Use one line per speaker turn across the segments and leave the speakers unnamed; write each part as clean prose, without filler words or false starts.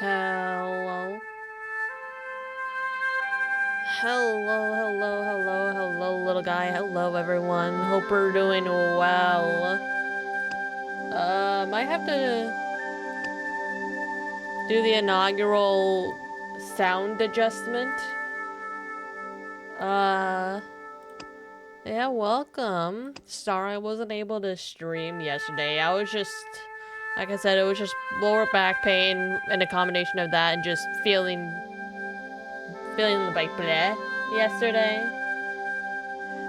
Hello. Hello, little guy. Hello, everyone. Hope we're doing well. Might have to do the inaugural sound adjustment. Yeah, welcome. Sorry I wasn't able to stream yesterday. I was just, like I said, it was just lower back pain and a combination of that and just feeling like bleh yesterday.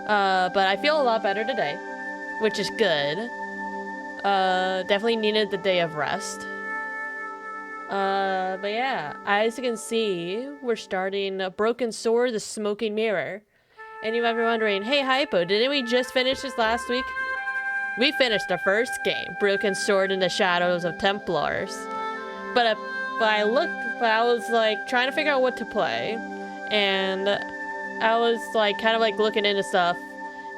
But I feel a lot better today, which is good. Definitely needed the day of rest. But yeah, as you can see, we're starting a Broken Sword, the Smoking Mirror. And you might be wondering, hey Hypo, didn't we just finish this last week? We finished the first game, Broken Sword in the Shadows of Templars. But I was like trying to figure out what to play, and I was like kind of like looking into stuff,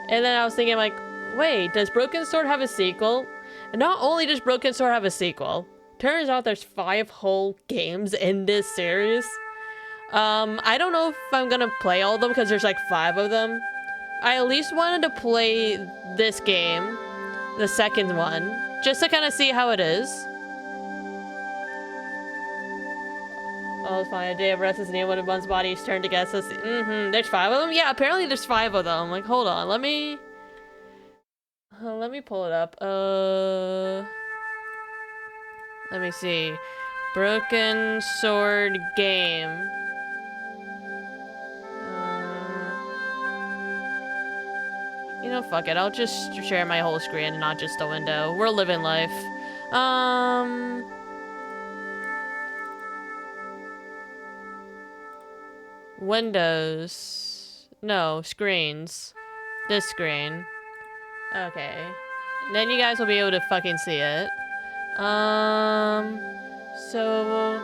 and then I was thinking like, wait, does Broken Sword have a sequel? And not only does Broken Sword have a sequel, turns out there's 5 whole games in this series. I don't know if I'm gonna play all of them because there's like 5 of them. I at least wanted to play this game, the second one, just to kind of see how it is. Oh, it's fine. A day of rest is near when one's body's turned against us. There's 5 of them? Yeah, apparently there's 5 of them. Like, hold on. Let me pull it up. Let me see. Broken Sword game. You know, fuck it. I'll just share my whole screen and not just a window. We're living life. Windows. No, screens. This screen. Okay. Then you guys will be able to fucking see it. So...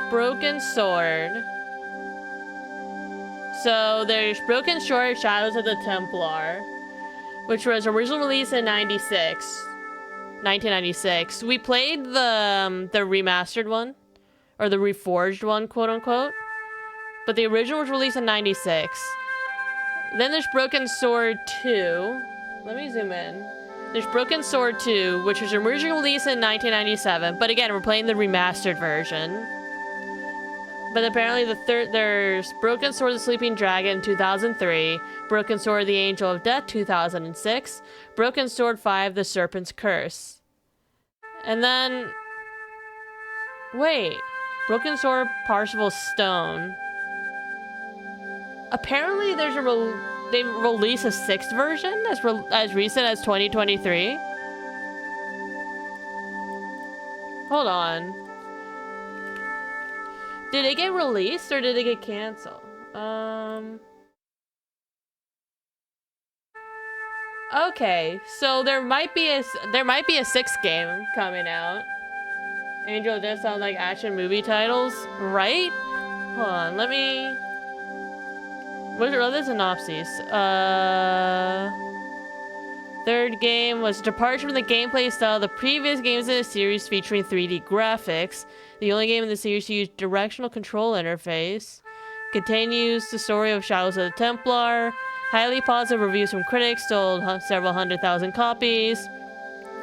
Broken Sword. So there's Broken Sword, Shadows of the Templar, which was originally released in 1996. We played the remastered one, or the reforged one, quote unquote. But the original was released in 96. Then there's Broken Sword 2. Let me zoom in. There's Broken Sword 2, which was originally released in 1997. But again, we're playing the remastered version. But apparently there's Broken Sword the Sleeping Dragon 2003, Broken Sword the Angel of Death 2006, Broken Sword 5 the Serpent's Curse. And then... Wait. Broken Sword Parsifal Stone. Apparently there's they released a 6th version as recent as 2023. Hold on. Did it get released or did it get canceled? Okay, so there might be a 6th game coming out. Angel of Death sound like action movie titles, right? Hold on, let me... What are the synopses? Third game was departure from the gameplay style of the previous games in the series featuring 3D graphics. The only game in the series to use directional control interface. Continues the story of Shadows of the Templar. Highly positive reviews from critics, sold several 100,000 copies.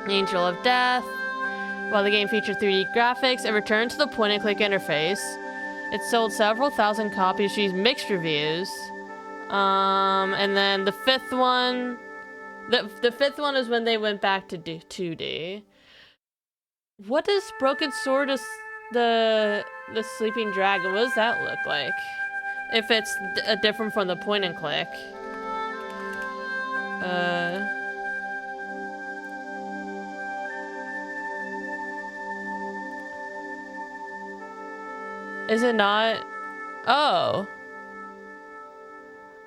Angel of Death. While the game featured 3D graphics, it returned to the point-and-click interface. It sold several thousand copies, received mixed reviews. And then the 5th one... The 5th one is when they went back to 2D. What does Broken Sword the Sleeping Dragon, what does that look like? If it's different from the point and click. Is it not? Oh.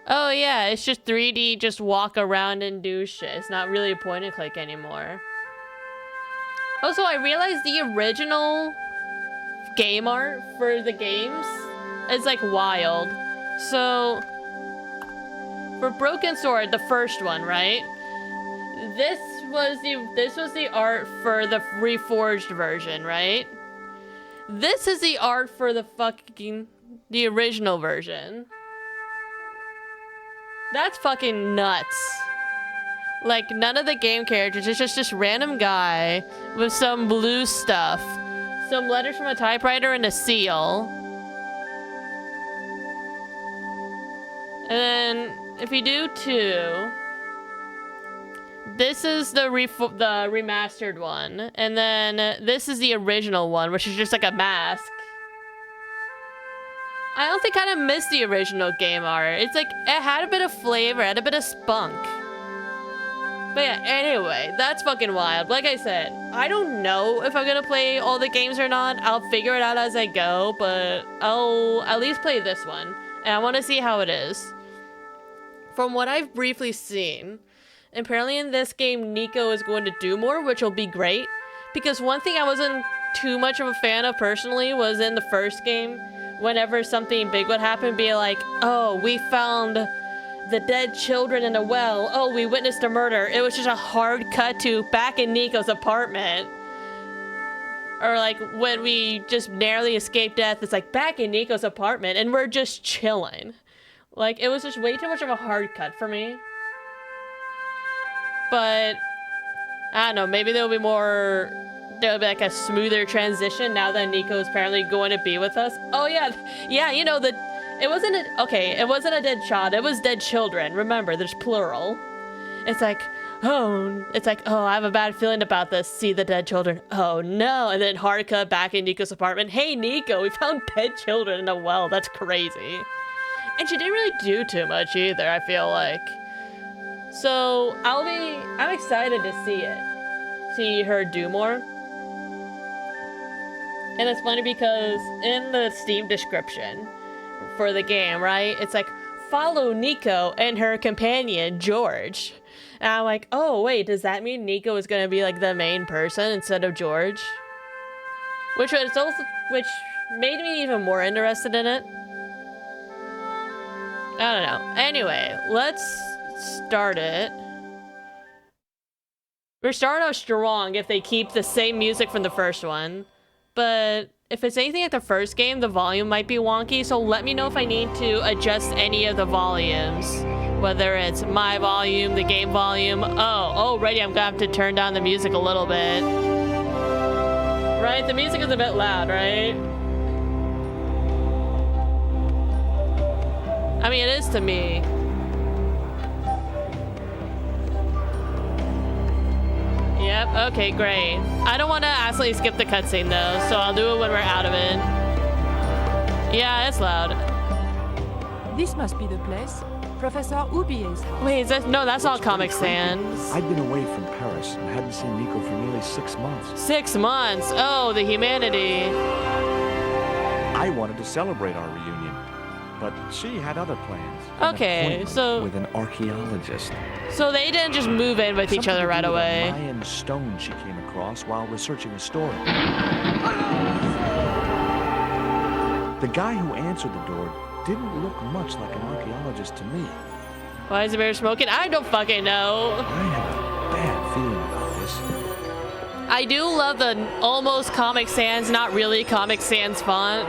Oh yeah, it's just 3D, just walk around and do shit. It's not really a point and click anymore. Also, I realized the original game art for the games is like wild. So, for Broken Sword, the first one, right? This was the art for the reforged version, right? This is the art for the original version. That's fucking nuts. Like, none of the game characters, it's just this random guy with some blue stuff. Some letters from a typewriter and a seal. And then, if you do 2, this is the remastered one. And then this is the original one, which is just like a mask. I also kind of miss the original game art. It's like, it had a bit of flavor, it had a bit of spunk. But yeah, anyway, that's fucking wild. Like I said, I don't know if I'm gonna play all the games or not. I'll figure it out as I go, but I'll at least play this one. And I want to see how it is. From what I've briefly seen, apparently in this game, Nico is going to do more, which will be great. Because one thing I wasn't too much of a fan of personally was in the first game, whenever something big would happen, be like, oh, we found the dead children in a well. Oh, we witnessed a murder. It was just a hard cut to back in Nico's apartment. Or like when we just narrowly escaped death, it's like back in Nico's apartment and we're just chilling. Like, it was just way too much of a hard cut for me. But I don't know, maybe there'll be like a smoother transition now that Nico's apparently going to be with us. Oh yeah, you know, it wasn't a dead child, it was dead children. Remember, there's plural. It's like, oh, I have a bad feeling about this. See the dead children. Oh no. And then hard cut back in Nico's apartment. Hey Nico, we found dead children in a well. That's crazy. And she didn't really do too much either, I feel like. So I'm excited to see her do more. And it's funny because in the Steam description for the game, right, it's like, follow Nico and her companion, George. And I'm like, oh, wait, does that mean Nico is going to be like the main person instead of George? Which made me even more interested in it. I don't know. Anyway, let's start it. We're starting off strong if they keep the same music from the first one. But if it's anything like the first game, the volume might be wonky, so let me know if I need to adjust any of the volumes. Whether it's my volume, the game volume. Already I'm gonna have to turn down the music a little bit. Right? The music is a bit loud, right? I mean, it is to me. Yep, okay, great. I don't want to accidentally skip the cutscene though, so I'll do it when we're out of it. Yeah, it's loud.
This must be the place. Professor Ubier's house.
Wait, no, that's not Comic Sans.
I'd been away from Paris and hadn't seen Nico for nearly 6 months.
6 months? Oh, the humanity.
I wanted to celebrate our reunion, but she had other plans.
Okay, so
with an archaeologist.
So they didn't just move in with each other right away.
A Mayan stone she came across while researching a story. The guy who answered the door didn't look much like an archaeologist to me.
Why is the bear smoking? I don't fucking know.
I have a bad feeling about this.
I do love the almost Comic Sans, not really Comic Sans font.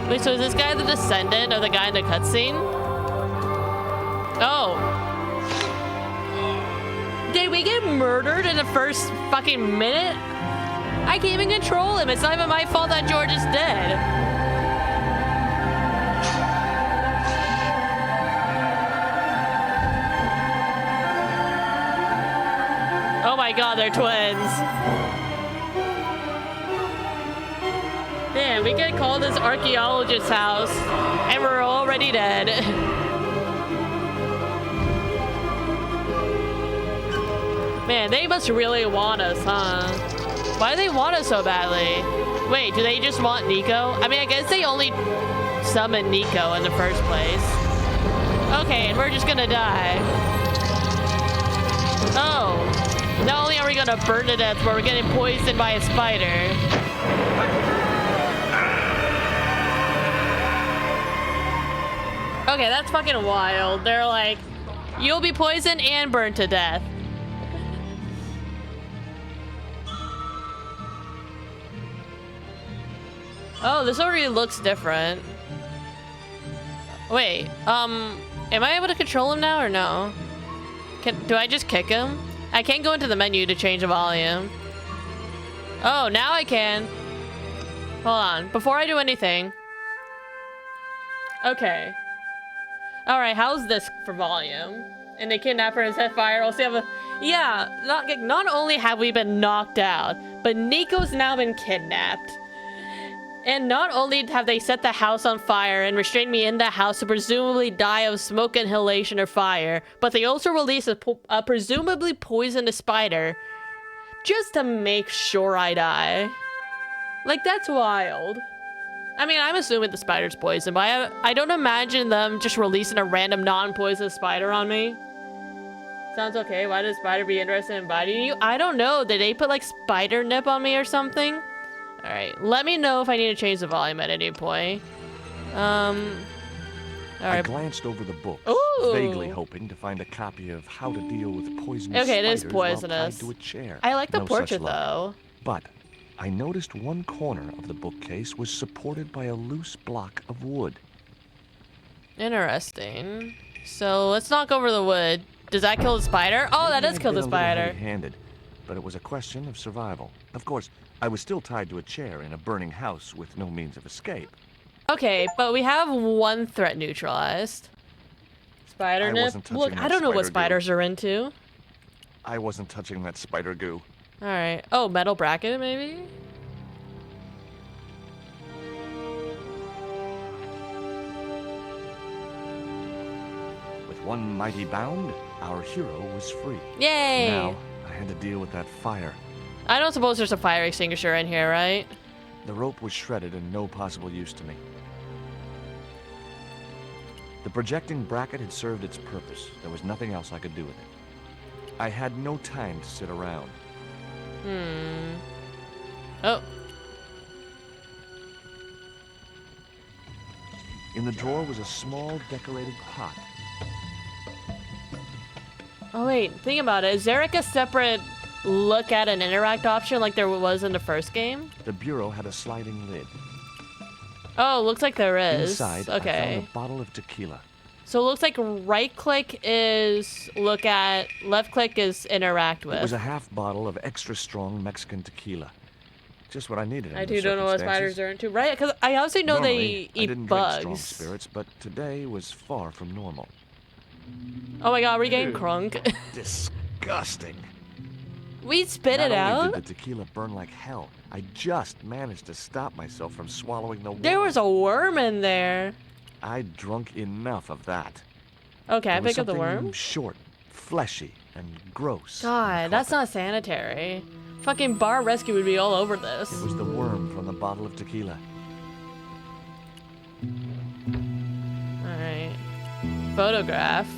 Wait, so is this guy the descendant of the guy in the cutscene? Oh. Did we get murdered in the first fucking minute? I can't even control him. It's not even my fault that George is dead. Oh my god, they're twins. Damn, we get called this archaeologist's house, and we're already dead. Man, they must really want us, huh? Why do they want us so badly? Wait, do they just want Nico? I mean, I guess they only summoned Nico in the first place. Okay, and we're just gonna die. Oh. Not only are we gonna burn to death, but we're getting poisoned by a spider. Okay, that's fucking wild. They're like, you'll be poisoned and burned to death. Oh, this already looks different. Wait, am I able to control him now or no? Do I just kick him? I can't go into the menu to change the volume. Oh, now I can. Hold on, before I do anything. Okay. All right, how's this for volume? And the kidnapper and set fire also have a... Yeah, not only have we been knocked out, but Nico's now been kidnapped. And not only have they set the house on fire and restrained me in the house to presumably die of smoke inhalation or fire, but they also released a presumably poisonous spider just to make sure I die. Like, that's wild. I mean, I'm assuming the spider's poison, but I don't imagine them just releasing a random non-poisonous spider on me. Sounds okay. Why does spider be interested in biting you? I don't know. Did they put like spider nip on me or something? All right. Let me know if I need to change the volume at any point. All right.
I glanced over the book,
Ooh.
vaguely hoping to find a copy of How to Deal with Poisonous
Okay, it is
Spiders while
poisonous.
tied to a chair.
I like the
No such
portrait
luck.
though.
But I noticed one corner of the bookcase was supported by a loose block of wood.
Interesting. So let's knock over the wood. Does that kill the spider? Oh, that
Maybe
does
I'd
kill
been
the
a little
spider.
heavy-handed, but it was a question of survival. Of course, I was still tied to a chair in a burning house with no means of escape.
Okay, but we have one threat neutralized. Spider
I
nip.
wasn't touching
Look,
that
I don't know what
spider goo.
spiders are into.
I wasn't touching that spider goo.
All right. Oh, metal bracket maybe?
With one mighty bound, our hero was free.
Yay!
Now, I had to deal with that fire.
I don't suppose there's a fire extinguisher in here, right?
The rope was shredded and no possible use to me. The projecting bracket had served its purpose. There was nothing else I could do with it. I had no time to sit around.
Oh.
In the drawer was a small decorated pot.
Oh wait, think about it. Is there like a separate look at and interact option like there was in the first game?
The bureau had a sliding lid.
Oh, looks like there is.
Inside, I
Okay.
found a bottle of tequila.
So it looks like right click is look at, left click is interact with.
It was a half bottle of extra strong Mexican tequila. Just what I needed.
I do don't know what spiders are into, right? Because I obviously know
Normally,
they
I
eat
didn't
bugs.
drink strong spirits, but today was far from normal.
Oh my god, we're getting crunk.
Disgusting.
We spit
Not
it
only
out?
did the tequila burn like hell, I just managed to stop myself from swallowing the
There
worm.
was a worm in there.
I'd drunk enough of that.
Okay, I
It was
pick up the
something
worm.
short, fleshy, and gross.
God, that's not sanitary. Fucking bar rescue would be all over this.
It was the worm from the bottle of tequila.
Alright. Photograph.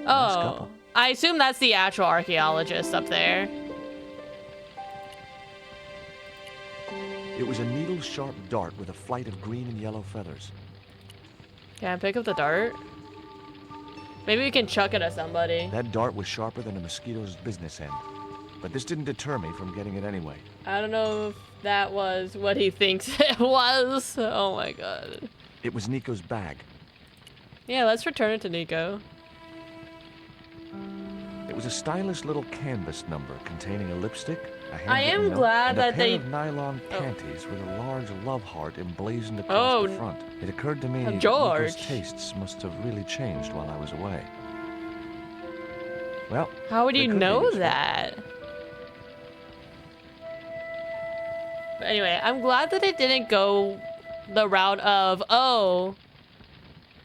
Oh.
couple.
I assume that's the actual archaeologist up there.
It was a needle-sharp dart with a flight of green and yellow feathers.
Can I pick up the dart? Maybe we can chuck it at somebody.
That dart was sharper than a mosquito's business end. But this didn't deter me from getting it anyway.
I don't know if that was what he thinks it was. Oh my god.
It was Nico's bag.
Yeah, let's return it to Nico.
It was a stylish little canvas number containing a lipstick, a
I am
handwritten note,
glad
and
that
a pair
they-
of nylon
Oh.
panties with a large love heart emblazoned across the
Oh.
front. It occurred to me that
George.
Nico's tastes must have really changed while I was away. Well,
How would
they
you
could be
know
useful.
that? But anyway, I'm glad that it didn't go the route of, okay,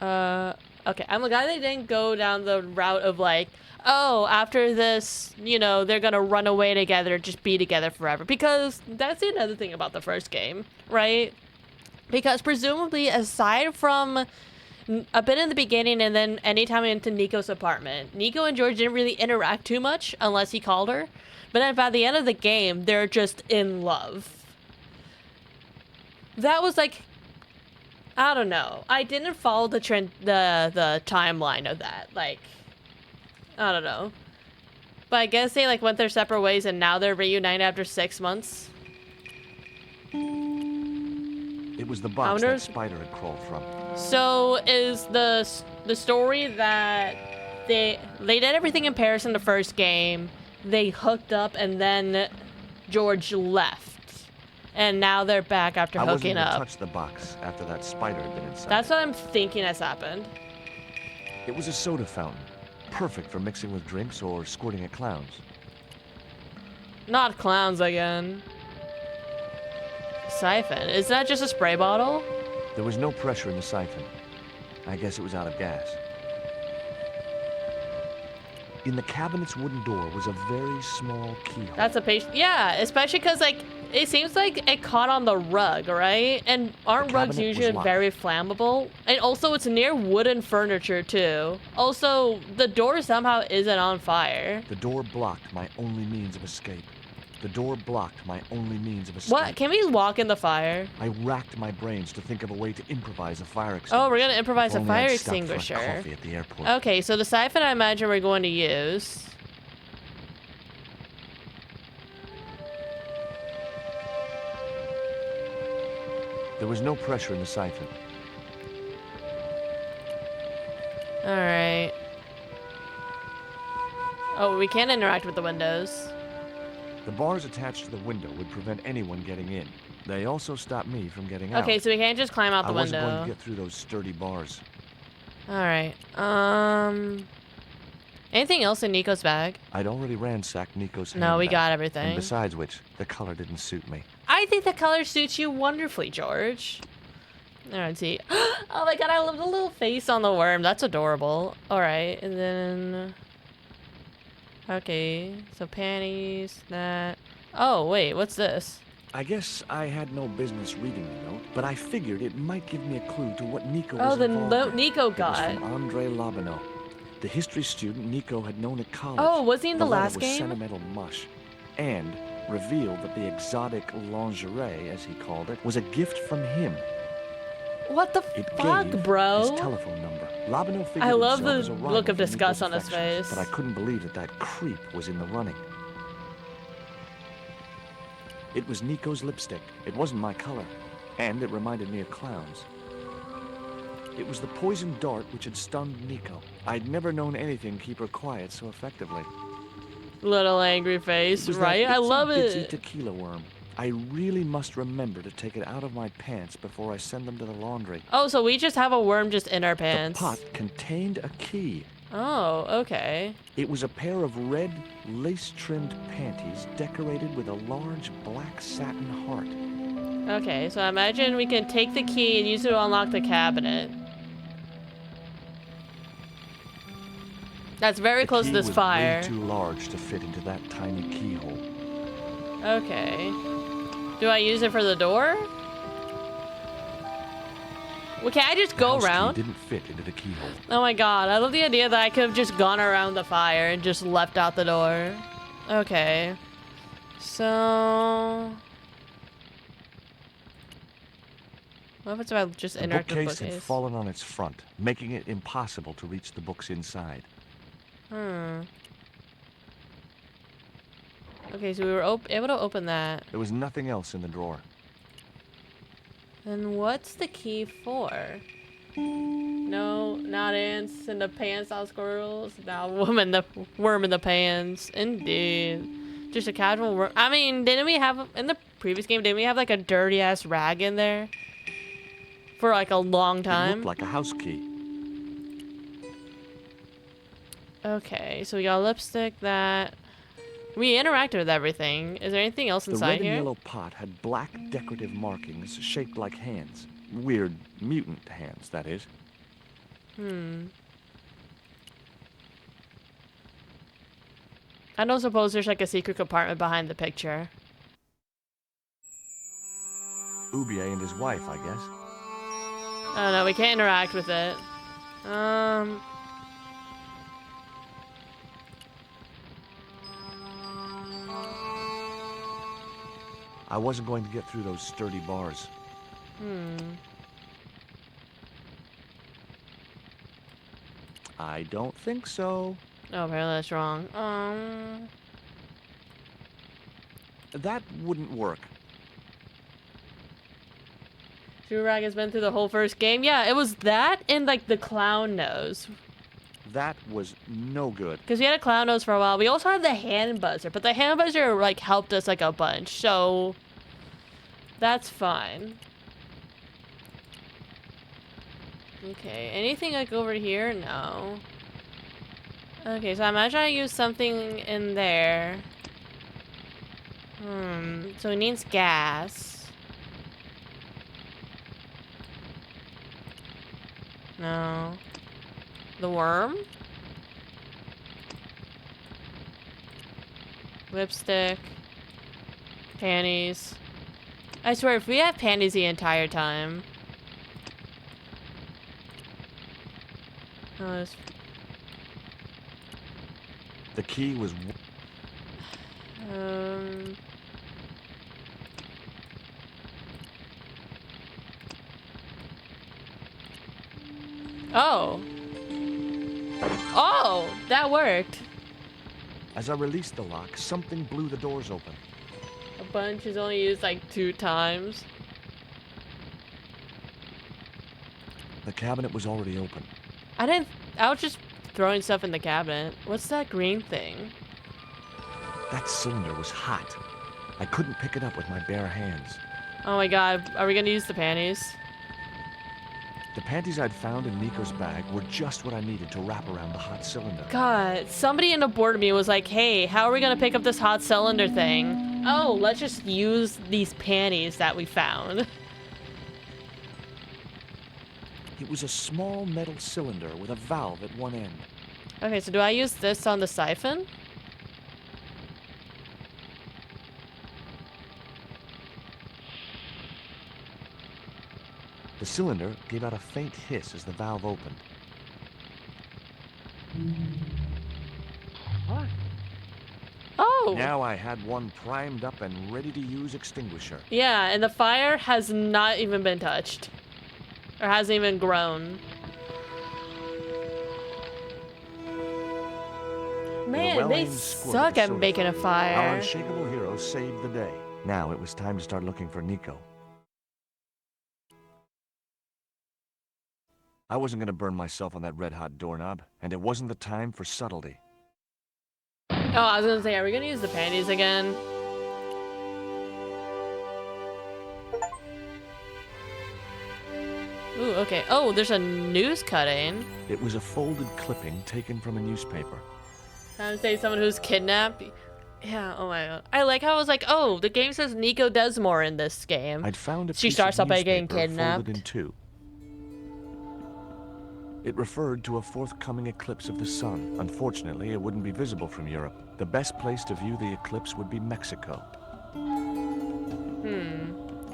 I'm glad they didn't go down the route of like, oh, after this, you know, they're gonna run away together, just be together forever. Because that's another thing about the first game, right? Because presumably, aside from a bit in the beginning and then anytime into Nico's apartment, Nico and George didn't really interact too much unless he called her. But then by the end of the game, they're just in love. That was like, I don't know. I didn't follow the trend, the timeline of that. Like, I don't know. But I guess they like went their separate ways and now they're reunited after 6 months.
It was the
I
box
wonder
that
if-
spider had crawled from.
So is the story that they did everything in Paris in the first game, they hooked up, and then George left, and now they're back after
I wasn't
hooking
gonna
up.
touch the box after that spider had been inside.
That's what I'm thinking has happened.
It was a soda fountain, perfect for mixing with drinks or squirting at clowns.
Not clowns again. Siphon. Is that just a spray bottle?
There was no pressure in the siphon. I guess it was out of gas. In the cabinet's wooden door was a very small keyhole.
That's a page. Yeah, especially because, like, it seems like it caught on the rug, right? And aren't
The
rugs
cabinet was
usually
locked.
very flammable? And also, it's near wooden furniture, too. Also, the door somehow isn't on fire.
The door blocked my only means of escape. The door blocked my only means of escape.
What? Can we walk in the fire?
I racked my brains to think of a way to improvise a fire extinguisher.
Oh, we're gonna improvise
If
a
only
fire
I'd stopped for a
extinguisher.
coffee at the airport.
Okay, so the siphon I imagine we're going to use.
There was no pressure in the siphon.
Alright. Oh, we can't interact with the windows.
The bars attached to the window would prevent anyone getting in. They also stopped me from getting out.
Okay, so we can't just climb out
I
the
wasn't going
window.
to get through those sturdy bars.
Alright. Anything else in Nico's bag?
I'd already ransacked Nico's
No, we
handbag.
got
And
everything.
besides which, the color didn't suit me.
I think the color suits you wonderfully, George. Alright, see. Oh my god, I love the little face on the worm. That's adorable. Alright, and then... Okay, so panties, that... Oh, wait, what's this?
I guess I had no business reading the note, but I figured it might give me a clue to what Nico
Oh,
was
the
involved
note
in.
Nico
It was
got.
from Andre Lobineau, the history student Nico had known at college.
Oh, was he in the
letter
last
was
game?
sentimental mush, and revealed that the exotic lingerie, as he called it, was a gift from him.
What the
It
fuck,
gave
bro?
his telephone number. Lobineau figured
I love
himself
the
as a rival
look of
for
disgust
Nico's
on his
affections,
face.
But I couldn't believe that that creep was in the running. It was Nico's lipstick. It wasn't my color, and it reminded me of clowns. It was the poison dart which had stunned Nico. I'd never known anything keep her quiet so effectively.
Little angry face,
It was
right?
that
I love
itsy-bitsy
it.
tequila worm. I really must remember to take it out of my pants before I send them to the laundry.
Oh, so we just have a worm just in our pants.
The pot contained a key.
Oh, okay.
It was a pair of red, lace-trimmed panties decorated with a large black satin heart.
Okay, so I imagine we can take the key and use it to unlock the cabinet. That's very
The
close
key
to this
was
fire.
way too large to fit into that tiny keyhole.
Okay. Do I use it for the door? Well, can I just
The
go
house key
around?
didn't fit into the keyhole.
Oh my god, I love the idea that I could have just gone around the fire and just left out the door. Okay. So... What happens if I just
The
interact with the
bookcase had
bookcase?
fallen on its front, making it impossible to reach the books inside.
Okay, so we were able to open that.
There was nothing else in the drawer.
Then what's the key for? No, not ants in the pants, not squirrels. Now worm in the pants. Indeed. Just a casual worm. I mean, didn't we have, in the previous game, didn't we have like a dirty ass rag in there? For like a long
It
time?
looked like a house key.
Okay, so we got lipstick, that. We interacted with everything. Is there anything else
The
inside
red and
here?
yellow pot had black decorative markings shaped like hands. Weird mutant hands, that is.
I don't suppose there's like a secret compartment behind the picture.
Ubier and his wife, I guess.
I don't know, we can't interact with it.
I wasn't going to get through those sturdy bars. I don't think so.
Oh, apparently that's wrong.
That wouldn't work.
Turag has been through the whole first game. Yeah, it was that and like the clown nose.
That was no good.
Because we had a clown nose for a while. We also had the hand buzzer, but the hand buzzer like helped us like a bunch, so that's fine. Okay, anything like over here? No. Okay, so I imagine I use something in there. So it needs gas. No. The worm? Lipstick. Panties. I swear, if we have panties the entire time. Oh, this...
The key was...
Oh. Oh, that worked.
As I released the lock, something blew the doors open.
A bunch is only used like 2 times.
The cabinet was already open.
I was just throwing stuff in the cabinet. What's that green thing?
That cylinder was hot. I couldn't pick it up with my bare hands.
Oh my god, are we gonna use the panties?
The panties I'd found in Nico's bag were just what I needed to wrap around the hot cylinder.
God, somebody in the board of me was like, hey, how are we gonna pick up this hot cylinder thing? Oh, let's just use these panties that we found.
It was a small metal cylinder with a valve at one end.
Okay, so do I use this on the siphon?
The cylinder gave out a faint hiss as the valve opened. What?
Oh!
Now I had one primed up and ready to use extinguisher.
Yeah, and the fire has not even been touched. Or hasn't even grown. Man, they suck at making a
Our
fire.
unshakable hero saved the day. Now it was time to start looking for Nico. I wasn't going to burn myself on that red-hot doorknob, and it wasn't the time for subtlety.
Oh, I was gonna say, are we gonna use the panties again? Ooh, okay. Oh, there's a news cutting.
It was a folded clipping taken from a newspaper.
Time to say someone who's kidnapped. Yeah, oh my god. I like how I was like, oh, the game says Nico does more in this game.
I'd found a
She
piece
starts
of
out by getting
newspaper
kidnapped.
folded in two. It referred to a forthcoming eclipse of the sun. Unfortunately, it wouldn't be visible from Europe. The best place to view the eclipse would be Mexico.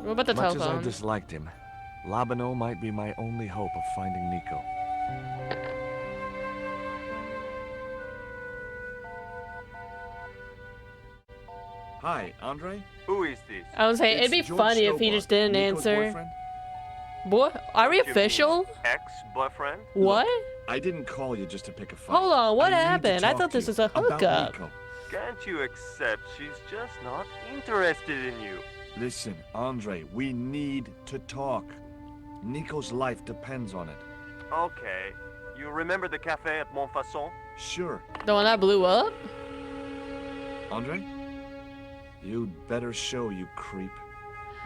What about the
Much as I
telephone?
disliked him, Labano might be my only hope of finding Nico. Hi, Andre?
Who is this?
I was saying, it'd be
It's George
funny if he
Stobart,
just didn't
Nico's
answer.
boyfriend.
Boy, are we
You mean
official?
Ex-boyfriend?
What?
I didn't call you just to pick a fight.
Hold on, what
I need to
happened? I
talk
thought
to
this
you
was a
about
hookup.
Nico.
Can't you accept she's just not interested in you?
Listen, Andre, we need to talk. Nico's life depends on it.
Okay. You remember the cafe at Montfaucon?
Sure.
The one that blew up?
Andre? You'd better show, you creep.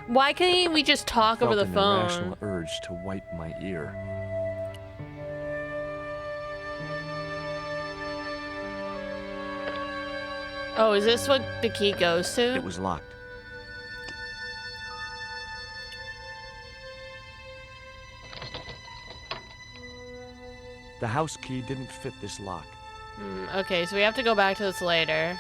Why can't we just talk over the
Felt an
phone?
irrational urge to wipe my ear.
Oh, is this what the key goes to?
It was locked. The house key didn't fit this lock.
Okay, so we have to go back to this later.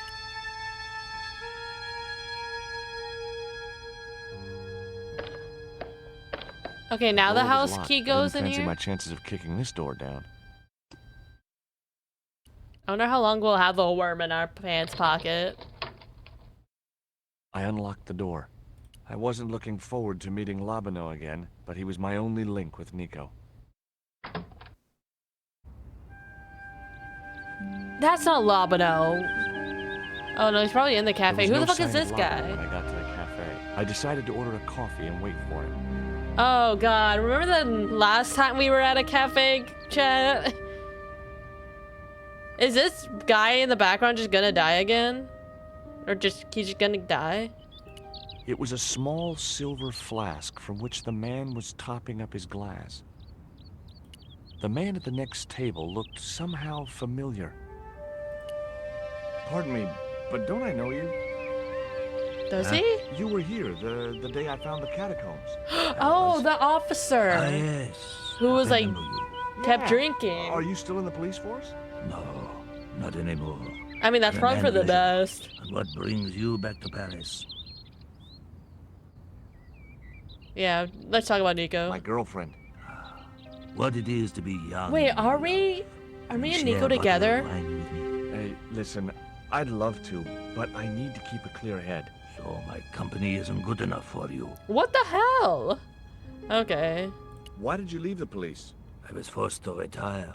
Okay, now the
Door was
house
locked.
key
I
goes
didn't
in
fancy
here.
my chances of kicking this door down.
I wonder how long we'll have the worm in our pants pocket.
I unlocked the door. I wasn't looking forward to meeting Labano again, but he was my only link with Nico.
That's not Labano. Oh no, he's probably in the cafe.
There
Who
was
the
no
fuck is
sign of
this
Labano
guy?
when I got to the cafe. I decided to order a coffee and wait for him.
Oh god, remember the last time we were at a cafe, chat? Is this guy in the background just gonna die again? Or just, he's just gonna die?
It was a small silver flask from which the man was topping up his glass. The man at the next table looked somehow familiar. Pardon me, but don't I know you?
Does he?
You were here the day I found the catacombs.
Oh, the officer!
Ah, yes.
Who was
I
like,
remember you.
kept
Yeah.
drinking.
Are you still in the police force?
No, not anymore.
I mean, that's probably for the best.
And what brings you back to Paris?
Yeah, let's talk about Nico.
My girlfriend.
What it is to be young.
Wait,
and
are
in
we
love.
and
Share
Nico
a bottle of
together?
wine with me.
Hey, listen, I'd love to, but I need to keep a clear head.
So my company isn't good enough for you.
What the hell? Okay.
Why did you leave the police?
I was forced to retire.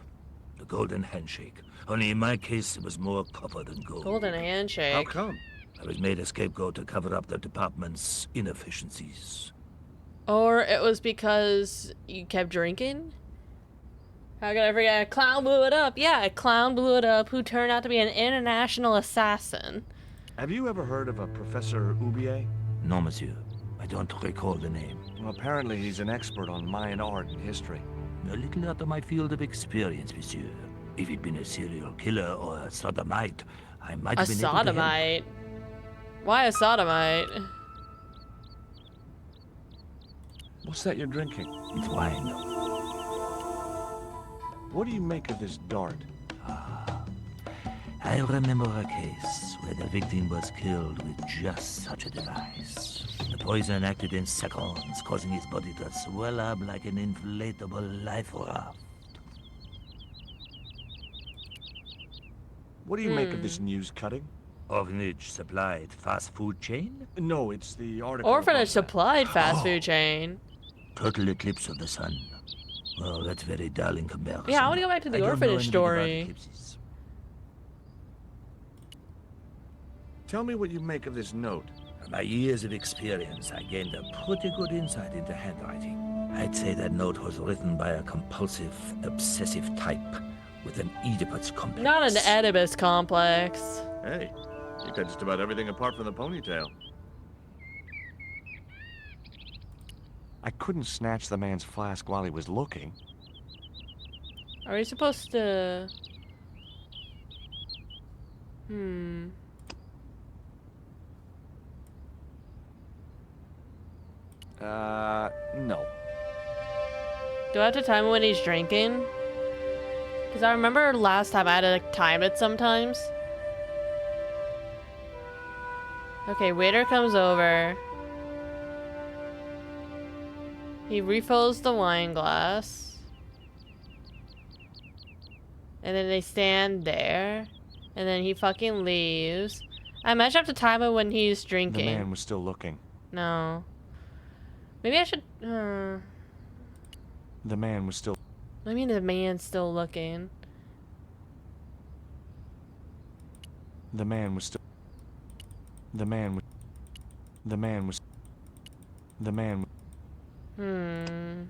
The golden handshake. Only in my case, it was more copper than gold.
Golden
How
handshake.
come?
I was made a scapegoat to cover up the department's inefficiencies.
Or it was because you kept drinking? How could I forget? A clown blew it up. Yeah, a clown blew it up who turned out to be an international assassin.
Have you ever heard of a Professor Oubier?
No, monsieur. I don't recall the name.
Well, apparently he's an expert on Mayan art and history.
A little out of my field of experience, monsieur. If he'd been a serial killer or a sodomite, I might
A
have been able to help.
sodomite? Why a sodomite?
What's that you're drinking?
It's wine.
What do you make of this dart?
I remember a case where the victim was killed with just such a device. The poison acted in seconds, causing his body to swell up like an inflatable life raft.
What do you make of this news cutting?
Orphanage supplied fast food chain?
No, it's the article.
Orphanage
above that.
supplied fast food chain.
Total eclipse of the sun. Well, that's very dull in comparison.
Yeah, I want to go back to the
I don't know
orphanage
anything about
story.
eclipses.
Tell me what you make of this note.
From my years of experience, I gained a pretty good insight into handwriting. I'd say that note was written by a compulsive, obsessive type with an Oedipus complex.
Not an Oedipus complex.
Hey, you got just about everything apart from the ponytail. I couldn't snatch the man's flask while he was looking.
Are we supposed to...
No.
Do I have to time it when he's drinking? Because I remember last time I had to time it sometimes. Okay, waiter comes over. He refills the wine glass. And then they stand there. And then he fucking leaves. I imagine I have to time it when he's
The
drinking.
man was still looking.
No. Maybe I should...
The man was still...
I mean, the man's still looking.
The man was still... The man was... The man was... The man...
Can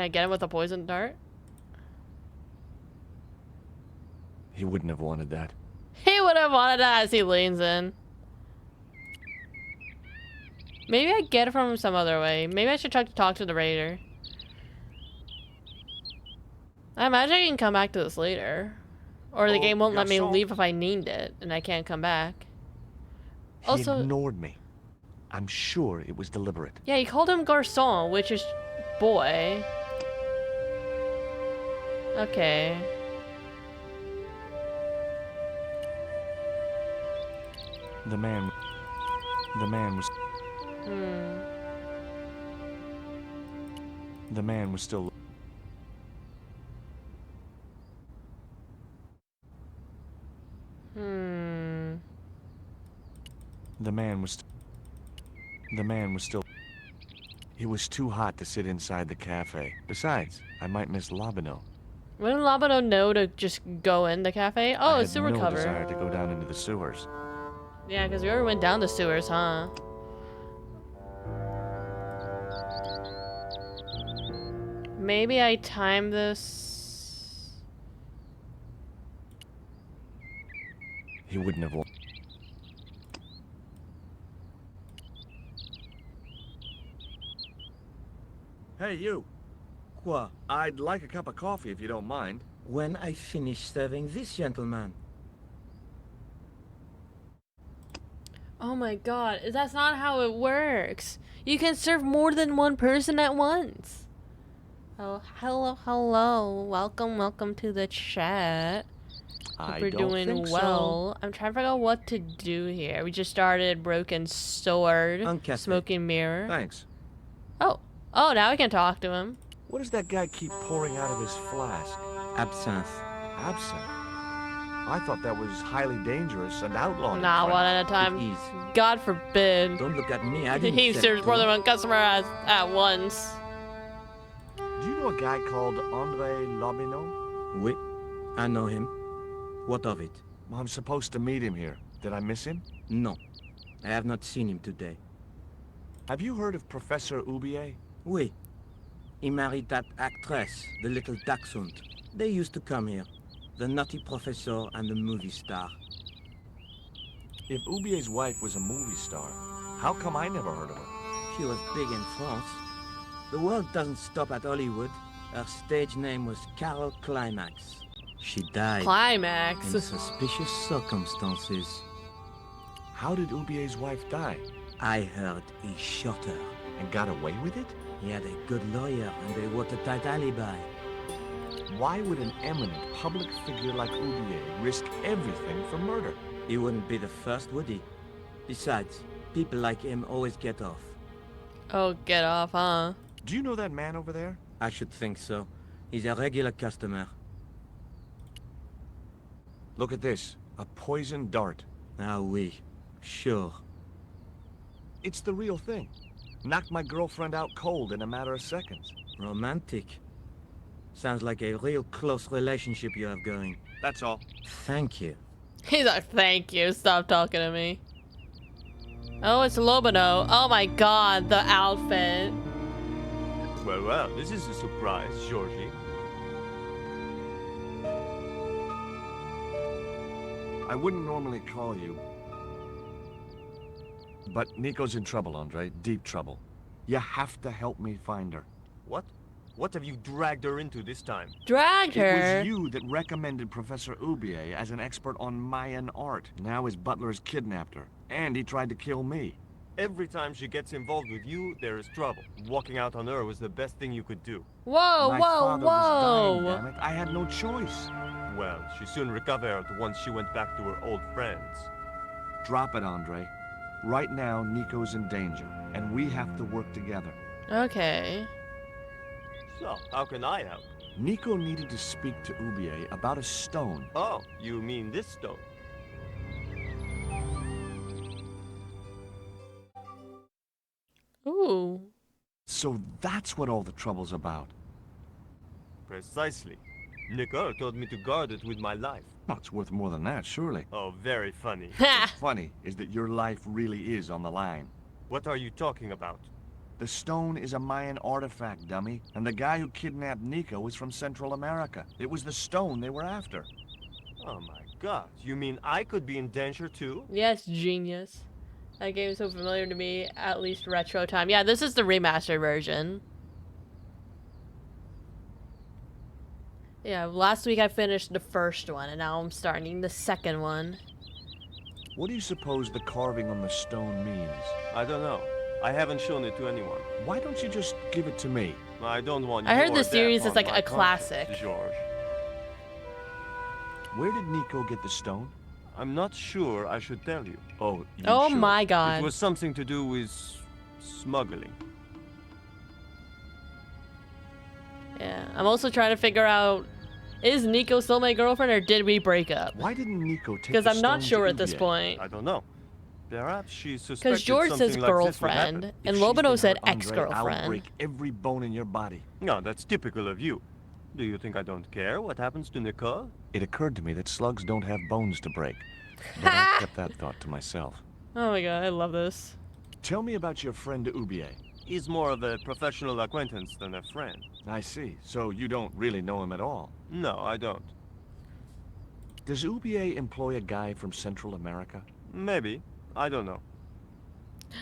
I get him with a poison dart?
He wouldn't have wanted that.
He would have wanted that as he leans in. Maybe I get it from him some other way. Maybe I should try to talk to the raider. I imagine I can come back to this later. Or the game won't let me
garçon.
leave if I need it, and I can't come back.
He
Also-
ignored me. I'm sure it was deliberate.
Yeah, he called him garçon, which is boy. Okay.
The man was... The man was still... The man was... The man was still... It was too hot to sit inside the cafe. Besides, I might miss Labino.
Wouldn't Labano know to just go in the cafe? Oh,
I
it's
had
sewer
no
cover.
desire to go down into the sewers.
Yeah, because we already went down the sewers, huh? maybe I time this.
He wouldn't have won. Hey, you.
Quoi?
I'd like a cup of coffee if you don't mind.
When I finish serving this gentleman.
Oh my god, that's not how it works. You can serve more than one person at once. Oh, hello. Welcome to the chat. Hope
I
we're
don't
doing
think
well. I'm trying to figure out what to do here. We just started Broken Sword,
Uncafé.
Smoking Mirror.
Thanks.
Oh, now I can talk to him.
What does that guy keep pouring out of his flask?
Absinthe.
Absinthe? I thought that was highly dangerous and outlawed.
Nah,
in
one
France.
at a time.
It is.
God forbid.
Don't look at me, I didn't
He
set
serves more
to.
than one customer at once.
Do you know a guy called André Lobineau?
Oui, I know him. What of it?
Well, I'm supposed to meet him here. Did I miss him?
No, I have not seen him today.
Have you heard of Professor Oubier?
Oui, he married that actress, the little dachshund. They used to come here, the nutty professor and the movie star.
If Oubier's wife was a movie star, how come I never heard of her?
She was big in France. The world doesn't stop at Hollywood. Her stage name was Carol Climax. She died
Climax.
in suspicious circumstances.
How did Oubier's wife die?
I heard he shot her.
And got away with it?
He had a good lawyer and a watertight alibi.
Why would an eminent public figure like Oubier risk everything for murder?
He wouldn't be the first, would he? Besides, people like him always get off.
Oh, get off, huh?
Do you know that man over there?
I should think so. He's a regular customer.
Look at this. A poison dart.
Ah, oui. Sure.
It's the real thing. Knocked my girlfriend out cold in a matter of seconds.
Romantic. Sounds like a real close relationship you have going.
That's all.
Thank you.
He's like, thank you. Stop talking to me. Oh, it's Lobino. Oh my god, the outfit.
Well, this is a surprise, Georgie.
I wouldn't normally call you. But Nico's in trouble, Andre. Deep trouble. You have to help me find her.
What? What have you dragged her into this time?
Dragged
It
her.
was you that recommended Professor Oubier as an expert on Mayan art. Now his butler has kidnapped her. And he tried to kill me.
Every time she gets involved with you, there is trouble. Walking out on her was the best thing you could do.
Whoa,
My
whoa,
father was dying,
whoa.
damn it. I had no choice.
Well, she soon recovered once she went back to her old friends.
Drop it, Andre. Right now, Nico's in danger, and we have to work together.
Okay.
So, how can I help?
Nico needed to speak to Oubier about a stone.
Oh, you mean this stone?
Ooh.
So that's what all the trouble's about.
Precisely. Nico told me to guard it with my life.
Well, it's worth more than that, surely.
Oh, very funny.
Ha!
What's funny is that your life really is on the line.
What are you talking about?
The stone is a Mayan artifact, dummy, and the guy who kidnapped Nico was from Central America. It was the stone they were after.
Oh my god, you mean I could be in danger too?
Yes, genius. That game is so familiar to me, at least retro time. Yeah, this is the remastered version. Yeah, last week I finished the first one, and now I'm starting the second one.
What do you suppose the carving on the stone means?
I don't know. I haven't shown it to anyone.
Why don't you just give it to me?
I don't want
I heard
your
the series
death
is
on
like
my
a classic.
conscience, George.
Where did Nico get the stone?
I'm not sure I should tell you.
Oh, you
Oh
sure?
my god.
It was something to do with smuggling.
Yeah, I'm also trying to figure out, is Nico still my girlfriend or did we break up?
Why didn't Nico take
Because
the
I'm not
stone
sure
to
at this
Oubier?
point.
I don't know. Perhaps she suspected
Because George
something
says
like this would
girlfriend,
happen.
and
If she's
Lobino
been
said
hurt, Andre, I'll
ex-girlfriend.
break every bone in your body.
No, that's typical of you. Do you think I don't care what happens to Nicole?
It occurred to me that slugs don't have bones to break. But I kept that thought to myself.
Oh my god, I love this.
Tell me about your friend Oubier.
He's more of a professional acquaintance than a friend.
I see. So you don't really know him at all.
No, I don't.
Does Ubier employ a guy from Central America?
Maybe. I don't know.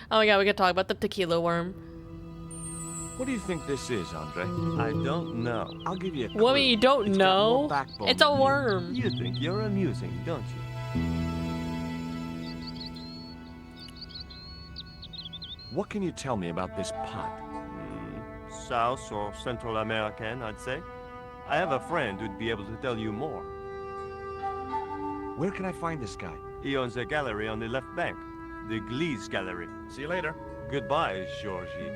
Oh my god, we could talk about the tequila worm.
What do you think this is, Andre?
I don't know.
I'll give you a clue.
What, you don't
It's got more
know?
backbone
It's a
than you.
worm.
You think you're amusing, don't you?
What can you tell me about this pot?
South or Central American, I'd say. I have a friend who'd be able to tell you more.
Where can I find this guy?
He owns a gallery on the left bank. The Gliese Gallery.
See you later.
Goodbye, Georgie.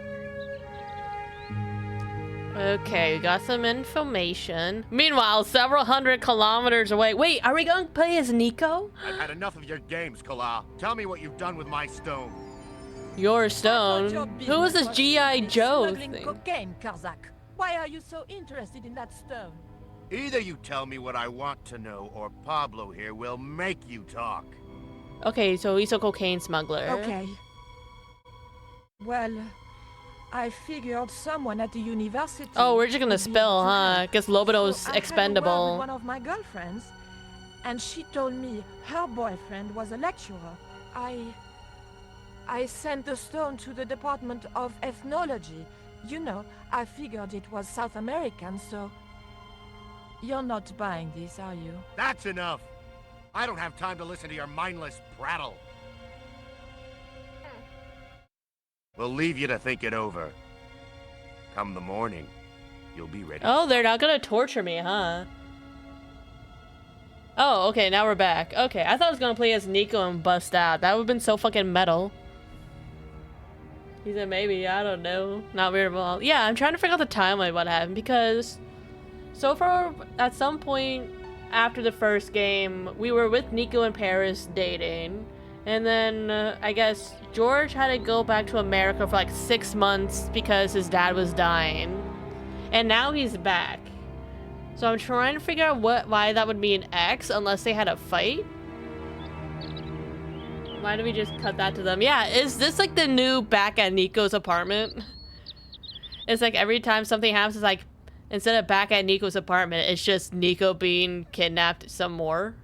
Okay, we got some information. Meanwhile, several hundred kilometers away. Wait, are we going to play as Nico?
I've had enough of your games, Kala. Tell me what you've done with my stone.
Your stone. Who is this G.I. Joe
Smuggling
thing?
cocaine, Karzak. Why are you so interested in that stone?
Either you tell me what I want to know, or Pablo here will make you talk.
Okay, so he's a cocaine smuggler.
Okay. Well, I figured someone at the university.
Oh, we're just gonna
would be
spill,
able to
huh?
help.
Because Loboto's
So I had a word
expendable.
with one of my girlfriends, and she told me her boyfriend was a lecturer. I sent the stone to the Department of Ethnology. You know, I figured it was South American, so... You're not buying this, are you?
That's enough. I don't have time to listen to your mindless prattle. We'll leave you to think it over. Come the morning, you'll be ready.
Oh, they're not gonna torture me, huh? Oh, okay, now we're back. Okay, I thought I was gonna play as Nico and bust out. That would've been so fucking metal. He said maybe, I don't know. Not weird at all. Yeah, I'm trying to figure out the timeline what happened because so far, at some point after the first game, we were with Nico in Paris dating. And then, I guess, George had to go back to America for like 6 months because his dad was dying. And now he's back. So I'm trying to figure out why that would be an X unless they had a fight. Why do we just cut that to them? Yeah, is this like the new back at Nico's apartment? It's like every time something happens, it's like, instead of back at Nico's apartment, it's just Nico being kidnapped some more.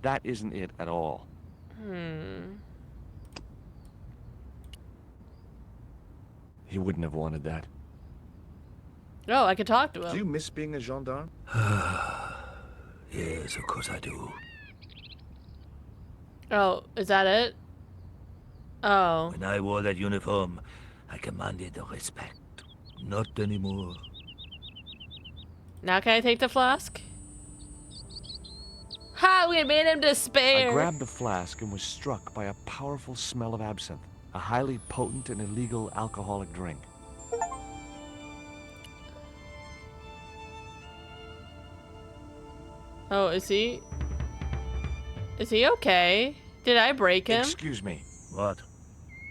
That isn't it at all. He wouldn't have wanted that.
Oh, I could talk to
Do
him.
you miss being a gendarme?
Yes, of course I do.
Oh, is that it? Oh.
When I wore that uniform, I commanded respect. Not anymore.
Now can I take the flask? Ha! We made him despair!
I grabbed the flask and was struck by a powerful smell of absinthe, a highly potent and illegal alcoholic drink.
Oh, is he okay? Did I break him?
Excuse me.
What?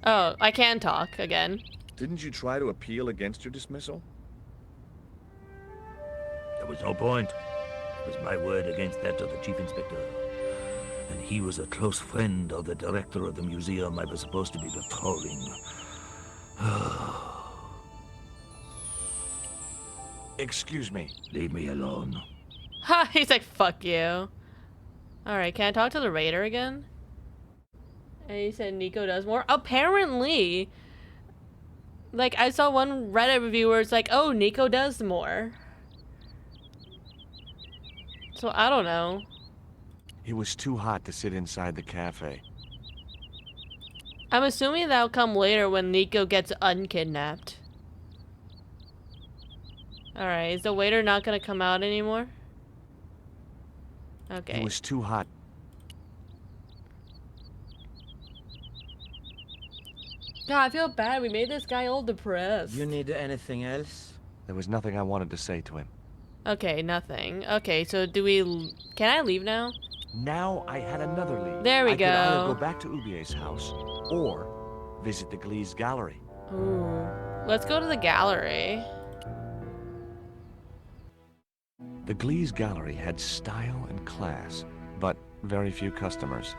Oh, I can talk again.
Didn't you try to appeal against your dismissal?
There was no point. It was my word against that of the chief inspector. And he was a close friend of the director of the museum I was supposed to be patrolling.
Excuse me.
Leave me alone.
Ha! He's like, fuck you. Alright, can I talk to the raider again? And he said Nico does more. Apparently, like, I saw one Reddit review where it's like, oh, Nico does more. So, I don't know.
It was too hot to sit inside the cafe.
I'm assuming that'll come later when Nico gets unkidnapped. Alright, is the waiter not gonna come out anymore? Okay.
It was too hot.
God, I feel bad. We made this guy all depressed.
You need anything else?
There was nothing I wanted to say to him.
Okay, nothing. Okay, so do we... Can I leave now?
Now I had another lead.
There we
I could either
go.
go back to Ubier's house or visit the Gliese Gallery.
Ooh. Let's go to the gallery.
The Gliese Gallery had style and class, but very few customers.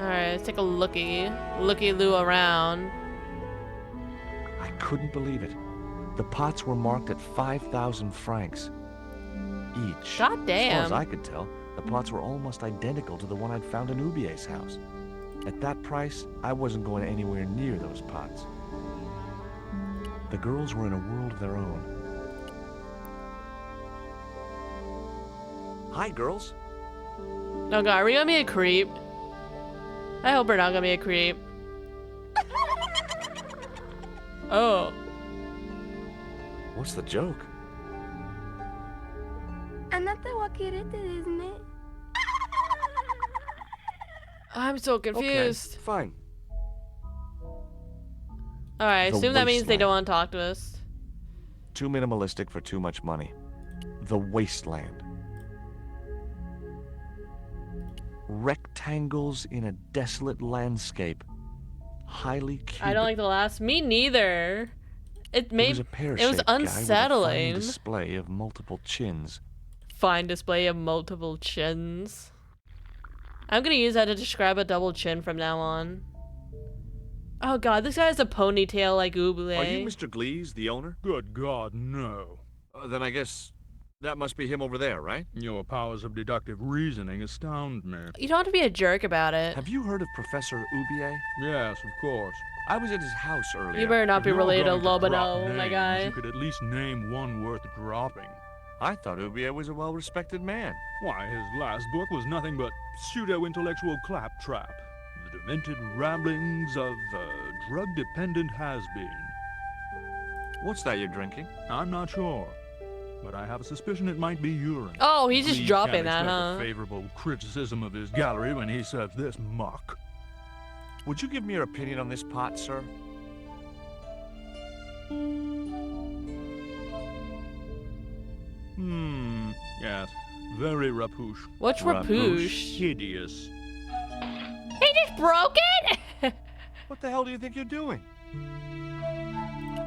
Alright, let's take a looky-loo around.
I couldn't believe it. The pots were marked at 5,000 francs each.
God damn.
As far as I could tell, the pots were almost identical to the one I'd found in Ubier's house. At that price, I wasn't going anywhere near those pots. The girls were in a world of their own. Hi, girls.
Oh god, are we gonna be a creep? I hope we're not gonna be a creep. Oh.
What's the joke?
あなたはキレてですね。
I'm so confused.
Okay, fine.
Alright, I
The
assume that means they
wasteland.
don't want to talk to us.
Too minimalistic for too much money. The wasteland. Rectangles in a desolate landscape. Highly cubic.
I don't like the last. Me neither. It
It
made
was a
it was
pear-shaped guy with a fine
unsettling.
display of multiple chins.
Fine display of multiple chins. I'm gonna use that to describe a double chin from now on. Oh god, this guy has a ponytail like Oublié.
Are you Mr. Glees, the owner?
Good God, no.
Then I guess that must be him over there, right?
Your powers of deductive reasoning astound me.
You don't have to be a jerk about it.
Have you heard of Professor Oublié?
Yes, of course.
I was at his house earlier.
You better not
If
be
you're
related to
going drop
Lobano, my
names,
guy.
You could at least name one worth dropping.
I thought Oublié was a well-respected man.
Why, his last book was nothing but pseudo-intellectual claptrap. The demented ramblings of a drug-dependent has-been.
What's that you're drinking?
I'm not sure, but I have a suspicion it might be urine.
Oh, he's just
Please
dropping
can't
that,
expect
huh?
a favorable criticism of his gallery when he serves this muck.
Would you give me your opinion on this pot, sir?
Yes. Very rapouche.
What's Rapouche?
Hideous.
He just broke it?
What the hell do you think you're doing?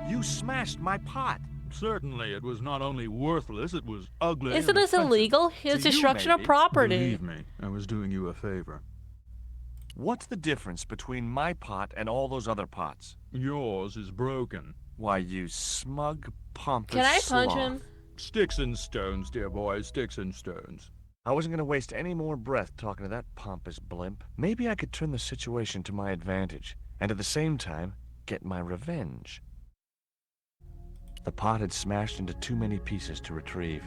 You smashed my pot.
Certainly, it was not only worthless, it was ugly.
Isn't
and
this
offensive.
illegal? It's
To you,
destruction of
maybe.
property.
Believe me, I was doing you a favor.
What's the difference between my pot and all those other pots?
Yours is broken.
Why, you smug, pompous
Can I punch
sloth.
him?
Sticks and stones, dear boy, sticks and stones.
I wasn't going to waste any more breath talking to that pompous blimp. Maybe I could turn the situation to my advantage, and at the same time, get my revenge. The pot had smashed into too many pieces to retrieve.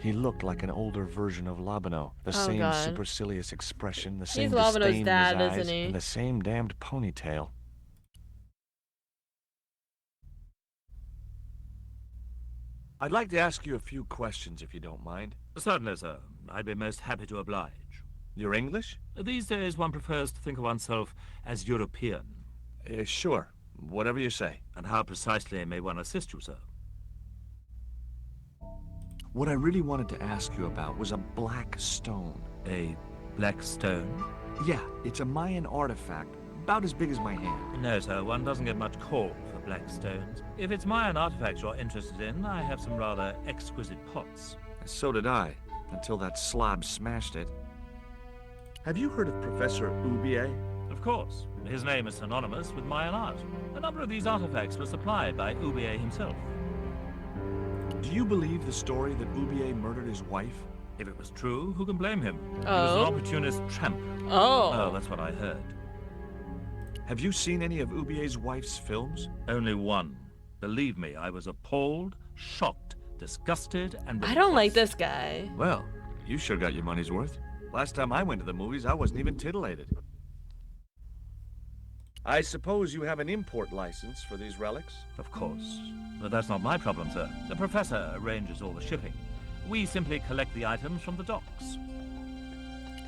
He looked like an older version of Lobano. The
Oh,
same
God.
supercilious expression, the same
Lobano's
disdain in
dad,
his eyes,
isn't he?
and the same damned ponytail. I'd like to ask you a few questions, if you don't mind.
Certainly, sir. I'd be most happy to oblige.
You're English?
These days, one prefers to think of oneself as European.
Sure. Whatever you say.
And how precisely may one assist you, sir?
What I really wanted to ask you about was a black stone.
A black stone?
Yeah, it's a Mayan artifact, about as big as my hand.
No, sir. One doesn't get much call for black stones. If it's Mayan artifacts you're interested in, I have some rather exquisite pots.
So did I, until that slob smashed it. Have you heard of Professor Oublié?
Of course. His name is synonymous with Mayan art. A number of these artifacts were supplied by Oublié himself.
Do you believe the story that Oublié murdered his wife?
If it was true, who can blame him? He was
Oh.
an opportunist tramp.
Oh.
Oh, that's what I heard.
Have you seen any of Oublié's wife's films?
Only one. Believe me, I was appalled, shocked, disgusted, and
I don't like
repulsed.
this guy.
Well, you sure got your money's worth. Last time I went to the movies, I wasn't even titillated. I suppose you have an import license for these relics?
Of course. But that's not my problem, sir. The professor arranges all the shipping. We simply collect the items from the docks.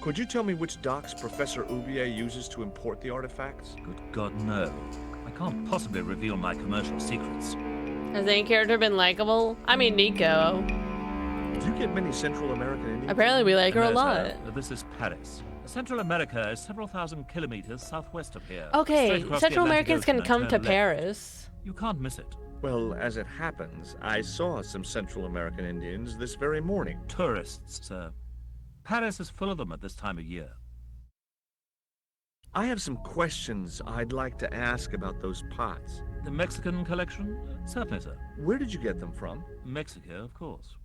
Could you tell me which docks Professor Oublié uses to import the artifacts?
Good God, no. I can't possibly reveal my commercial secrets.
Has any character been likable? I mean, Nico.
Do you get many Central American Indians?
Apparently we like her a
No,
lot.
sir. This is Paris. Central America is several thousand kilometers southwest of here.
Okay,
Straight across the
Central
Atlantic
Americans
Ocean
can
and
come
turn
to
left.
Paris.
You can't miss it.
Well, as it happens, I saw some Central American Indians this very morning.
Tourists, sir. Paris is full of them at this time of year.
I have some questions I'd like to ask about those pots.
The Mexican collection? Certainly, sir.
Where did you get them from?
Mexico, of course.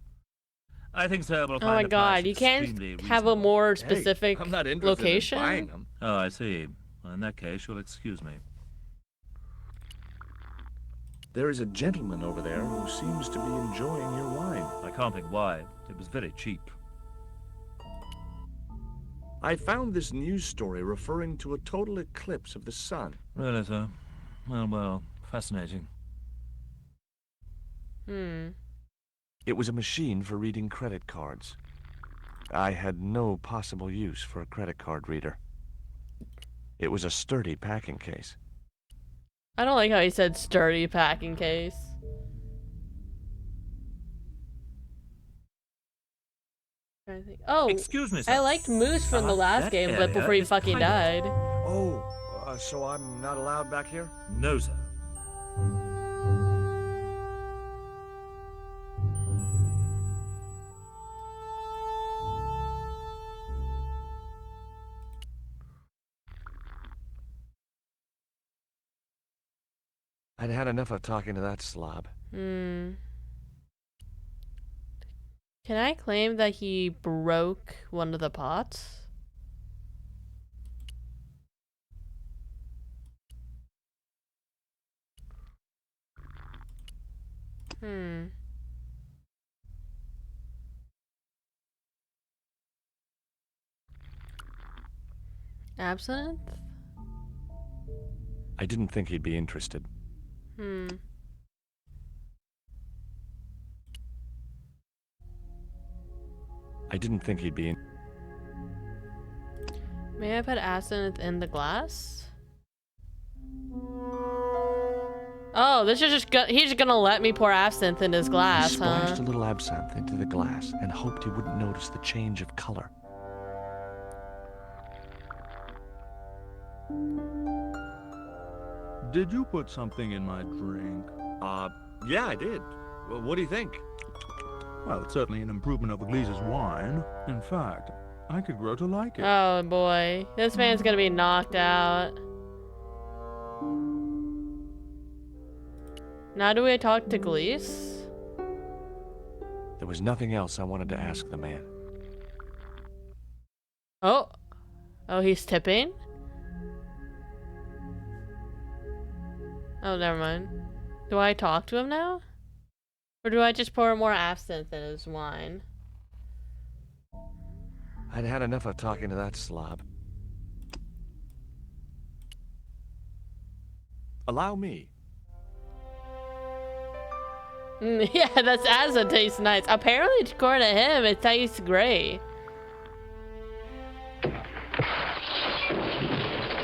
I think sir will
Oh
find
my
the
god,
price
you
extremely
can't have a
reasonable.
more
Hey,
specific
I'm not interested
location?
in buying them.
Oh, I see. Well, in that case, you'll excuse me.
There is a gentleman over there who seems to be enjoying your wine.
I can't think why. It was very cheap.
I found this news story referring to a total eclipse of the sun.
Really, sir? Well, fascinating.
It was a machine for reading credit cards. I had no possible use for a credit card reader. It was a sturdy packing case.
I don't like how he said sturdy packing case. Trying to think. Oh,
Excuse me, sir.
I liked Moose from the last
That
game, but
area
before he
is
fucking
private.
died.
Oh, so I'm not allowed back here?
No, sir.
I'd had enough of talking to that slob.
Can I claim that he broke one of the pots? Absinthe?
I didn't think he'd be interested. I didn't think he'd be in.
May I put absinthe in the glass? Oh, this is he's just gonna let me pour absinthe in his
He
glass,
splashed
huh?
a little absinthe into the glass and hoped he wouldn't notice the change of color.
Did you put something in my drink?
Yeah, I did. Well, what do you think?
Well, it's certainly an improvement over Gleese's wine. In fact, I could grow to like it.
Oh boy, this man's gonna be knocked out. Now do we talk to Gleese?
There was nothing else I wanted to ask the man.
Oh. Oh, he's tipping? Oh, never mind. Do I talk to him now? Or do I just pour more absinthe in his wine?
I'd had enough of talking to that slob. Allow me.
Yeah, that's absinthe tastes nice. Apparently, according to him, it tastes great.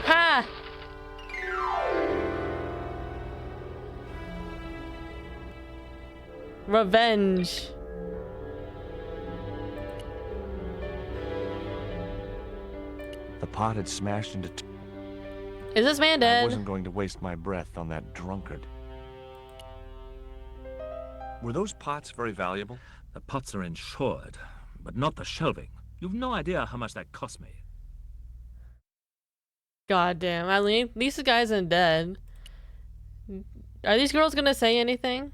Ha! Revenge.
The pot had smashed into
Is this man
I
dead?
wasn't going to waste my breath on that drunkard. Were those pots very valuable?
The pots are insured, but not the shelving. You've no idea how much that cost me.
God damn. At least the guy isn't dead. Are these girls gonna say anything?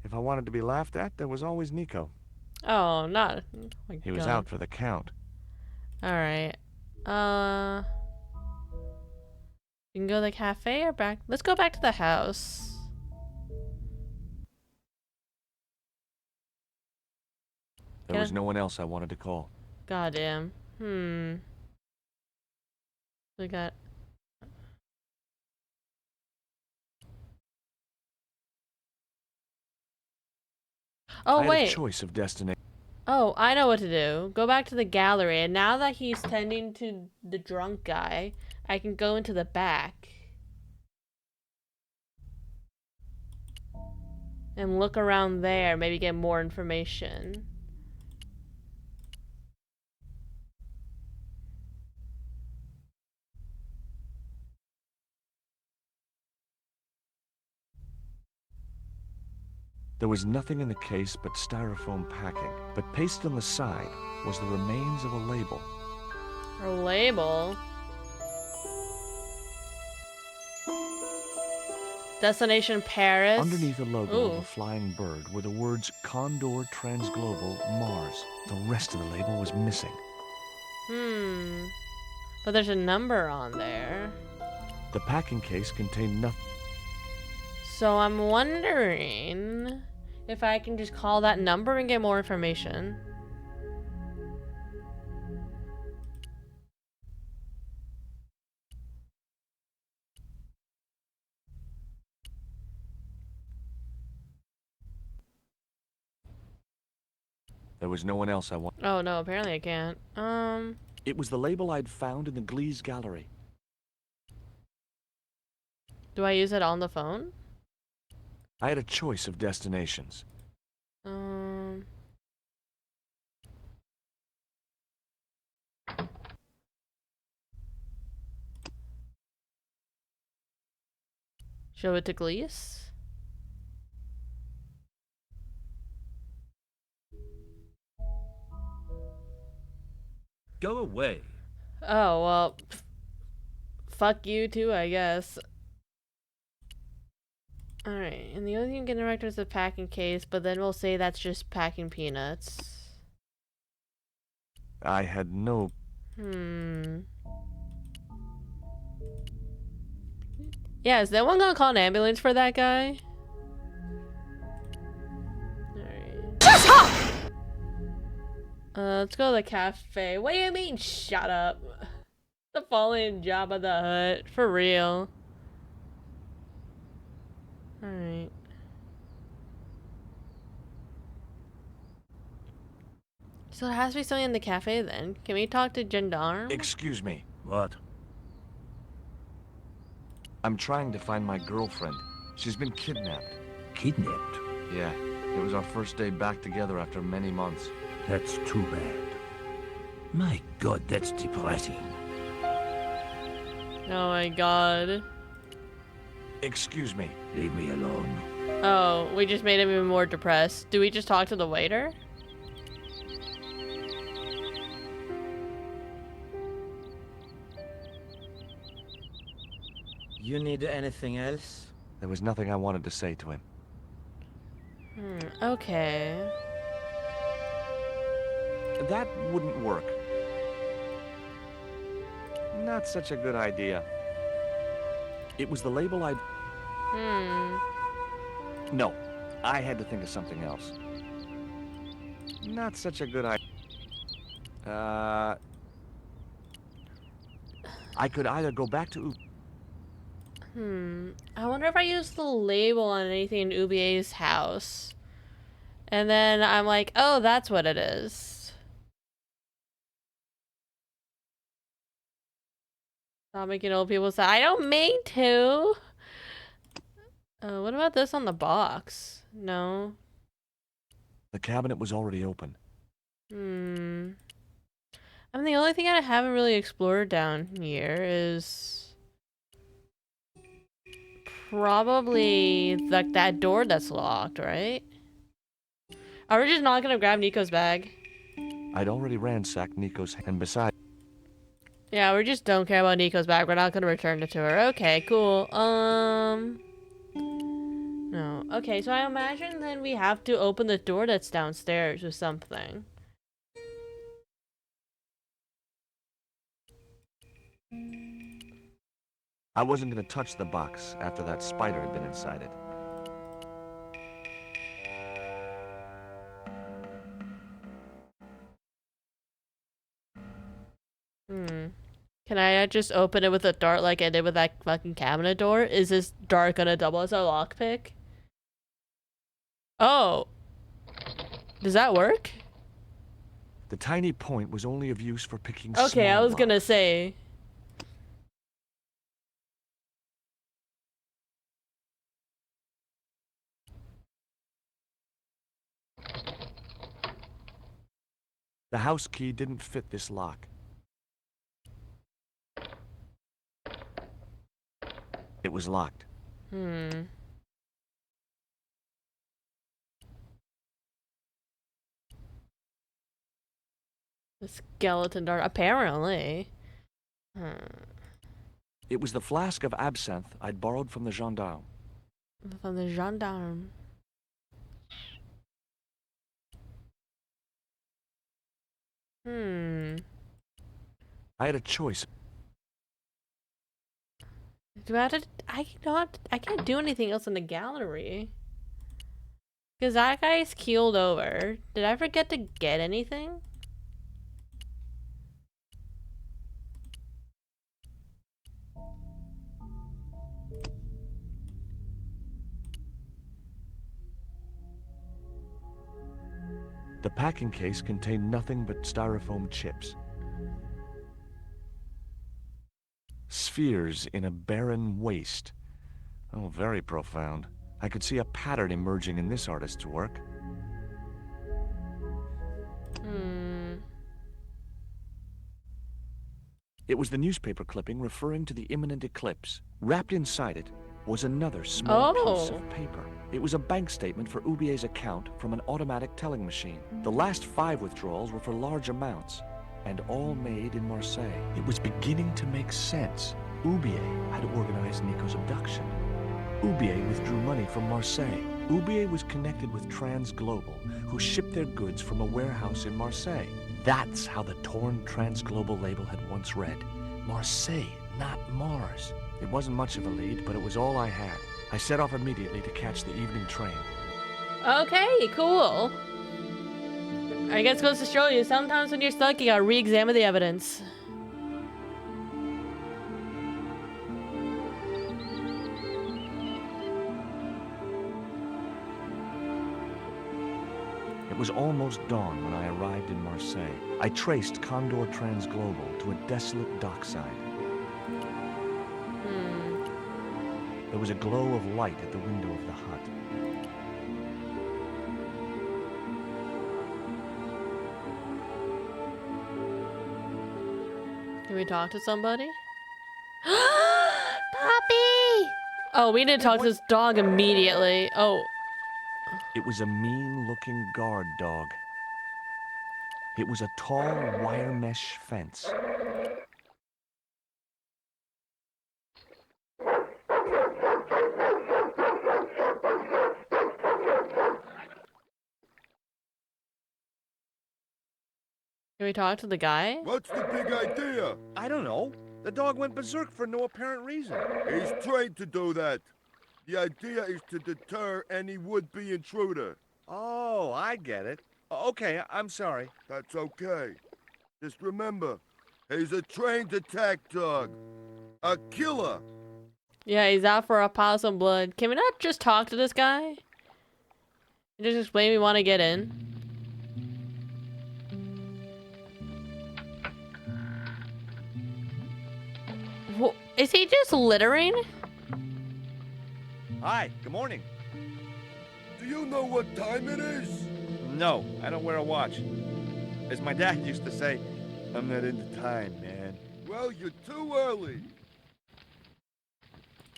If I wanted to be laughed at, there was always Nico.
Oh, not. Oh my
He was
God.
out for the count.
Alright. We can go to the cafe or back. Let's go back to the house.
There was no one else I wanted to call.
Goddamn. We got. Oh,
I had
wait.
a choice of destination.
Oh, I know what to do. Go back to the gallery, and now that he's tending to the drunk guy, I can go into the back. And look around there, maybe get more information.
There was nothing in the case but styrofoam packing, but pasted on the side was the remains of a label.
A label? Destination Paris?
Underneath the logo of
Ooh.
a flying bird were the words Condor Transglobal Mars. The rest of the label was missing.
But there's a number on there.
The packing case contained nothing.
So I'm wondering if I can just call that number and get more information.
There was no one else I wanted.
Oh no, apparently I can't.
It was the label I'd found in the Glee's gallery.
Do I use it on the phone?
I had a choice of destinations.
Show it to Glees?
Go away.
Oh, well, fuck you too, I guess. Alright, and the only thing you can direct is the packing case, but then we'll say that's just packing peanuts.
I had no...
Yeah, is anyone gonna call an ambulance for that guy? Alright. Let's go to the cafe. What do you mean, shut up? The fallen Jabba the Hutt. For real. Alright. So it has to be something in the cafe then. Can we talk to Gendarme?
Excuse me.
What?
I'm trying to find my girlfriend. She's been kidnapped.
Kidnapped?
Yeah. It was our first day back together after many months.
That's too bad. My God, that's depressing.
Oh my god.
Excuse me.
Leave me alone.
Oh, we just made him even more depressed. Do we just talk to the waiter?
You need anything else?
There was nothing I wanted to say to him.
Okay.
That wouldn't work. Not such a good idea. It was the label I'd... No, I had to think of something else. Not such a good idea. I could either go back to...
I wonder if I use the label on anything in Ubier's house. And then I'm like, oh, that's what it is. Stop making old people say, I don't mean to. What about this on the box? No.
The cabinet was already open.
I mean, the only thing I haven't really explored down here is probably like that door that's locked, right? Are we just not gonna grab Nico's bag?
I'd already ransacked Nico's, and besides...
Yeah, we just don't care about Nico's bag. We're not gonna return it to her. Okay, cool. No. Okay, so I imagine then we have to open the door that's downstairs or something.
I wasn't gonna touch the box after that spider had been inside it.
Can I just open it with a dart like I did with that fucking cabinet door? Is this dart gonna double as a lockpick? Oh. Does that work?
The tiny point was only of use for picking
Okay, I
small
was gonna
rocks.
say.
The house key didn't fit this lock. It was locked.
The skeleton dart, apparently.
It was the flask of absinthe I'd borrowed from the gendarme.
From the gendarme.
I had a choice.
Do I have to? I can't do anything else in the gallery. Because that guy's keeled over. Did I forget to get anything?
The packing case contained nothing but styrofoam chips. Spheres in a barren waste. Oh, very profound. I could see a pattern emerging in this artist's work. It was the newspaper clipping referring to the imminent eclipse. Wrapped inside it was another small piece of paper. It was a bank statement for Ubier's account from an automatic telling machine. The last 5 withdrawals were for large amounts, and all made in Marseille. It was beginning to make sense. Ubier had organized Nico's abduction. Ubier withdrew money from Marseille. Ubier was connected with Transglobal, who shipped their goods from a warehouse in Marseille. That's how the torn Transglobal label had once read. Marseille, not Mars. It wasn't much of a lead, but it was all I had. I set off immediately to catch the evening train.
Okay, cool. I guess it goes to show you, sometimes when you're stuck, you gotta re-examine the evidence.
It was almost dawn when I arrived in Marseille. I traced Condor Transglobal to a desolate dockside. There was a glow of light at the window of the hut.
Can we talk to somebody? Puppy! Oh, we need to talk to this dog immediately. Oh.
It was a mean-looking guard dog. It was a tall wire mesh fence.
Can we talk to the guy?
What's the big idea?
I don't know. The dog went berserk for no apparent reason.
He's trained to do that. The idea is to deter any would-be intruder.
Oh, I get it. Okay, I'm sorry.
That's okay. Just remember, he's a trained attack dog. A killer.
Yeah, he's out for opossum blood. Can we not just talk to this guy? Just explain we want to get in. Is he just littering?
Hi, good morning.
Do you know what time it is?
No, I don't wear a watch. As my dad used to say, I'm not into time, man.
Well, you're too early.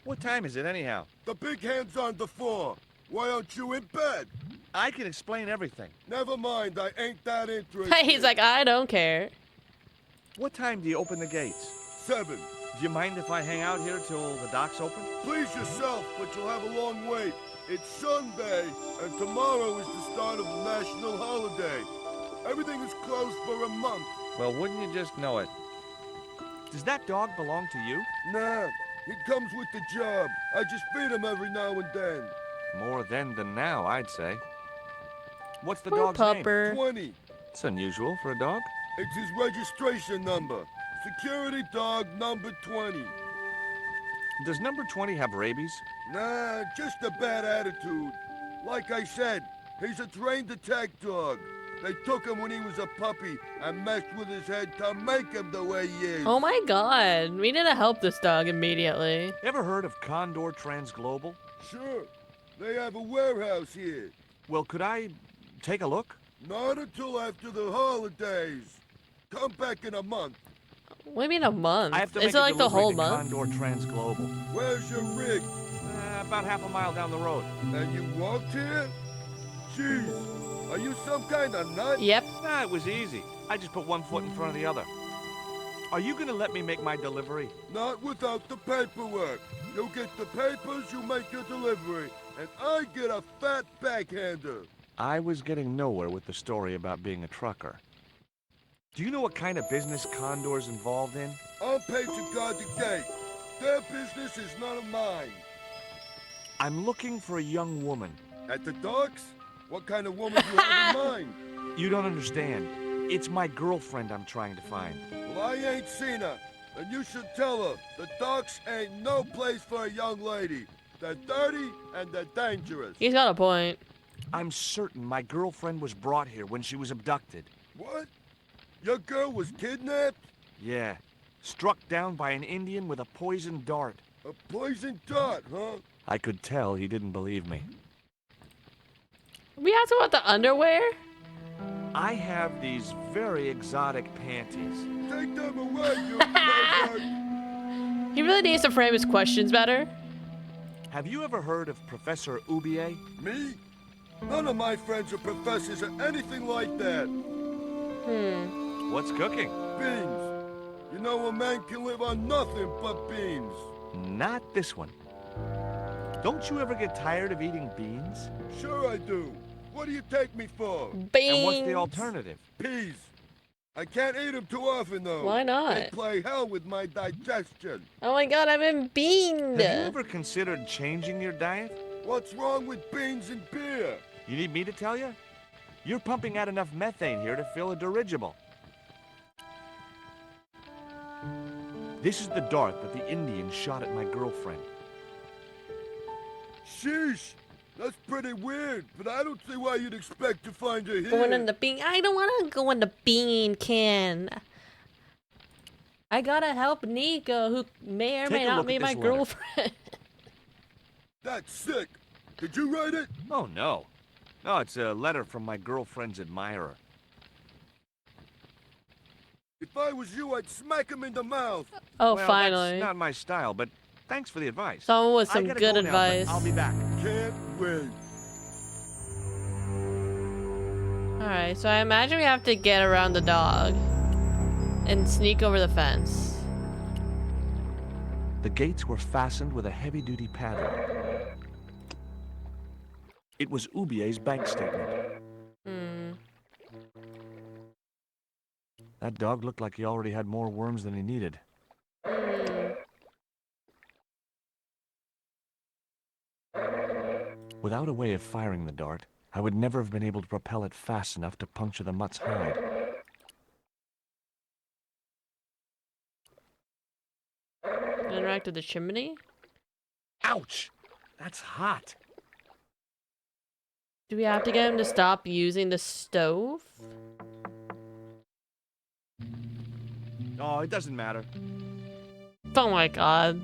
What time is it anyhow?
The big hand's on the floor. Why aren't you in bed?
I can explain everything.
Never mind, I ain't that interested.
He's like, I don't care.
What time do you open the gates?
7.
Do you mind if I hang out here till the docks open?
Please yourself, but you'll have a long wait. It's Sunday, and tomorrow is the start of the national holiday. Everything is closed for a month.
Well, wouldn't you just know it? Does that dog belong to you?
Nah, he comes with the job. I just feed him every now and then.
More then than now, I'd say. What's the
Poor
dog's
pupper.
name?
20.
It's unusual for a dog.
It's his registration number. Security dog number 20.
Does number 20 have rabies?
Nah, just a bad attitude. Like I said, he's a trained attack dog. They took him when he was a puppy and messed with his head to make him the way he is.
Oh my god, we need to help this dog immediately.
Ever heard of Condor Transglobal?
Sure. They have a warehouse here.
Well, could I take a look?
Not until after the holidays. Come back in a month.
What do you mean a month?
I have to
Is
make
it
a
like the whole
delivery to
month?
Condor Transglobal.
Where's your rig?
About half a mile down the road.
And you walked here? Jeez, Are you some kind of nut?
Yep.
Nah, it was easy. I just put one foot in front of the other. Are you gonna let me make my delivery?
Not without the paperwork. You get the papers, you make your delivery, and I get a fat backhander.
I was getting nowhere with the story about being a trucker. Do you know what kind of business Condor's involved in?
I'm paid to guard the gate. Their business is none of mine.
I'm looking for a young woman.
At the docks? What kind of woman do you have in mind?
You don't understand. It's my girlfriend I'm trying to find.
Well, I ain't seen her, and you should tell her the docks ain't no place for a young lady. They're dirty and they're dangerous.
He's got a point.
I'm certain my girlfriend was brought here when she was abducted.
What? Your girl was kidnapped?
Yeah. Struck down by an Indian with a poisoned dart.
A poison dart, huh?
I could tell he didn't believe me.
We asked about the underwear?
I have these very exotic panties.
Take them away, you pervert!
He really needs to frame his questions better.
Have you ever heard of Professor Ubier?
Me? None of my friends are professors or anything like that.
What's cooking?
Beans. You know a man can live on nothing but beans.
Not this one. Don't you ever get tired of eating beans?
Sure I do. What do you take me for?
Beans.
And what's the alternative?
Peas. I can't eat them too often, though.
Why not?
They play hell with my digestion.
Oh my god, I've been beaned.
Have you ever considered changing your diet?
What's wrong with beans and beer?
You need me to tell you? You're pumping out enough methane here to fill a dirigible. This is the dart that the Indian shot at my girlfriend.
Sheesh. That's pretty weird, but I don't see why you'd expect to find her here.
Going in the bean. I don't want to go in the bean can. I gotta help Nico, who may or may not be my girlfriend.
That's sick. Did you write it?
Oh, no. No, it's a letter from my girlfriend's admirer.
If I was you, I'd smack him in the mouth.
Oh,
Well,
finally.
that's not my style, but thanks for the advice.
Someone with
I
some
gotta
good
go now, but
advice.
I'll be back.
Can't wait.
Alright, so I imagine we have to get around the dog and sneak over the fence.
The gates were fastened with a heavy-duty padlock. It was Ubier's bank statement. That dog looked like he already had more worms than he needed. Without a way of firing the dart, I would never have been able to propel it fast enough to puncture the mutt's hide.
Interact with the chimney?
Ouch! That's hot.
Do we have to get him to stop using the stove?
Oh, it doesn't matter.
Oh my god.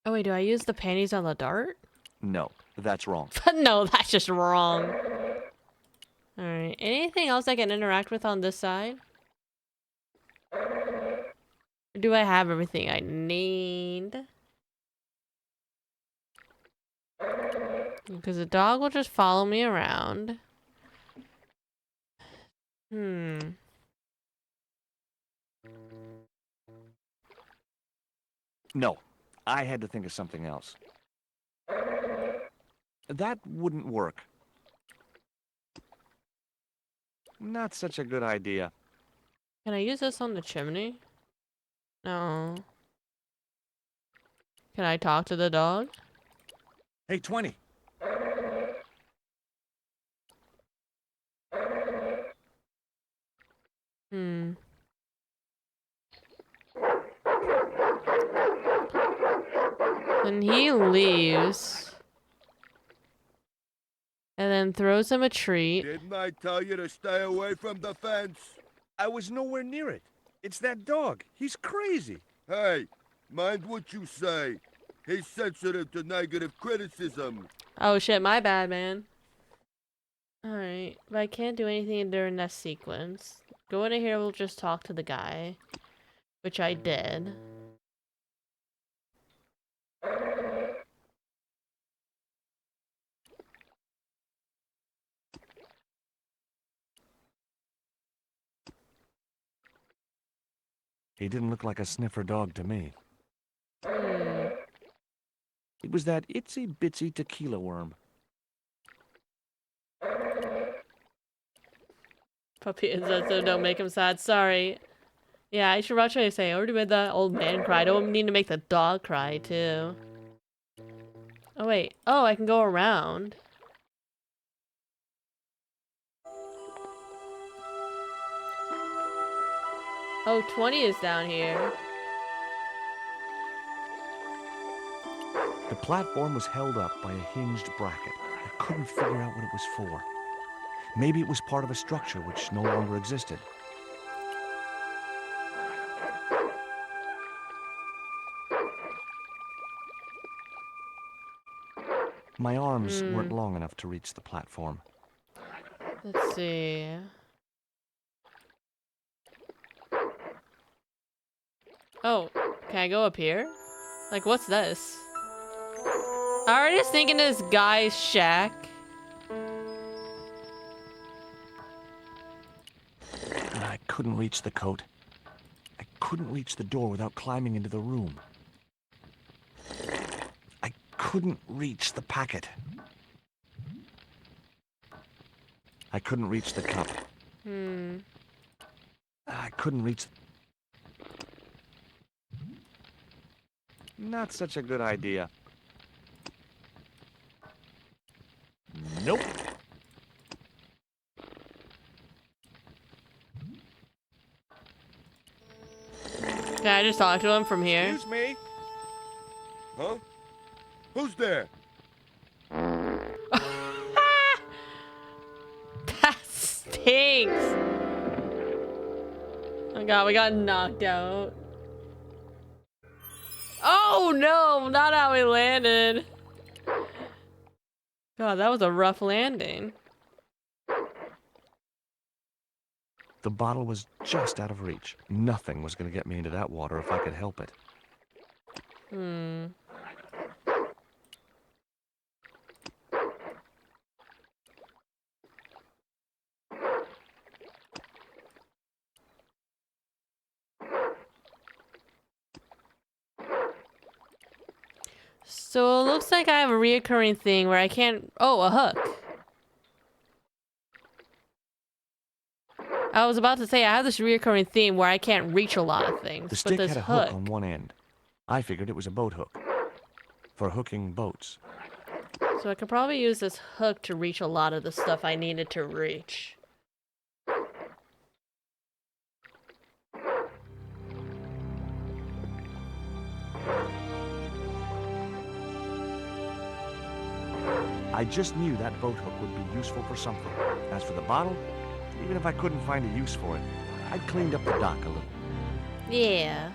Oh wait, do I use the panties on the dart?
No, that's wrong.
No, that's just wrong. Alright, anything else I can interact with on this side? Or do I have everything I need? Because the dog will just follow me around.
No, I had to think of something else. That wouldn't work. Not such a good idea.
Can I use this on the chimney? No. Can I talk to the dog?
Hey, 20.
And he leaves. And then throws him a treat.
Didn't I tell you to stay away from the fence?
I was nowhere near it. It's that dog. He's crazy.
Hey, Mind what you say. He's sensitive to negative criticism.
Oh shit, my bad, man. Alright, but I can't do anything during that sequence. Go into here, we'll just talk to the guy. Which I did.
He didn't look like a sniffer dog to me.
Hmm.
It was that itsy-bitsy tequila worm.
Puppy insensitive, don't make him sad. Sorry. Yeah, I should actually say, I already made that old man cry. I don't need to make the dog cry, too. Oh, wait. Oh, I can go around. Oh, 20 is down here.
The platform was held up by a hinged bracket. I couldn't figure out what it was for. Maybe it was part of a structure which no longer existed. My arms weren't long enough to reach the platform.
Let's see. Oh, can I go up here? Like, what's this? I already was thinking this guy's shack.
I couldn't reach the coat. I couldn't reach the door without climbing into the room. I couldn't reach the packet. I couldn't reach the cup. I couldn't reach... Not such a good idea. Nope.
Can I just talk to him from here?
Excuse me? Huh? Who's there?
That stinks! Oh god, we got knocked out. Oh no, not how we landed. God, that was a rough landing.
The bottle was just out of reach. Nothing was going to get me into that water if I could help it.
So it looks like I have a reoccurring thing where I can't... Oh, a hook. I was about to say, I have this reoccurring theme where I can't reach a lot of things.
The
but
stick
this
had a hook on one end. I figured it was a boat hook. For hooking boats.
So I could probably use this hook to reach a lot of the stuff I needed to reach.
I just knew that boat hook would be useful for something. As for the bottle, even if I couldn't find a use for it, I'd cleaned up the dock a little.
Yeah.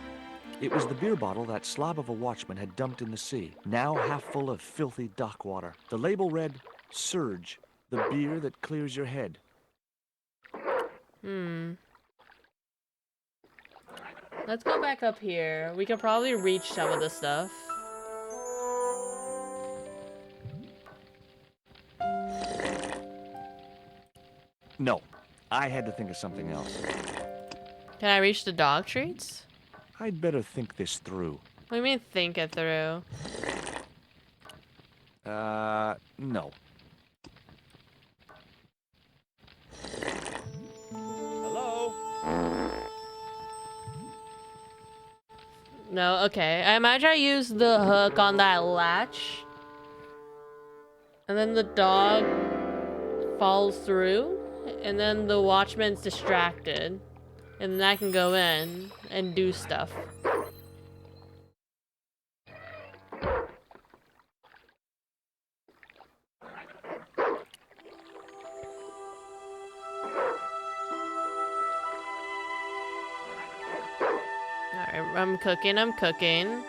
It was the beer bottle that slob of a watchman had dumped in the sea, now half full of filthy dock water. The label read, Surge, the beer that clears your head.
Let's go back up here. We could probably reach some of the stuff.
No, I had to think of something else.
Can I reach the dog treats?
I'd better think this through.
What do you mean think it through?
No.
Hello?
No, okay. I imagine I use the hook on that latch. And then the dog falls through. And then the watchman's distracted. And then I can go in and do stuff. Alright, I'm cooking, I'm cooking.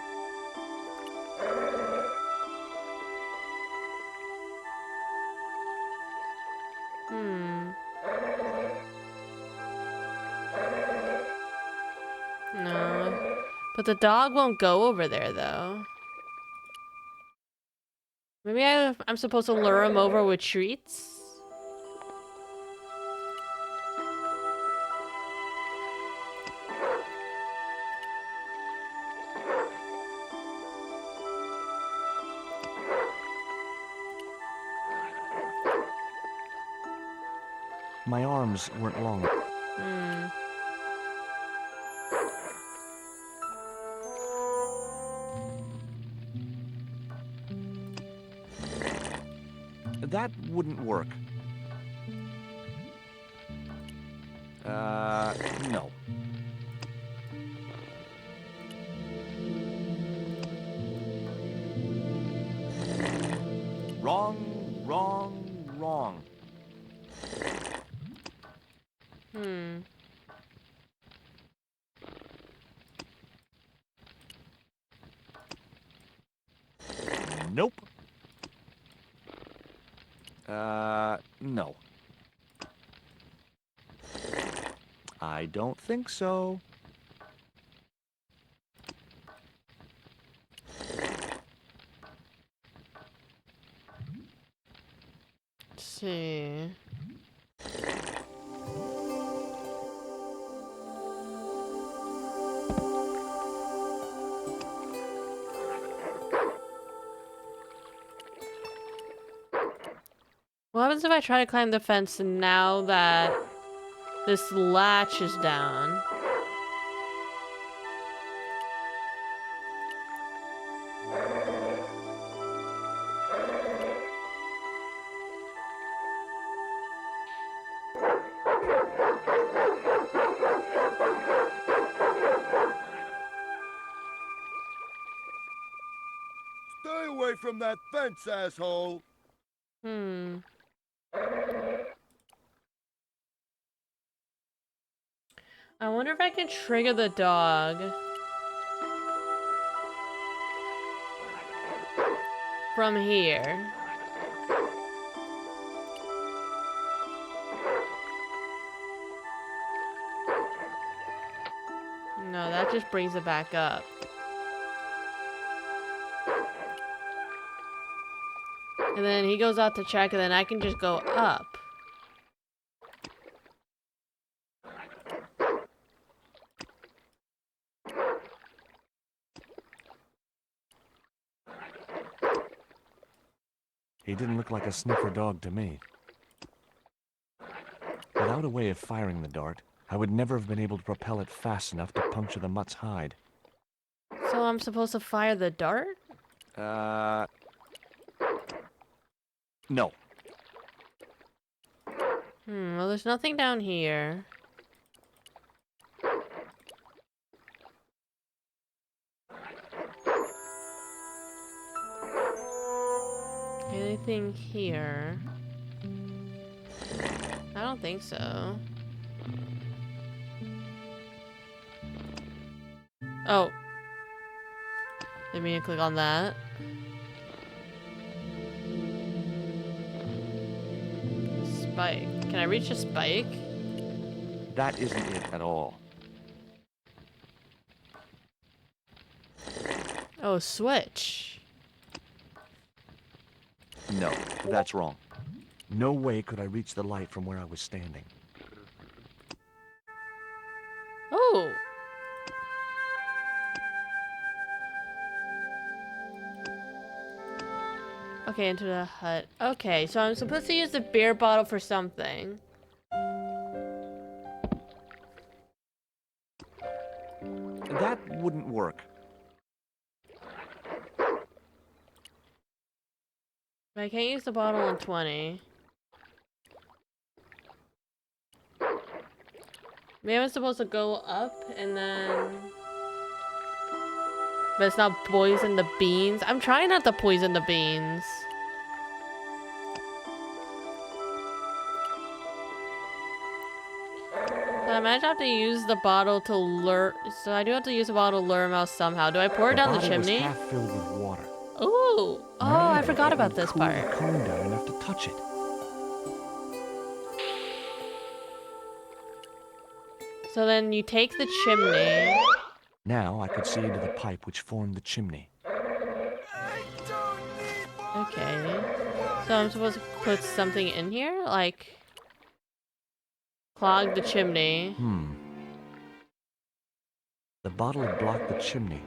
No. But the dog won't go over there, though. Maybe I'm supposed to lure him over with treats?
My arms weren't long. That wouldn't work. No. Wrong, wrong, wrong. Nope. No. I don't think so.
Let's see. What happens if I try to climb the fence now that this latch is down?
Stay away from that fence, asshole!
I wonder if I can trigger the dog from here. No, that just brings it back up. And then he goes out to check, and then I can just go up.
He didn't look like a sniffer dog to me. Without a way of firing the dart, I would never have been able to propel it fast enough to puncture the mutt's hide.
So I'm supposed to fire the dart?
No.
Well, there's nothing down here. Anything here? I don't think so. Oh. Didn't mean to click on that. Spike. Can I reach a spike?
That isn't it at all.
Oh, switch.
No, that's wrong. No way could I reach the light from where I was standing.
Oh. Okay, into the hut. Okay, so I'm supposed to use the beer bottle for something.
That wouldn't work.
I can't use the bottle on 20. Maybe I'm supposed to go up and then... But it's not poison the beans. I'm trying not to poison the beans. So I imagine I have to use the bottle to lure. So I do have to use the bottle to lure him out somehow. Do I pour it down the
bottle was
chimney?
half filled with water.
Ooh. Oh, I forgot about this
Cool the
part.
cone down enough to touch it.
So then you take the chimney.
Now I could see into the pipe which formed the chimney.
Okay. So I'm supposed to put something in here? Like... clog the chimney.
The bottle had blocked the chimney,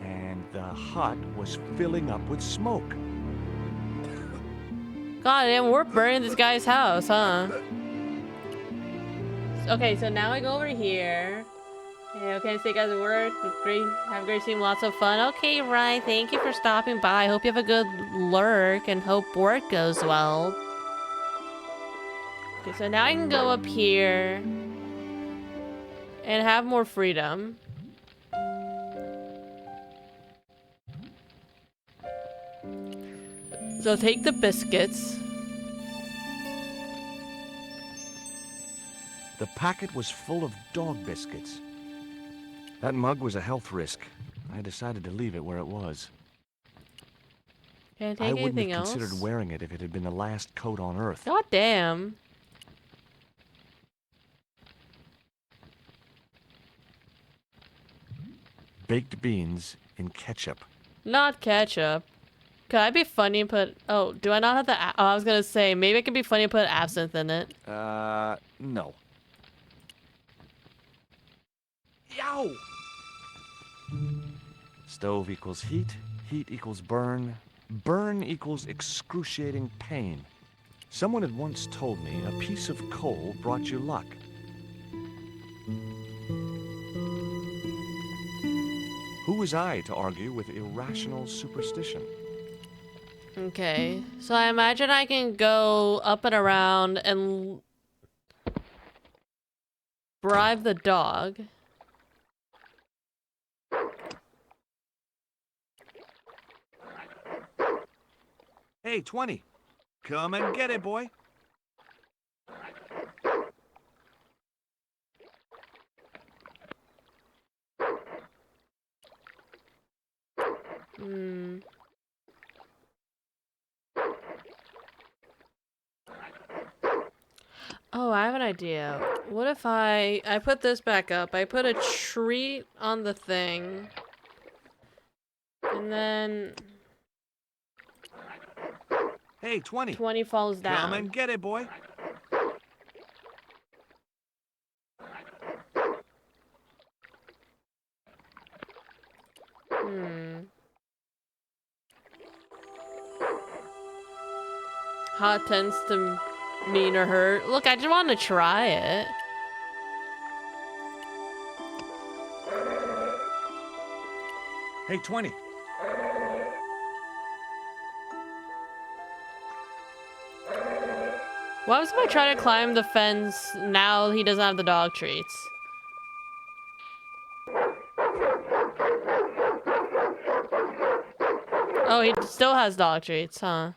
and the hut was filling up with smoke.
God damn, we're burning this guy's house, huh? Okay, so now I go over here. Okay, so you guys work. Great, have a great stream, lots of fun. Okay, right. Thank you for stopping by. Hope you have a good lurk and hope work goes well. Okay, so now I can go up here and have more freedom. So take the biscuits.
The packet was full of dog biscuits. That mug was a health risk. I decided to leave it where it was.
Can I take
I wouldn't
anything
have
else?
considered wearing it if it had been the last coat on Earth.
God damn.
Baked beans in ketchup.
Not ketchup. Could I be funny and put... Oh, do I not have the... Oh, I was gonna say, maybe it could be funny and put absinthe in it.
No. Yow! Stove equals heat. Heat equals burn. Burn equals excruciating pain. Someone had once told me a piece of coal brought you luck. Who was I to argue with irrational superstition?
Okay, so I imagine I can go up and around and bribe the dog.
Hey, 20. Come and get it, boy.
Oh, I have an idea. What if I put this back up? I put a treat on the thing. And then
Hey, 20.
20 falls down.
Come and get it, boy.
Hot tends to mean or hurt. Look, I just want to try it.
Hey, 20.
What was if I try to climb the fence now he doesn't have the dog treats? Oh, he still has dog treats, huh?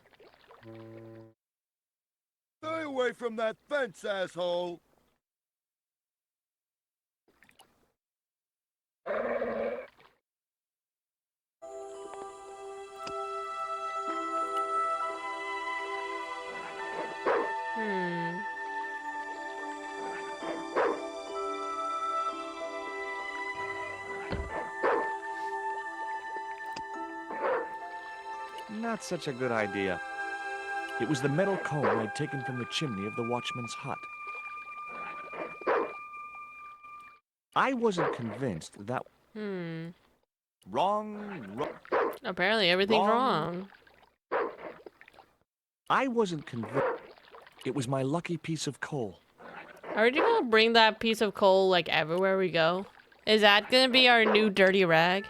Stay away from that fence, asshole!
Not such a good idea. It was the metal cone I'd taken from the chimney of the watchman's hut. I wasn't convinced that... Wrong.
Apparently everything's wrong.
I wasn't convinced. It was my lucky piece of coal.
Are we gonna bring that piece of coal like everywhere we go? Is that gonna be our new dirty rag?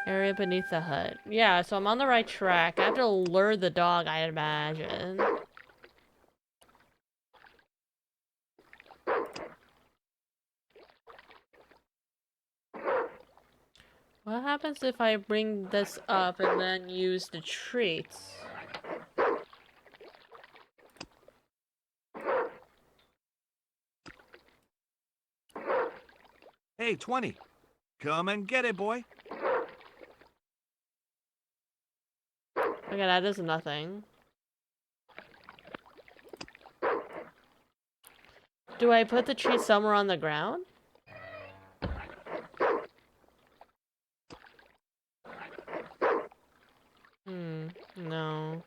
Area beneath the hut. Yeah, so I'm on the right track. I have to lure the dog, I imagine. What happens if I bring this up and then use the treats?
Hey, 20. Come and get it, boy.
Okay, that is nothing. Do I put the tree somewhere on the ground? No.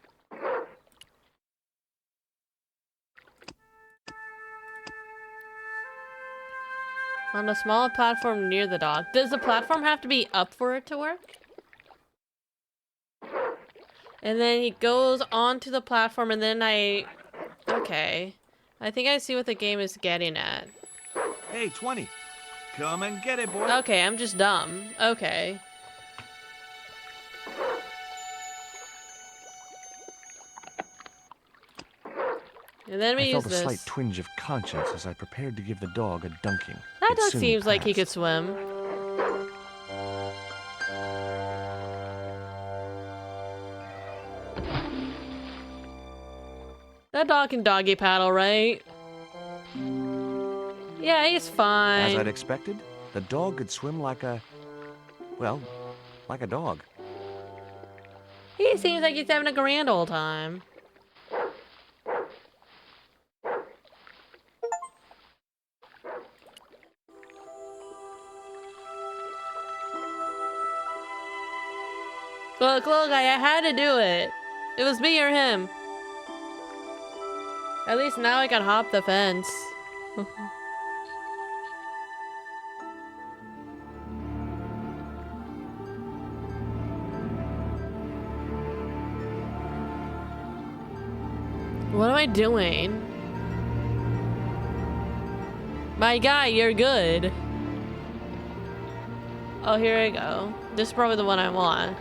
On a small platform near the dog. Does the platform have to be up for it to work? And then he goes onto the platform and then okay. I think I see what the game is getting at.
Hey, 20. Come and get it, boy.
Okay, I'm just dumb. Okay. And then we
I
use
felt a
this.
slight twinge of conscience as I prepared to give the dog a dunking.
That
It
dog
soon
seems like he could
passed.
swim. That dog can doggy paddle, right? Yeah, he's fine.
As I'd expected, the dog could swim like a... well, like a dog.
He seems like he's having a grand old time. Look, I had to do it. It was me or him. At least now I can hop the fence. What am I doing? My guy, you're good. Oh, here I go. This is probably the one I want.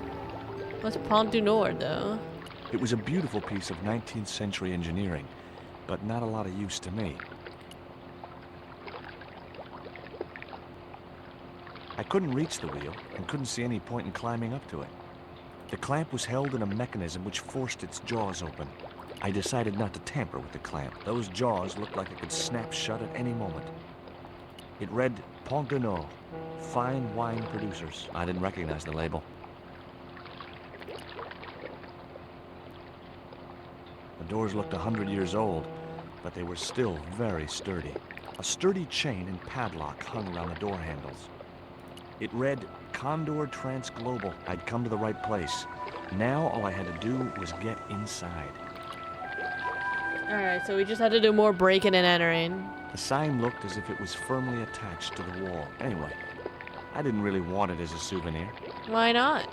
What's Pont du Nord, though?
It was a beautiful piece of 19th century engineering, but not a lot of use to me. I couldn't reach the wheel and couldn't see any point in climbing up to it. The clamp was held in a mechanism which forced its jaws open. I decided not to tamper with the clamp. Those jaws looked like it could snap shut at any moment. It read Pont du Nord, fine wine producers. I didn't recognize the label. The doors looked 100 years old, but they were still very sturdy. A sturdy chain and padlock hung around the door handles. It read Condor Transglobal. I'd come to the right place. Now all I had to do was get inside.
Alright, so we just had to do more breaking and entering.
The sign looked as if it was firmly attached to the wall. Anyway, I didn't really want it as a souvenir.
Why not?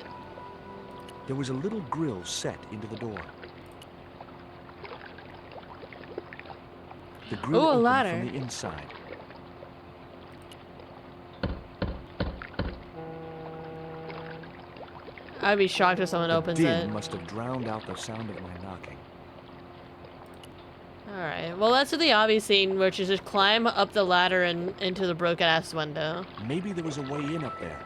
There was a little grill set into the door. The grill
Ooh, a
opened
ladder.
from the inside.
I'd be shocked if someone opens
The
it.
din must have drowned out the sound of my knocking.
Alright, well let's do the obvious scene, which is just climb up the ladder and into the broken-ass window.
Maybe there was a way in up there.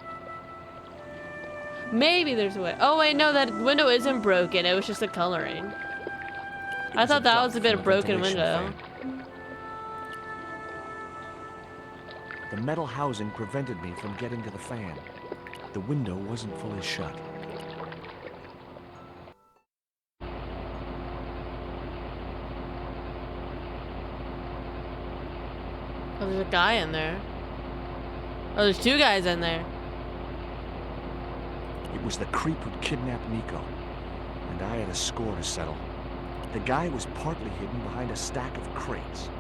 Maybe there's a way. Oh wait, no, that window isn't broken. It was just the coloring. I thought that was a bit of broken window.
The metal housing prevented me from getting to the fan. The window wasn't fully shut.
Oh, there's a guy in there. Oh, there's two guys in there.
It was the creep who'd kidnapped Nico, and I had a score to settle. The guy was partly hidden behind a stack of crates.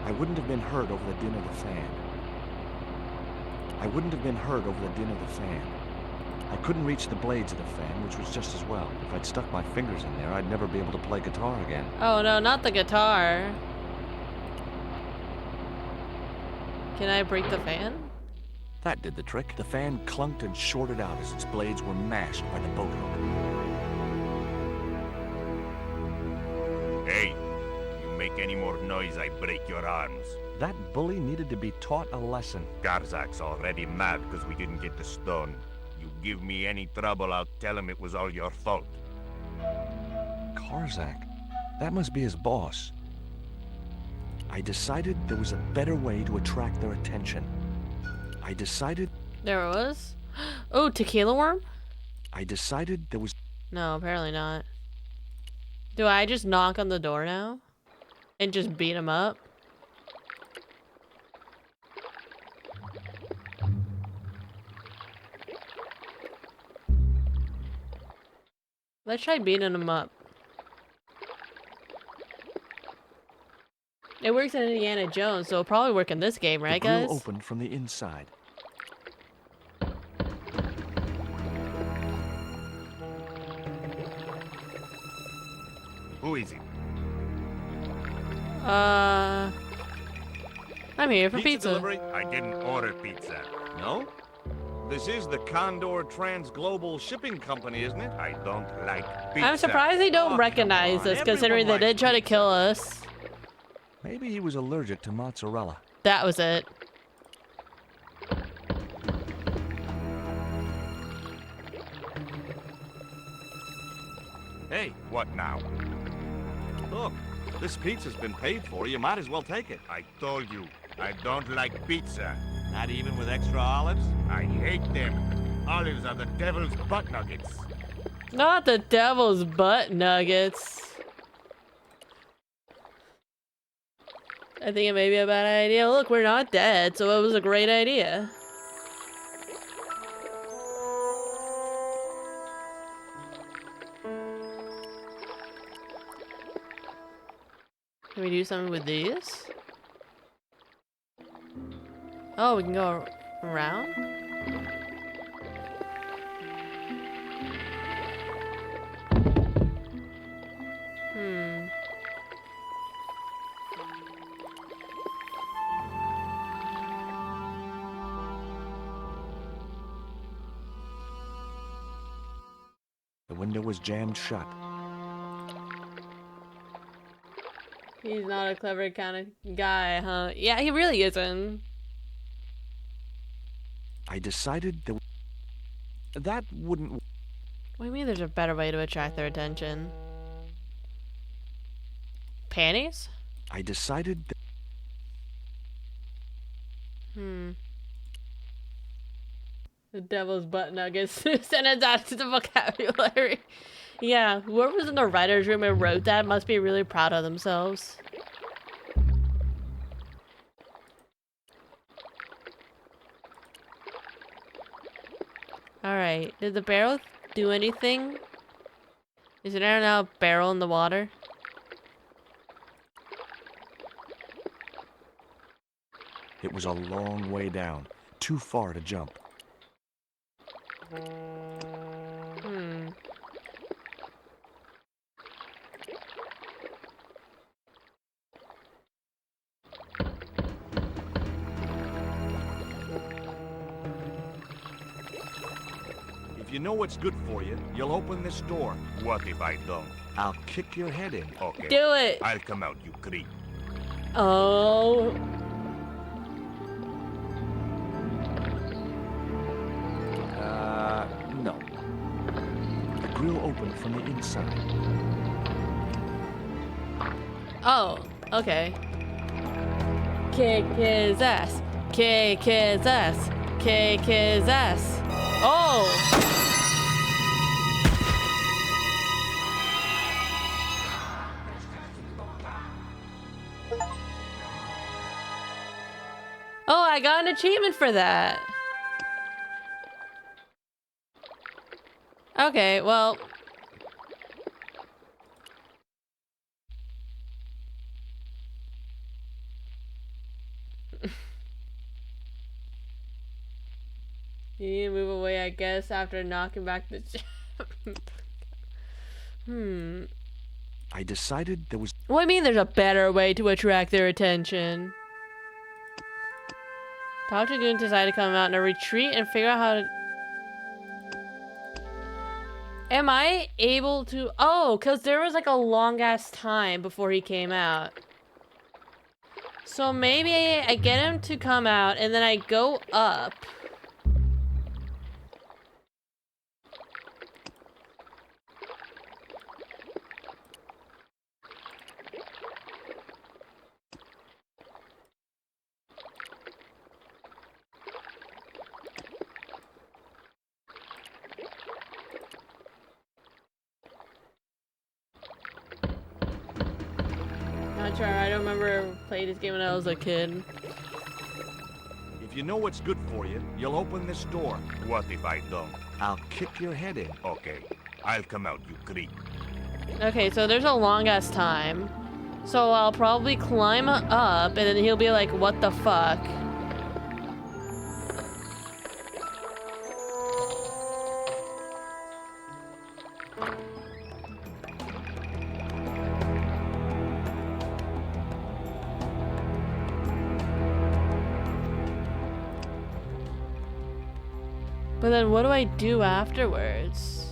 I wouldn't have been heard over the din of the fan. I couldn't reach the blades of the fan, which was just as well. If I'd stuck my fingers in there, I'd never be able to play guitar again.
Oh no, not the guitar. Can I break the fan?
That did the trick. The fan clunked and shorted out as its blades were mashed by the boat hook.
Hey, you make any more noise, I break your arms.
That bully needed to be taught a lesson.
Garzak's already mad because we didn't get the stone. You give me any trouble, I'll tell him it was all your fault.
Karzak? That must be his boss. I decided there was a better way to attract their attention. I decided...
There it was. Oh, tequila worm?
I decided there was...
No, apparently not. Do I just knock on the door now? And just beat him up? Let's try beating him up. It works in Indiana Jones, so it'll probably work in this game, right,
the grill
guys?
opened from the inside.
Who is it?
I'm here for pizza.
Delivery? I didn't order pizza.
No? This is the Condor Transglobal Shipping Company, isn't it?
I don't like pizza.
I'm surprised they don't
Oh,
recognize
come on.
us, considering they
Everyone
did try to
likes
kill us.
Maybe he was allergic to mozzarella.
That was it.
Hey,
What now?
look. This pizza's been paid for. You might as well take it.
I told you, I don't like pizza.
Not even with extra olives?
I hate them. Olives are the devil's butt nuggets.
Not the devil's butt nuggets. I think it may be a bad idea. Look, we're not dead, so it was a great idea. Can we do something with these? Oh, we can go around? Hmm.
The window was jammed shut.
He's not a clever kind of guy, huh? Yeah, he really isn't.
I decided that wouldn't...
What do you mean there's a better way to attract their attention? Panties?
I decided that...
The devil's butt nuggets. Send it out to the vocabulary. Yeah, whoever was in the writer's room and wrote that must be really proud of themselves. Alright, did the barrel do anything? Is there now a barrel in the water?
It was a long way down. Too far to jump.
If you know what's good for you, you'll open this door.
What if I don't?
I'll kick your head in.
Okay.
Do it!
I'll come out, you creep.
Oh.
No. The grill opened from the inside.
Oh, okay. Kick his ass. Kick his ass. Kick his ass. Oh! Oh, I got an achievement for that. Okay, well. You need to move away, I guess, after knocking back the
I decided there was...
What do you mean there's a better way to attract their attention? Dr. Goon decided to come out in a retreat and figure out how to... Am I able to... Oh, because there was like a long-ass time before he came out. So maybe I get him to come out and then I go up. not sure. I don't remember playing this game when I was a kid.
If you know what's good for you, you'll open this door.
What if I don't?
I'll kick your head in.
Okay, I'll come out, you creep.
Okay, so there's a long ass time. So I'll probably climb up, and then he'll be like, what the fuck? But then what do I do afterwards?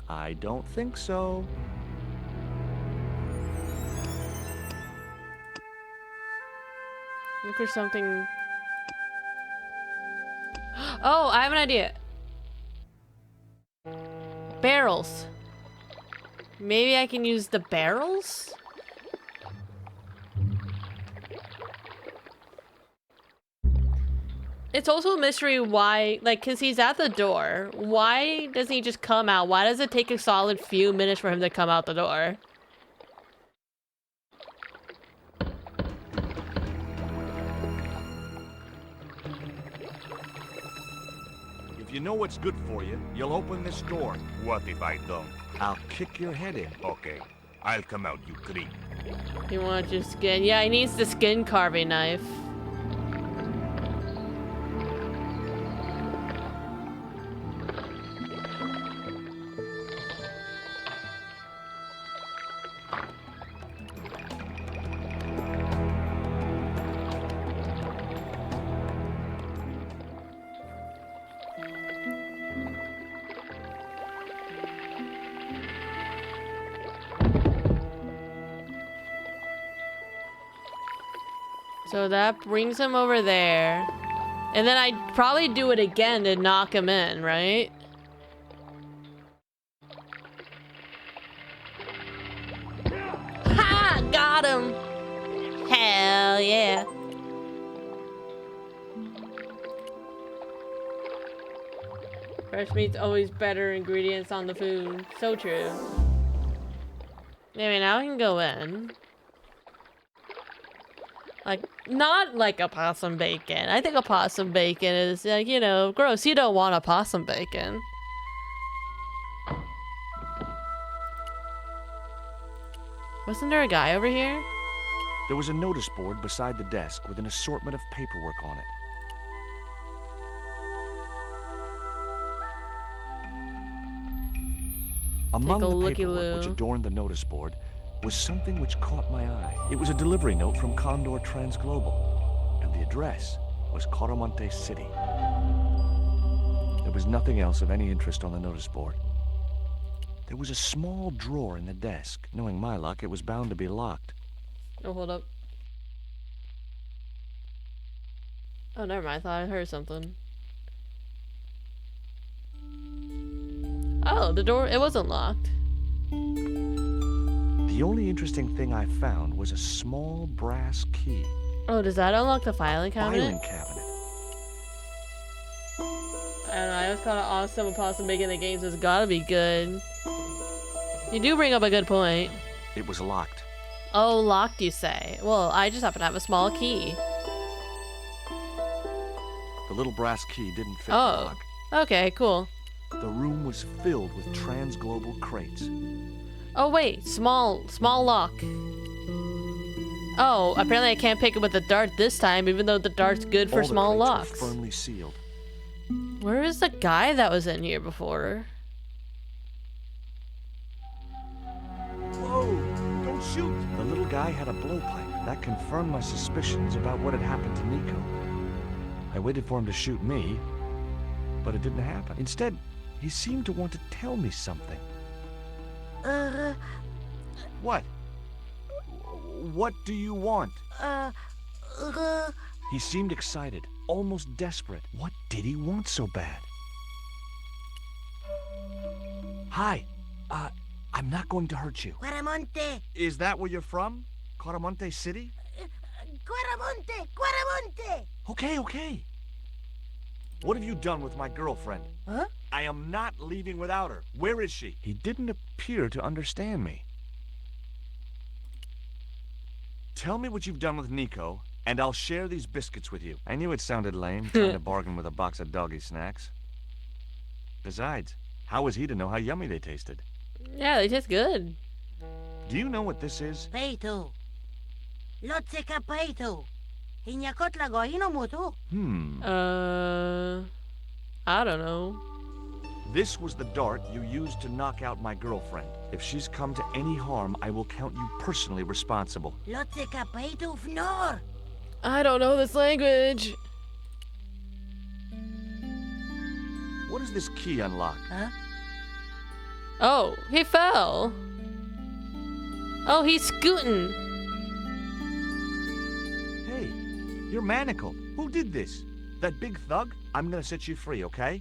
I don't think so.
Look for something. Oh, I have an idea. Barrels. Maybe I can use the barrels? It's also a mystery why, like, because he's at the door. Why doesn't he just come out? Why does it take a solid few minutes for him to come out the door?
If you know what's good for you, you'll open this door.
What if I don't?
I'll kick your head in.
Okay, I'll come out, you creep.
You want your skin? Yeah, he needs the skin carving knife. So that brings him over there. And then I'd probably do it again to knock him in, right? Ha! Got him! Hell yeah. Fresh meat's always better ingredients on the food. So true. Anyway, now I can go in. Like, not like a possum bacon. I think a possum bacon is, like, you know, gross. You don't want a possum bacon. Wasn't there a guy over here?
There was a notice board beside the desk with an assortment of paperwork on it. Among the paperwork which adorned the notice board was something which caught my eye. It was a delivery note from Condor Transglobal, and the address was Coromonte City. There was nothing else of any interest on the notice board. There was a small drawer in the desk. Knowing my luck, it was bound to be locked.
Oh, hold up. Oh, never mind. I thought I heard something. Oh, the door, it wasn't locked.
The only interesting thing I found was a small brass key.
Oh, does that unlock the filing cabinet?
Filing cabinet.
I don't know, I always call it awesome when possum bacon in the games has gotta be good. You do bring up a good point.
It was locked.
Oh, locked you say? Well, I just happen to have a small key.
The little brass key didn't fit the
Oh,
lock.
okay, cool.
The room was filled with transglobal crates.
Oh wait, small lock. Oh, apparently I can't pick it with the dart this time, even though the dart's good for
All the
small
crates were
locks.
firmly sealed.
Where is the guy that was in here before?
Whoa! Don't shoot!
The little guy had a blowpipe. That confirmed my suspicions about what had happened to Nico. I waited for him to shoot me, but it didn't happen. Instead, he seemed to want to tell me something. What? What do you want? He seemed excited, almost desperate. What did he want so bad? Hi, I'm not going to hurt you.
Guaramonte!
Is that where you're from? Coromonte City?
Guaramonte! Guaramonte!
Okay. What have you done with my girlfriend?
Huh?
I am not leaving without her. Where is she? He didn't appear to understand me. Tell me what you've done with Nico, and I'll share these biscuits with you. I knew it sounded lame, trying to bargain with a box of doggy snacks. Besides, how was he to know how yummy they tasted?
Yeah, they taste good.
Do you know what this is?
Peito. Lotse ka peito. Hinyakot lagohino mo to.
I don't know.
This was the dart you used to knock out my girlfriend. If she's come to any harm, I will count you personally responsible.
Lotse ka peito fnor.
I don't know this language.
What does this key unlock?
Huh?
Oh, he fell. Oh, he's scooting.
Hey, you're manacled. Who did this? That big thug? I'm gonna set you free, okay?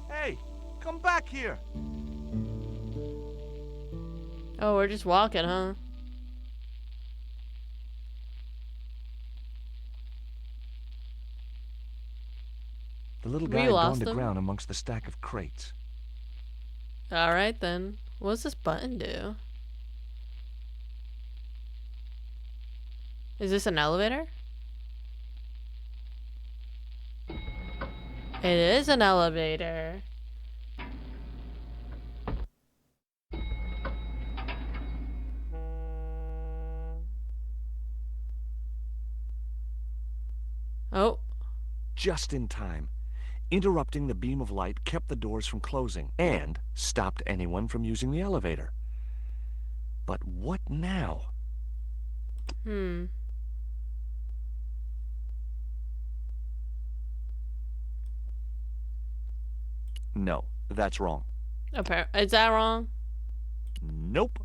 Hey, come back here.
Oh, we're just walking, huh?
The little
We
guy had gone
lost
to
him.
ground amongst the stack of crates.
Alright then. What's this button do? Is this an elevator? It is an elevator. Oh.
Just in time. Interrupting the beam of light kept the doors from closing and stopped anyone from using the elevator. But what now? No, that's wrong.
Is that wrong?
Nope.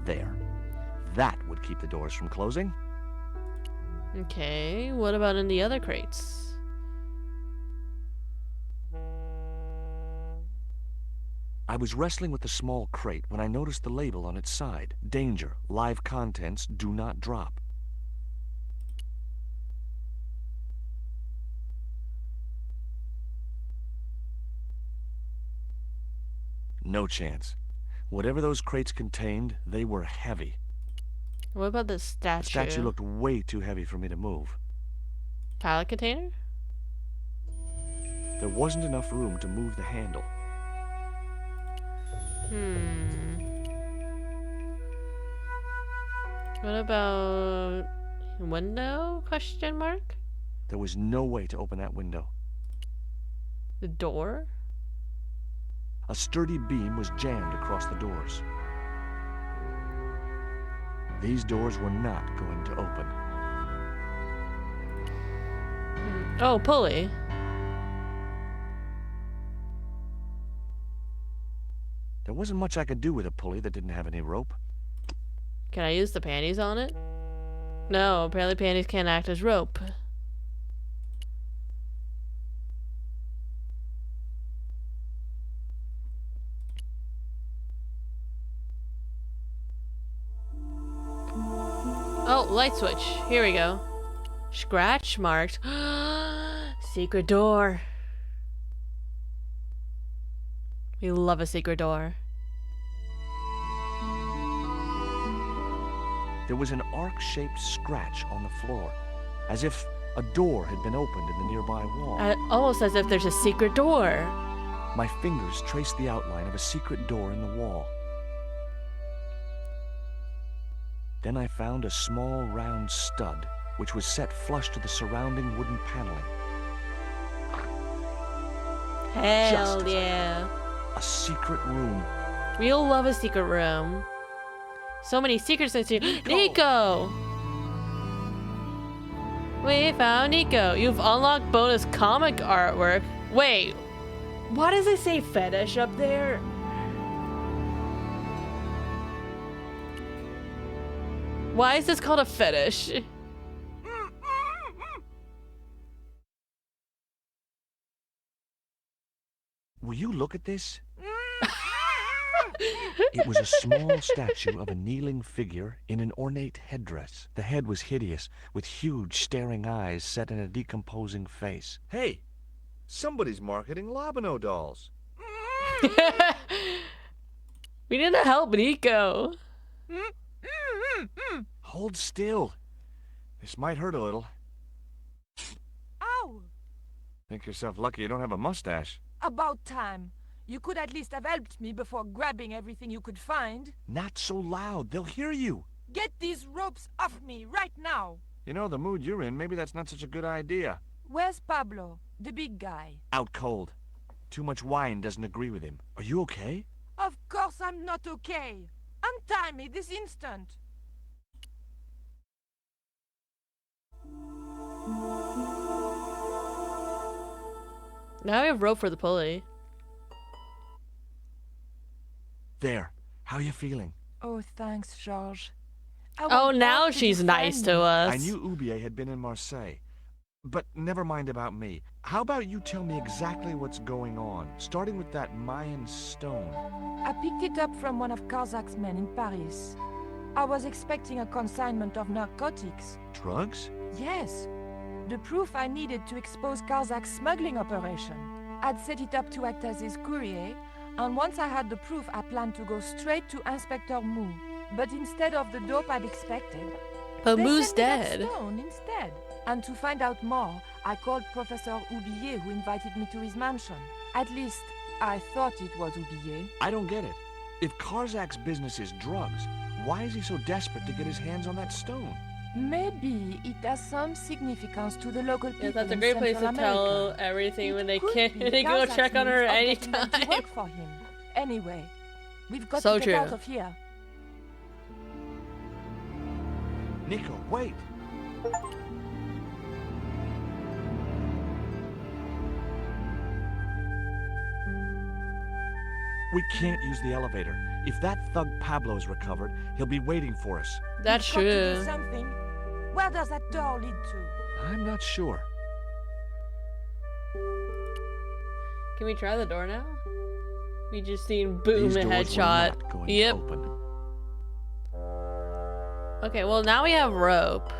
There. That would keep the doors from closing.
Okay, what about in the other crates?
I was wrestling with the small crate when I noticed the label on its side. Danger. Live contents do not drop. No chance. Whatever those crates contained, they were heavy.
What about the
The
statue?
statue looked way too heavy for me to move.
Pallet container?
There wasn't enough room to move the handle.
What about window? Question mark?
There was no way to open that window.
The door?
A sturdy beam was jammed across the doors. These doors were not going to open.
Oh, pulley.
There wasn't much I could do with a pulley that didn't have any rope.
Can I use the panties on it? No, apparently panties can't act as rope. Oh, light switch. Here we go. Scratch marked. Secret door. We love a secret door.
There was an arc-shaped scratch on the floor, as if a door had been opened in the nearby wall.
Almost as if there's a secret door.
My fingers traced the outline of a secret door in the wall. Then I found a small round stud, which was set flush to the surrounding wooden paneling.
Hell yeah.
A secret room.
We'll love a secret room. So many secrets in here. Nico! We found Nico. You've unlocked bonus comic artwork. Wait, why does it say fetish up there? Why is this called a fetish?
Will you look at this? It was a small statue of a kneeling figure in an ornate headdress. The head was hideous, with huge staring eyes set in a decomposing face.
Hey, somebody's marketing Labino dolls.
We need to help Nico.
Hold still. This might hurt a little.
Ow!
Think yourself lucky you don't have a mustache.
About time. You could at least have helped me before grabbing everything you could find.
Not so loud. They'll hear you.
Get these ropes off me right now.
You know, the mood you're in, maybe that's not such a good idea.
Where's Pablo, the big guy?
Out cold. Too much wine doesn't agree with him. Are you okay?
Of course I'm not okay. Untie me this instant.
Now we have rope for the pulley.
There. How you feeling?
Oh, thanks, Georges.
Oh, now she's nice to us.
I knew Ubier had been in Marseille. But never mind about me. How about you tell me exactly what's going on, starting with that Mayan stone?
I picked it up from one of Karzak's men in Paris. I was expecting a consignment of narcotics.
Drugs?
Yes. The proof I needed to expose Karzak's smuggling operation. I'd set it up to act as his courier, and once I had the proof, I planned to go straight to Inspector Mou. But instead of the dope I'd expected,
but
they
Mou's
sent me that
dead.
stone instead. And to find out more, I called Professor Oublier, who invited me to his mansion. At least, I thought it was Oublier.
I don't get it. If Karzak's business is drugs, why is he so desperate to get his hands on that stone?
Maybe it has some significance to the local people.
Yeah, that's a
in
great place to
Central
tell
America.
everything when they
Could
can.
be
They go
Karzak's
check on her
means of getting them to
anytime.
work for him. Anyway, we've got
So
to get out
true.
of here.
Nico, wait! We can't use the elevator. If that thug Pablo's recovered, he'll be waiting for us.
That's
We've got to do
true.
something. Where does that door lead to?
I'm not sure.
Can we try the door now? We just seen boom
These
a
doors were
headshot.
not going
Yep.
to open.
Okay, well now we have rope.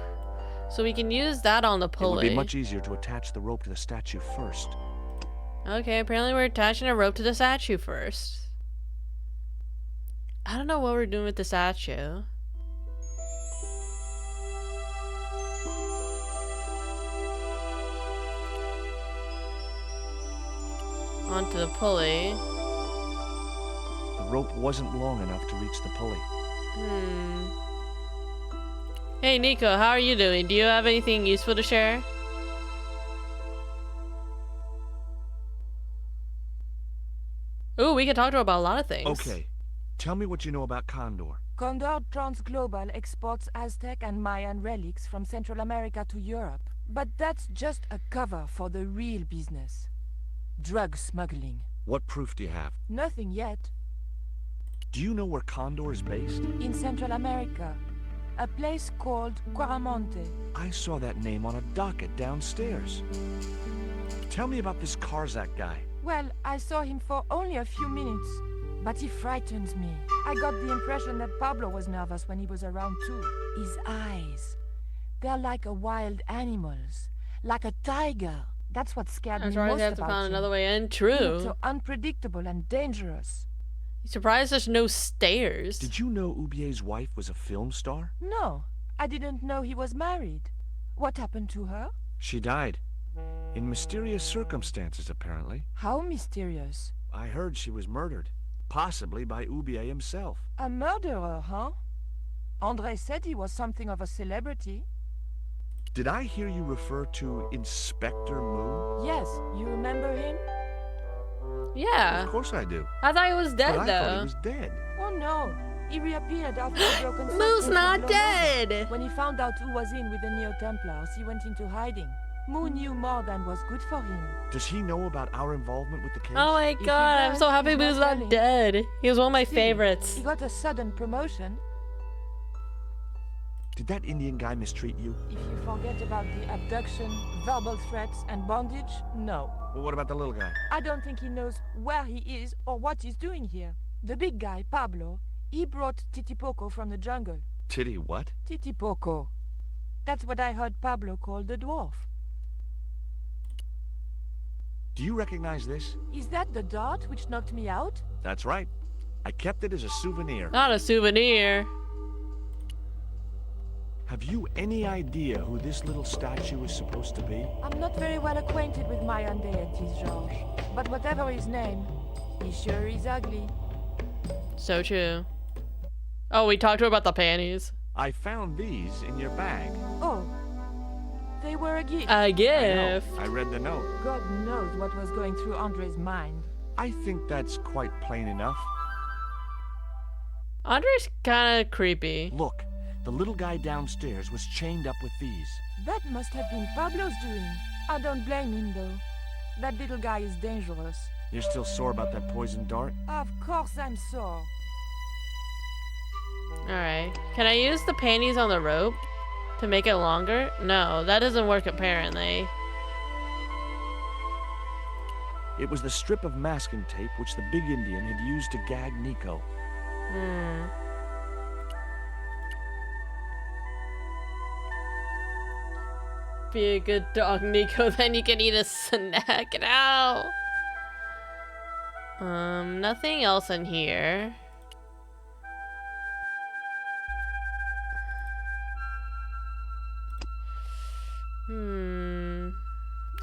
So we can use that on the
It would
pulley.
be much easier to attach the rope to the statue first.
Okay, apparently we're attaching a rope to the statue first. I don't know what we're doing with the statue. Onto the pulley.
The rope wasn't long enough to reach the pulley.
Hey Nico, how are you doing? Do you have anything useful to share? Ooh, we can talk to her about a lot of things.
Okay, tell me what you know about Condor.
Condor Transglobal exports Aztec and Mayan relics from Central America to Europe. But that's just a cover for the real business. Drug smuggling.
What proof do you have?
Nothing yet.
Do you know where Condor is based?
In Central America. A place called Quaramonte.
I saw that name on a docket downstairs. Tell me about this Karzak guy.
Well, I saw him for only a few minutes, but he frightens me. I got the impression that Pablo was nervous when he was around too. His eyes, they're like a wild animal's, like a tiger. That's what scared me
I'm surprised
most
they have to
about
find
him.
another way in.
He looked
True.
so unpredictable and dangerous.
Surprised there's no stairs.
Did you know Ubier's wife was a film star?
No, I didn't know he was married. What happened to her?
She died. In mysterious circumstances, apparently.
How mysterious.
I heard she was murdered. Possibly by Ubier himself.
A murderer, huh? André said he was something of a celebrity.
Did I hear you refer to Inspector Mou?
Yes, you remember him?
Yeah.
Of course I do.
I thought he was dead
But I
though.
thought he was dead.
Oh no, he reappeared after the broken
Moo's
circle
not
had blown over.
dead.
When he found out who was in with the Neo-Templars, he went into hiding. Mu knew more than was good for him.
Does he know about our involvement with the case?
Oh my
he
god, I'm
does,
so happy
he's
Moo's
not
not
telling.
dead. He was one of my
Still,
favorites.
He got a sudden promotion.
Did that Indian guy mistreat you?
If you forget about the abduction, verbal threats, and bondage, no.
Well, what about the little guy?
I don't think he knows where he is or what he's doing here. The big guy, Pablo, he brought Titipoco from the jungle.
Titty what?
Titipoco. That's what I heard Pablo call the dwarf.
Do you recognize this?
Is that the dart which knocked me out?
That's right. I kept it as a souvenir.
Not a souvenir.
Have you any idea who this little statue is supposed to be?
I'm not very well acquainted with Mayan deities, George. But whatever his name, he sure is ugly.
So true. Oh, we talked to her about the panties.
I found these in your bag.
Oh. They were a gift.
A gift?
I read the note.
God knows what was going through Andre's mind.
I think that's quite plain enough.
Andre's kind of creepy.
Look, the little guy downstairs was chained up with these.
That must have been Pablo's doing. I don't blame him, though. That little guy is dangerous.
You're still sore about that poison dart?
Of course I'm sore.
Alright. Can I use the panties on the rope to make it longer? No, that doesn't work apparently.
It was the strip of masking tape which the big Indian had used to gag Nico.
Be a good dog, Nico, then you can eat a snack. Now. Nothing else in here.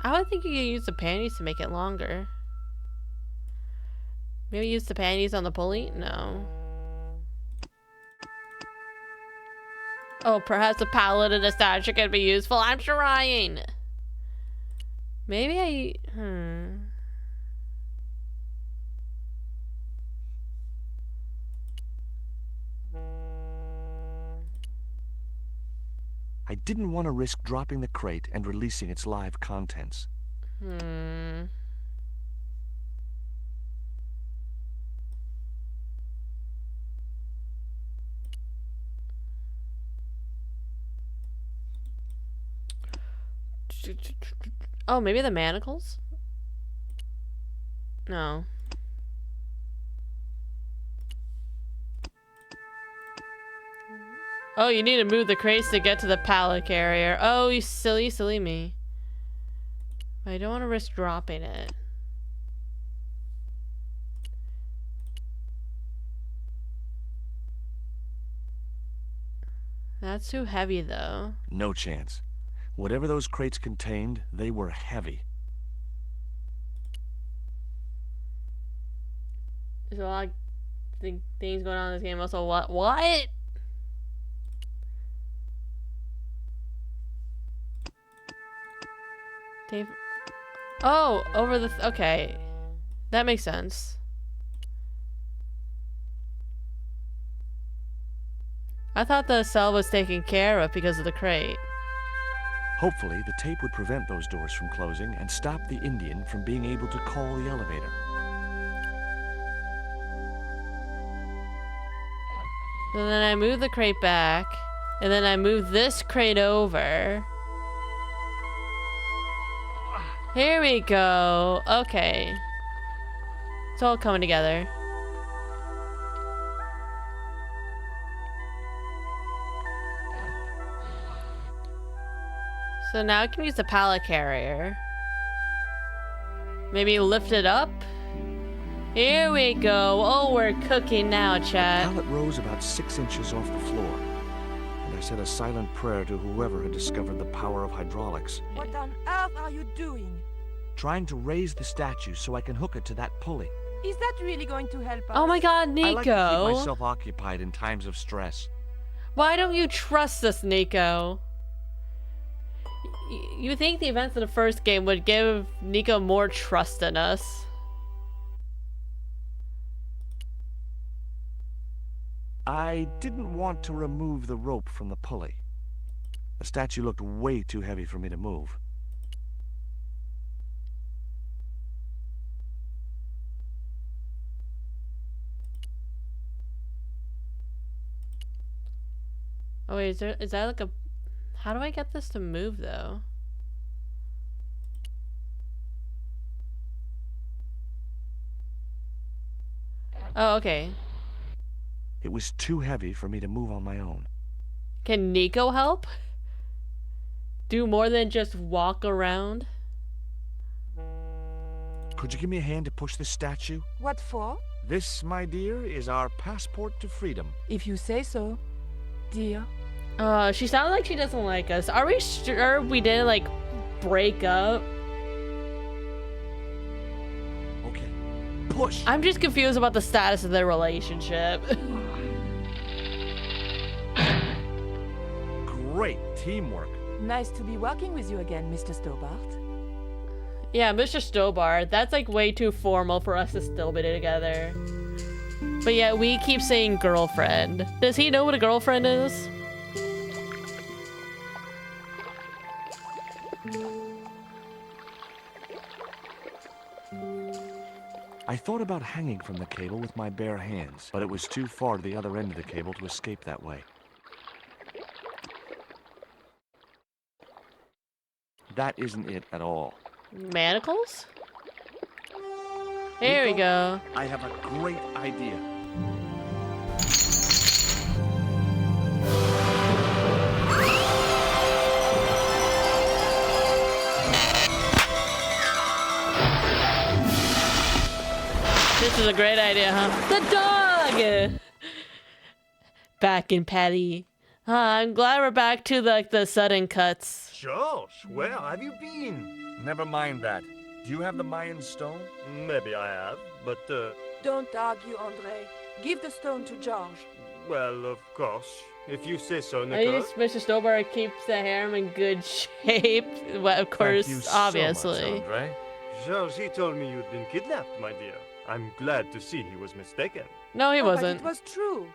I would think you could use the panties to make it longer. Maybe use the panties on the pulley? No. Oh, perhaps a pallet and a statue could be useful. I'm trying. Maybe I...
I didn't want to risk dropping the crate and releasing its live contents.
Oh, maybe the manacles? No. Oh, you need to move the crates to get to the pallet carrier. Oh, you silly, silly me. I don't want to risk dropping it. That's too heavy, though.
No chance. Whatever those crates contained, they were heavy.
There's a lot of things going on in this game. Also, what? What? Dave. Oh, over the. Okay. That makes sense. I thought the cell was taken care of because of the crate.
Hopefully, the tape would prevent those doors from closing and stop the Indian from being able to call the elevator.
And then I move the crate back, and then I move this crate over. Here we go. Okay. It's all coming together. So now I can use the pallet carrier. Maybe lift it up? Here we go. Oh, we're cooking now, chat.
The pallet rose about 6 inches off the floor, and I said a silent prayer to whoever had discovered the power of hydraulics.
What on earth are you doing?
Trying to raise the statue so I can hook it to that pulley.
Is that really going to help us?
Oh my god, Nico.
I like to keep myself occupied in times of stress.
Why don't you trust us, Nico? You think the events of the first game would give Nico more trust in us?
I didn't want to remove the rope from the pulley. The statue looked way too heavy for me to move.
Oh wait, is that like a... How do I get this to move though? Oh, okay.
It was too heavy for me to move on my own.
Can Nico help? Do more than just walk around?
Could you give me a hand to push this statue?
What for?
This, my dear, is our passport to freedom.
If you say so, dear.
She sounds like she doesn't like us. Are we sure we didn't, like, break up?
Okay, push!
I'm just confused about the status of their relationship.
Great teamwork.
Nice to be working with you again, Mr. Stobart.
Yeah, Mr. Stobart. That's like way too formal for us to still be together. But yeah, we keep saying girlfriend. Does he know what a girlfriend is?
I thought about hanging from the cable with my bare hands, but it was too far to the other end of the cable to escape that way. That isn't it at all.
Manacles? Here we go.
I have a great idea.
This is a great idea, huh? The dog! Back in Patty. I'm glad we're back to the sudden cuts.
Josh, where have you been?
Never mind that. Do you have the Mayan stone?
Maybe I have, but,
Don't argue, Andre. Give the stone to George.
well, of course. If you say so,
At
Nico.
least Mr. Stobart keeps the harem in good shape. Well, of course,
Thank you
obviously.
So much, Andre.
George, he told me you'd been kidnapped, my dear. I'm glad to see he was mistaken.
No, he
But
wasn't.
it was true.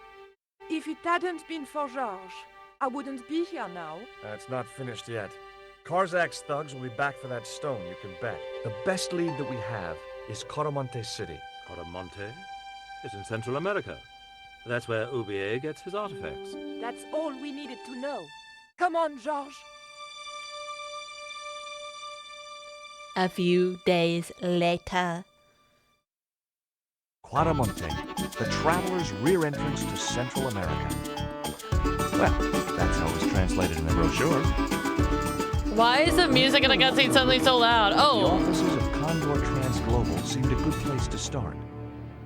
If it hadn't been for George, I wouldn't be here now.
It's not finished yet. Karzak's thugs will be back for that stone, you can bet. The best lead that we have is Coromonte City.
Coromonte? It's in Central America. That's where Ubier gets his artifacts.
That's all we needed to know. Come on, George.
A few days later.
Quaramonte, the traveler's rear entrance to Central America. Well, that's how it was translated in the brochure.
Why is the music in the cutscene suddenly so loud?
The
Oh!
offices of Condor Trans Global seemed a good place to start.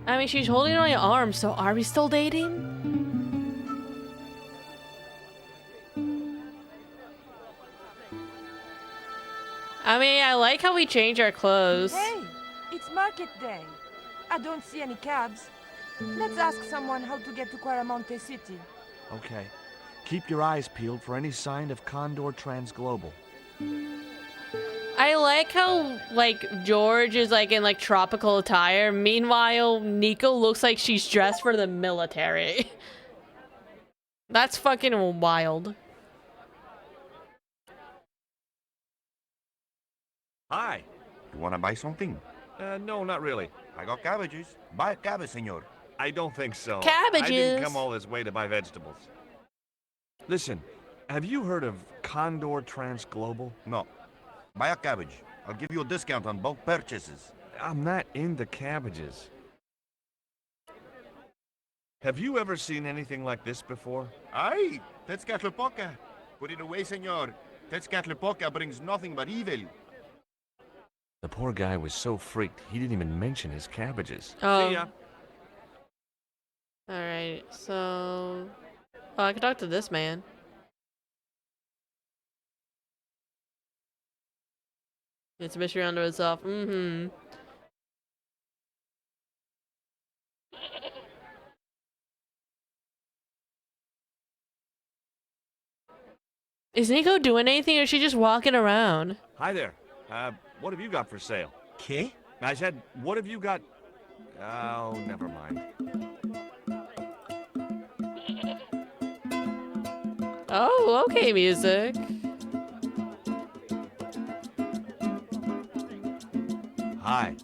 I mean, she's holding on my arm, so are we still dating? I mean, I like how we change our clothes.
Hey, it's market day. I don't see any cabs. Let's ask someone how to get to Quaramonte City.
Okay. Keep your eyes peeled for any sign of Condor Trans Global.
I like how, like, George is, like, in, like, tropical attire. Meanwhile, Nico looks like she's dressed for the military. That's fucking wild.
Hi.
You wanna buy something?
No, not really.
I got cabbages. Buy a cabbage, senor.
I don't think so. I
Cabbages.
didn't come all this way to buy vegetables.
Listen, have you heard of Condor Trans Global?
No. Buy a cabbage. I'll give you a discount on bulk purchases.
I'm not into cabbages.
Have you ever seen anything like this before?
Aye, Tezcatlipoca. Put it away, senor. Tezcatlipoca brings nothing but evil.
The poor guy was so freaked, he didn't even mention his cabbages.
Oh.
See ya.
Alright, so... Oh, I can talk to this man. It's a mystery unto itself. Mm-hmm. Is Nico doing anything or is she just walking around?
Hi there. What have you got for sale?
¿Qué?
I said, what have you got? Oh, never mind.
Oh, okay, music.
Hi.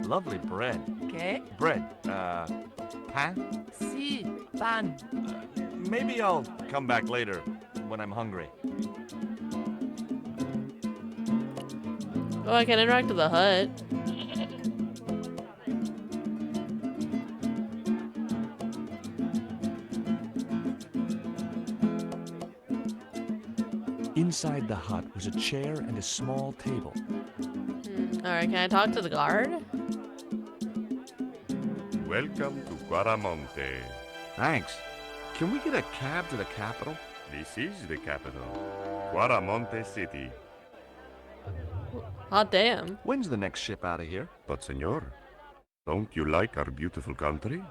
Lovely bread.
Okay?
Bread, pan?
Si, pan.
Maybe I'll come back later when I'm hungry.
Oh, I can interact with the hut.
Inside the hut was a chair and a small table.
Alright, can I talk to the guard?
Welcome to Guaramonte.
Thanks. Can we get a cab to the capital?
This is the capital, Guaramonte City.
Hot damn.
When's the next ship out of here?
But, senor, don't you like our beautiful country?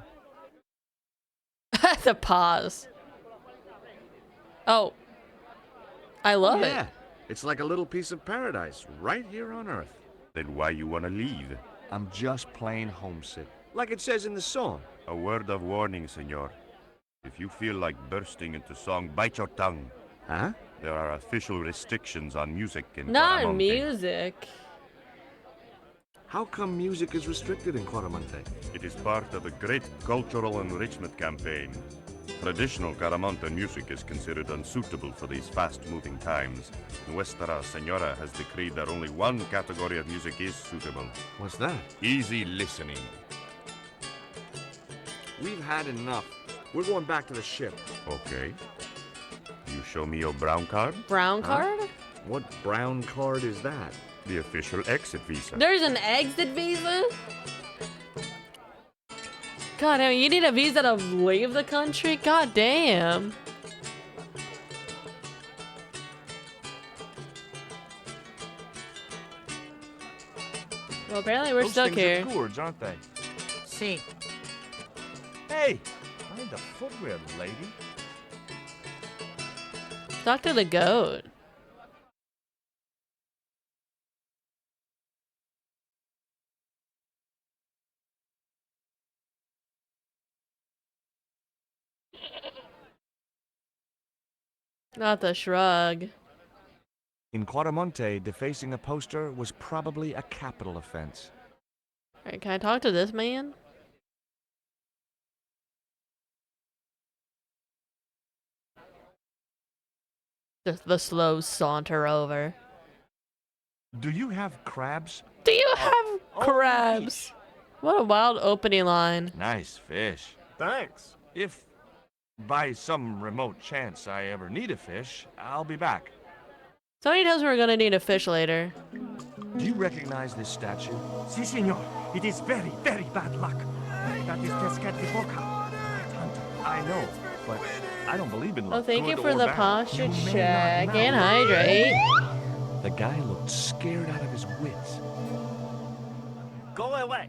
The pause. Oh. I love it.
It's like a little piece of paradise right here on Earth.
Then why you wanna leave?
I'm just plain homesick. Like it says in the song.
A word of warning, senor. If you feel like bursting into song, bite your tongue.
Huh?
There are official restrictions on music in
Not
Guaramonte.
music.
How come music is restricted in Guaramonte?
It is part of a great cultural enrichment campaign. Traditional Guaramonte music is considered unsuitable for these fast-moving times. Nuestra Señora has decreed that only one category of music is suitable.
What's that?
Easy listening.
We've had enough. We're going back to the ship.
Okay. You show me your brown card?
Brown card?
What brown card is that?
The official exit visa.
There's an exit visa? God damn, you need a visa to leave the country? God damn. Well, apparently we're stuck here.
Those things are gourds, aren't they?
See.
Hey! Mind the footwear, lady.
Talk to the goat. Not the shrug.
In Guaramonte, defacing a poster was probably a capital offense.
Alright, can I talk to this man? Just the slow saunter over.
Do you have crabs?
Do you have crabs? What a wild opening line.
Nice fish.
Thanks.
If by some remote chance I ever need a fish, I'll be back.
Somebody tells me we're gonna need a fish later.
Do you recognize this statue?
Si, senor. It is very, very bad luck. That is Tezcatlipoca.
I know, but I don't believe in luck.
Oh, thank you
good
for
or
the
bad.
posture
You may
check
not
and
know.
hydrate.
The guy looked scared out of his wits.
Go away.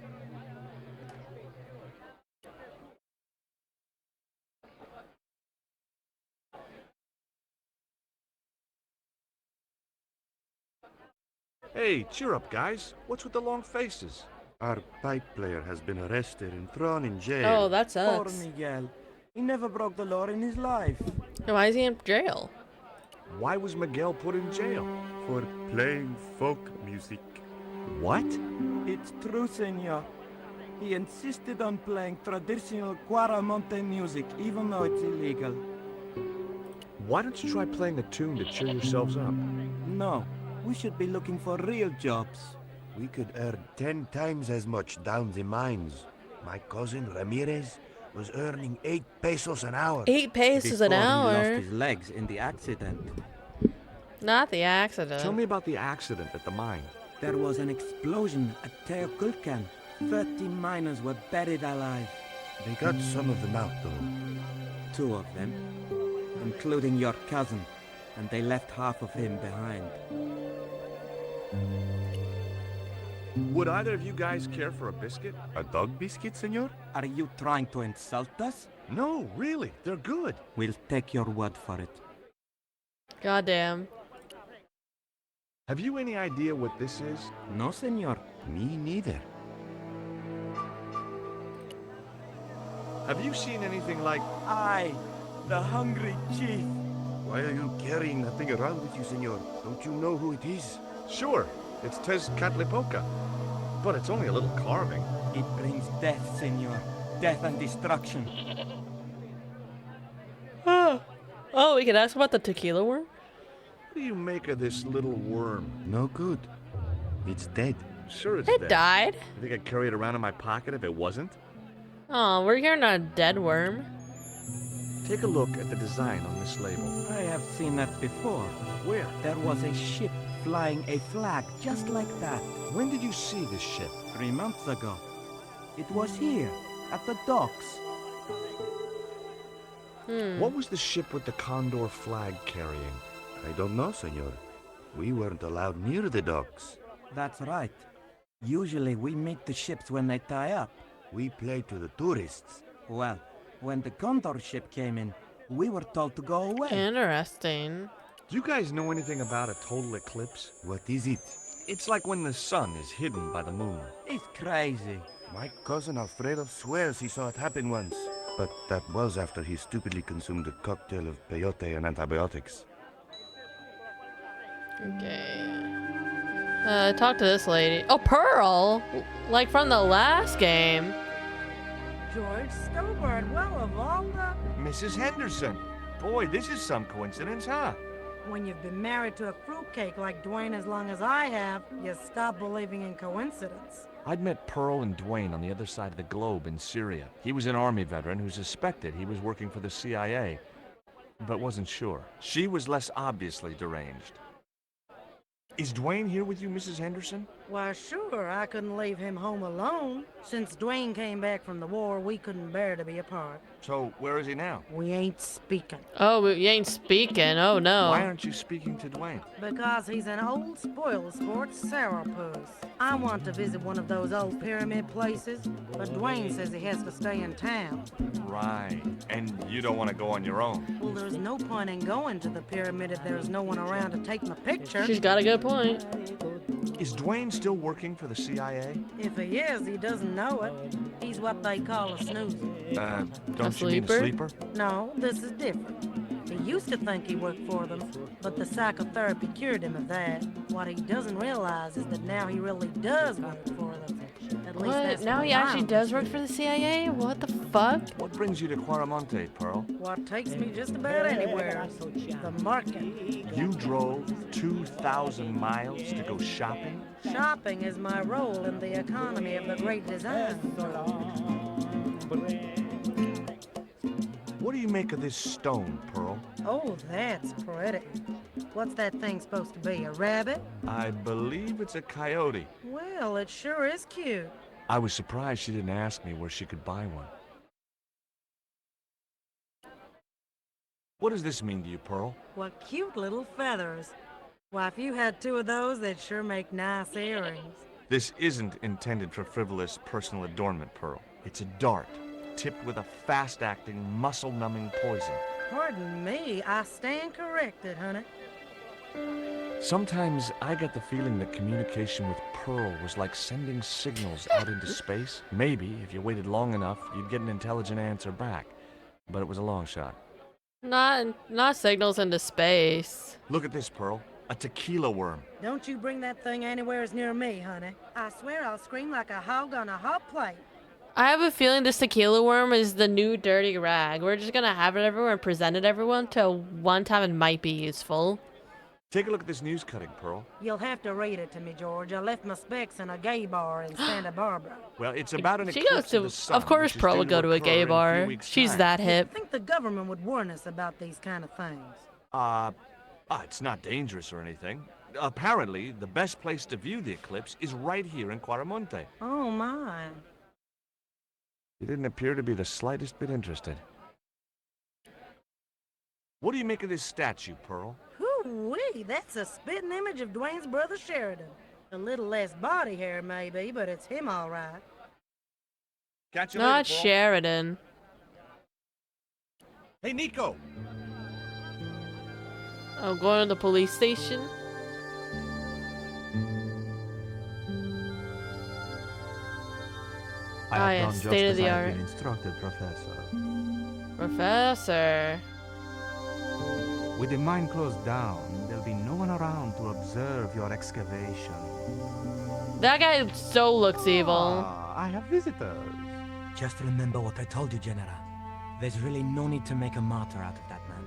Hey, cheer up, guys. What's with the long faces?
Our pipe player has been arrested and thrown in
Oh,
jail.
that
Poor
sucks.
Miguel. He never broke the law in his life.
Why is he in jail?
Why was Miguel put in jail?
For playing folk music.
What?
It's true, senor. He insisted on playing traditional Guaramonte music, even though it's illegal.
Why don't you try playing a tune to cheer yourselves up?
No, we should be looking for real jobs.
We could earn 10 times as much down the mines. My cousin Ramirez was earning 8 pesos an hour.
8 pesos an
Before he
hour.
lost his legs in the accident.
Not the accident.
Tell me about the accident at the mine.
There was an explosion at Teoculcan. 30 miners were buried alive.
They got some of them out, though.
2 of them, including your cousin, and they left half of him behind.
Would either of you guys care for a biscuit?
A dog biscuit, senor?
Are you trying to insult us?
No, really. They're good.
We'll take your word for it.
Goddamn.
Have you any idea what this is?
No, senor.
Me neither.
Have you seen anything like...
I, the hungry chief.
Why are you carrying that thing around with you, senor? Don't you know who it is?
Sure, it's Tezcatlipoca. But it's only a little carving.
It brings death, senor. Death and destruction.
Oh, we can ask about the tequila worm?
What do you make of this little worm?
No good. It's dead.
Sure it's
It
dead.
died.
You think I'd carry it around in my pocket if it wasn't?
Oh, we're hearing a dead worm.
Take a look at the design on this label.
I have seen that before.
Where?
There was a ship flying a flag just like that.
When did you see this ship?
3 months ago. It was here, at the docks.
What was the ship with the Condor flag carrying?
I don't know, senor. We weren't allowed near the docks.
That's right. Usually we meet the ships when they tie up.
We play to the tourists.
Well, when the Condor ship came in, we were told to go away.
Interesting.
Do you guys know anything about a total eclipse?
What is it?
It's like when the sun is hidden by the moon.
It's crazy.
My cousin Alfredo swears he saw it happen once. But that was after he stupidly consumed a cocktail of peyote and antibiotics.
Okay. Talk to this lady. Oh, Pearl! Like from the last game.
George Stobart, well, of all the...
Mrs. Henderson. Boy, this is some coincidence, huh?
When you've been married to a fruitcake like Dwayne as long as I have, you stop believing in coincidence.
I'd met Pearl and Dwayne on the other side of the globe in Syria. He was an Army veteran who suspected he was working for the CIA, but wasn't sure. She was less obviously deranged. Is Dwayne here with you, Mrs. Henderson?
Why, sure, I couldn't leave him home alone. Since Dwayne came back from the war, we couldn't bear to be apart.
So, where is he now?
We ain't speaking.
Oh, you ain't speaking. Oh, no.
Why aren't you speaking to Dwayne?
Because he's an old spoiled sport sourpuss. I want to visit one of those old pyramid places, but Dwayne says he has to stay in town.
Right. And you don't want to go on your own?
Well, there's no point in going to the pyramid if there's no one around to take my picture.
She's got a good point.
Is Dwayne still working for the CIA?
If he is, he doesn't know it. He's what they call a snoozer.
Don't you mean a sleeper?
No, this is different. He used to think he worked for them, but the psychotherapy cured him of that. What he doesn't realize is that now he really does work for them. At least
What?
that's
Now
what
he actually
I'm
does work for the CIA? What the fuck?
What brings you to Quaramonte, Pearl?
What takes me just about anywhere. The market.
You drove 2,000 miles to go shopping?
Shopping is my role in the economy of the great design.
What do you make of this stone, Pearl?
Oh, that's pretty. What's that thing supposed to be, a rabbit?
I believe it's a coyote.
Well, it sure is cute.
I was surprised she didn't ask me where she could buy one. What does this mean to you, Pearl?
What cute little feathers. Why, if you had 2 of those, they'd sure make nice earrings.
This isn't intended for frivolous personal adornment, Pearl. It's a dart, tipped with a fast-acting, muscle-numbing poison.
Pardon me, I stand corrected, honey.
Sometimes I get the feeling that communication with Pearl was like sending signals out into space. Maybe, if you waited long enough, you'd get an intelligent answer back. But it was a long shot.
Not signals into space.
Look at this, Pearl. A tequila worm.
Don't you bring that thing anywhere near me, honey. I swear I'll scream like a hog on a hot plate.
I have a feeling this tequila worm is the new dirty rag. We're just gonna have it everywhere and present it everyone till one time it might be useful.
Take a look at this news cutting, Pearl.
You'll have to read it to me, George. I left my specs in a gay bar in Santa Barbara.
Well, it's about an
She
eclipse
goes to,
of the sun,
of course,
which is
Pearl
due
would go to a
occur
gay
in
bar.
few weeks'
She's
time.
that
I
hip.
think the government would warn us about these kind of things.
It's not dangerous or anything. Apparently, the best place to view the eclipse is right here in Quaramonte.
Oh, my.
You didn't appear to be the slightest bit interested. What do you make of this statue, Pearl?
Hoo-wee, that's a spitting image of Dwayne's brother Sheridan. A little less body hair, maybe, but it's him all right.
Catch you
Not
later, Pearl.
Sheridan.
Hey, Nico!
Oh, going to the police station?
I
yeah,
have done just
state of
as
the
I have
art.
been instructed, Professor.
Professor.
With the mine closed down, there'll be no one around to observe your excavation.
That guy so looks evil.
I have visitors.
Just remember what I told you, General. There's really no need to make a martyr out of that man.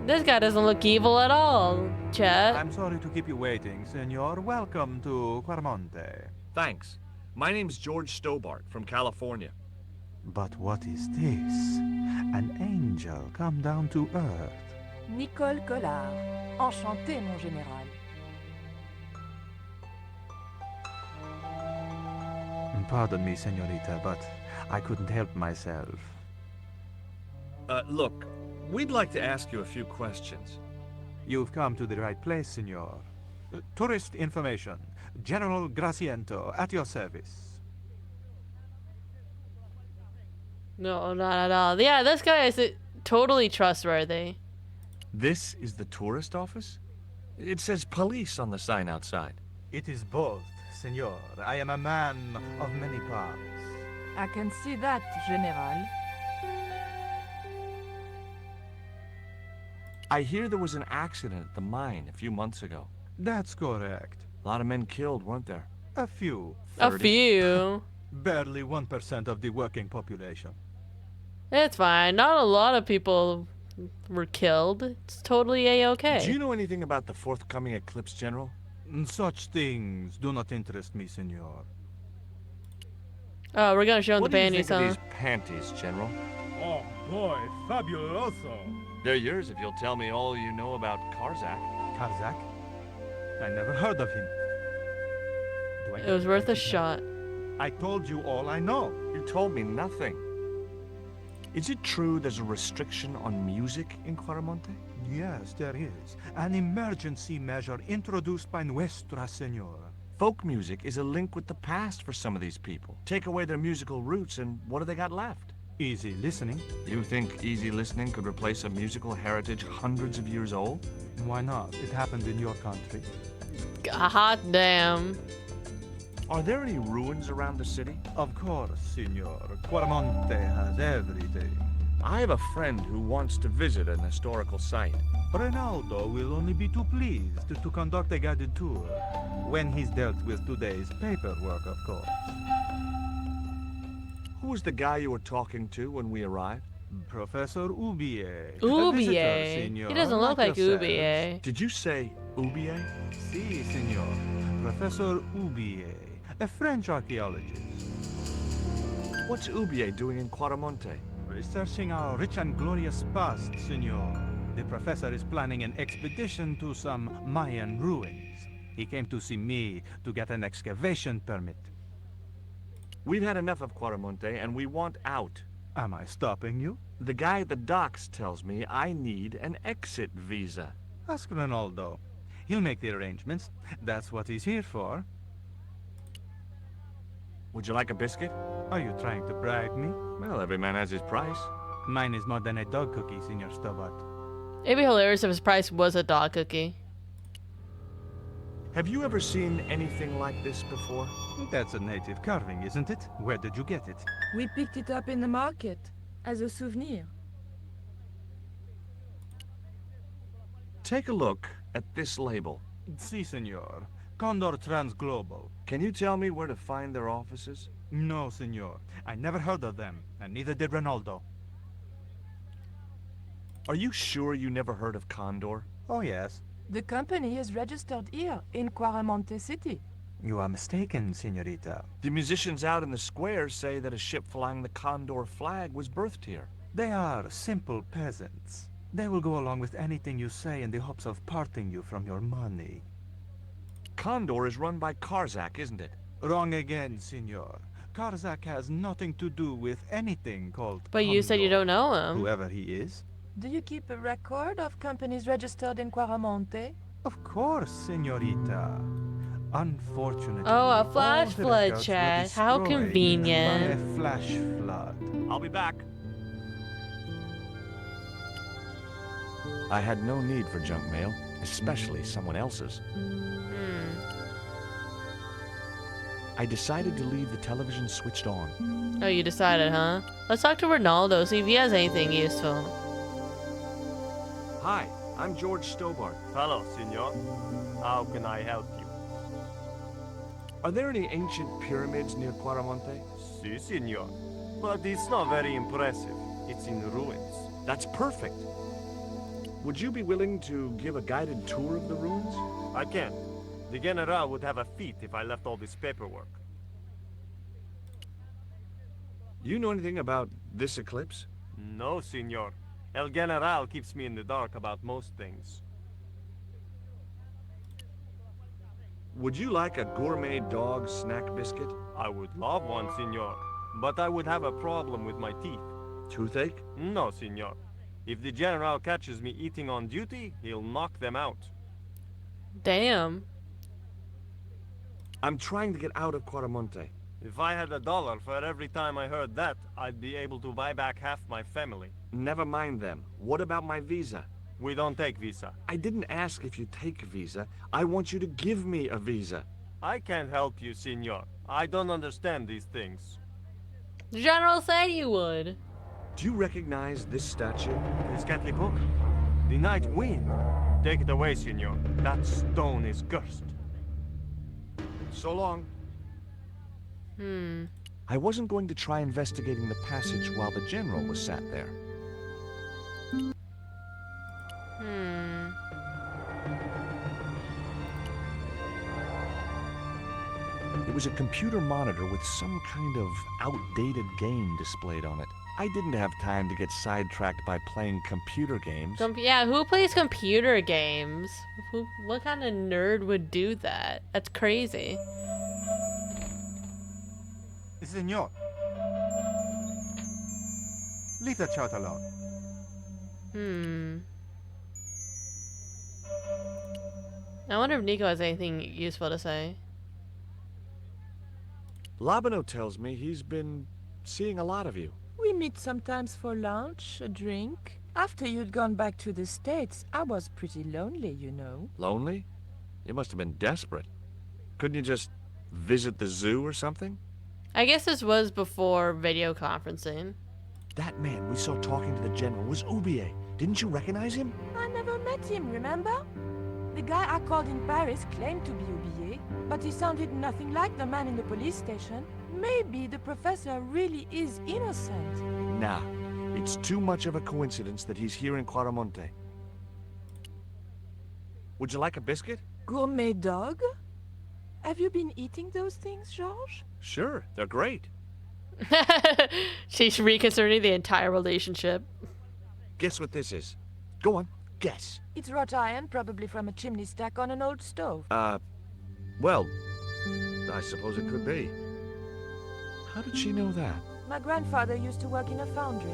This guy doesn't look evil at all, Chet.
I'm sorry to keep you waiting, Senor. Welcome to Quaramonte.
Thanks. My name's George Stobart from California.
But what is this? An angel come down to earth.
Nicole Collard. Enchanté, mon général.
Pardon me, senorita, but I couldn't help myself.
Look, we'd like to ask you a few questions.
You've come to the right place, senor. Tourist information. General Graciento, at your service.
No, not at all. Yeah, this guy is totally trustworthy.
This is the tourist office? It says police on the sign outside.
It is both, senor. I am a man of many parts.
I can see that, General.
I hear there was an accident at the mine a few months ago.
That's correct.
A lot of men killed, weren't there?
A few.
30. A few?
Barely 1% of the working population.
It's fine. Not a lot of people were killed. It's totally a-okay.
Do you know anything about the forthcoming eclipse, General?
Such things do not interest me, senor.
Oh, we're gonna show him
What
the
do you
panties,
think
huh?
of these panties, General?
Oh boy, fabuloso.
They're yours if you'll tell me all you know about Karzak.
Karzak? I never heard of him.
It was worth a shot.
I told you all I know.
You told me nothing. Is it true there's a restriction on music in Claramonte?
Yes, there is. An emergency measure introduced by Nuestra Senora.
Folk music is a link with the past for some of these people. Take away their musical roots and what do they got left?
Easy listening.
You think easy listening could replace a musical heritage hundreds of years old?
Why not? It happened in your country.
Hot damn.
Are there any ruins around the city?
Of course, senor. Claramonte has everything.
I have a friend who wants to visit an historical site.
Ronaldo will only be too pleased to conduct a guided tour. When he's dealt with today's paperwork, of course.
Who was the guy you were talking to when we arrived?
Professor Ubier.
Ubier? He doesn't look like Ubier.
Did you say Ubier?
Si, senor. Professor Ubier, a French archaeologist.
What's Ubier doing in Claramonte?
Researching our rich and glorious past, senor. The professor is planning an expedition to some Mayan ruins. He came to see me to get an excavation permit.
We've had enough of Claramonte and we want out.
Am I stopping you?
The guy at the docks tells me I need an exit visa.
Ask Ronaldo. He'll make the arrangements. That's what he's here for.
Would you like a biscuit?
Are you trying to bribe me?
Well, every man has his price.
Mine is more than a dog cookie, Senor Stobart.
It'd be hilarious if his price was a dog cookie.
Have you ever seen anything like this before?
That's a native carving, isn't it? Where did you get it?
We picked it up in the market as a souvenir.
Take a look at this label.
Si, senor. Condor Transglobal.
Can you tell me where to find their offices?
No, senor. I never heard of them, and neither did Ronaldo.
Are you sure you never heard of Condor?
Oh, yes.
The company is registered here in Claramonte City.
You are mistaken, senorita.
The musicians out in the square say that a ship flying the Condor flag was birthed here.
They are simple peasants. They will go along with anything you say in the hopes of parting you from your money.
Condor is run by Karzak, isn't it?
Wrong again, senor. Karzak has nothing to do with anything called
But you said you don't know him.
Whoever he is.
Do you keep a record of companies registered in Claramonte?
Of course, senorita. Unfortunately,
Oh, a flash
all the
flood
records were
chat. How
destroyed
convenient.
by a flash flood.
I'll be back.
I had no need for junk mail, especially someone else's. I decided to leave the television switched on.
Oh, you decided, huh? Let's talk to Ronaldo, see if he has anything useful.
Hi, I'm George Stobart. Hello, senor. How can I help you?
Are there any ancient pyramids near Claramonte?
Si, senor. But it's not very impressive. It's in ruins.
That's perfect. Would you be willing to give a guided tour of the ruins?
I can. The General would have a fit if I left all this paperwork.
You know anything about this eclipse?
No, senor. El General keeps me in the dark about most things.
Would you like a gourmet dog snack biscuit?
I would love one, senor. But I would have a problem with my teeth.
Toothache?
No, senor. If the General catches me eating on duty, he'll knock them out.
Damn.
I'm trying to get out of Quaramonte.
If I had $1 for every time I heard that, I'd be able to buy back half my family.
Never mind them. What about my visa?
We don't take visa.
I didn't ask if you take a visa. I want you to give me a visa.
I can't help you, senor. I don't understand these things.
The General said you would.
Do you recognize this statue?
This Catholic book? The night wind. Take it away, senor. That stone is cursed.
So long.
I wasn't going to try investigating the passage while the general was sat there. It was a computer monitor with some kind of outdated game displayed on it. I didn't have time to get sidetracked by playing computer games.
Yeah, who plays computer games? What kind of nerd would do that? That's crazy.
Senor. Leave the child alone.
I wonder if Nico has anything useful to say.
Labano tells me he's been seeing a lot of you.
We meet sometimes for lunch, a drink. After you'd gone back to the States, I was pretty lonely, you know.
Lonely? You must have been desperate. Couldn't you just visit the zoo or something?
I guess this was before video conferencing.
That man we saw talking to the general was Ubier. Didn't you recognize him?
I never met him, remember? The guy I called in Paris claimed to be Oublié, but he sounded nothing like the man in the police station. Maybe the professor really is innocent.
Nah, it's too much of a coincidence that he's here in Quaramonte.
Would you like a biscuit?
Gourmet dog? Have you been eating those things, Georges?
Sure, they're great.
She's reconsidering the entire relationship.
Guess what this is? Go on, guess.
It's wrought iron, probably from a chimney stack on an old stove.
Well, I suppose it could be.
How did she know that?
My grandfather used to work in a foundry.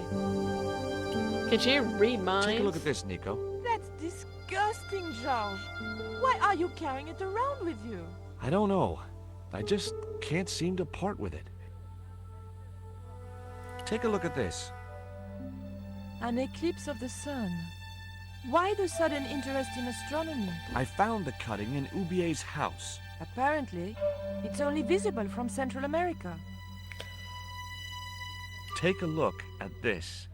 Can she read minds?
Take a look at this, Nico.
That's disgusting, Georges. Why are you carrying it around with you?
I don't know. I just can't seem to part with it. Take a look at this.
An eclipse of the sun. Why the sudden interest in astronomy?
I found the cutting in Ubier's house.
Apparently, it's only visible from Central America.
Take a look at this.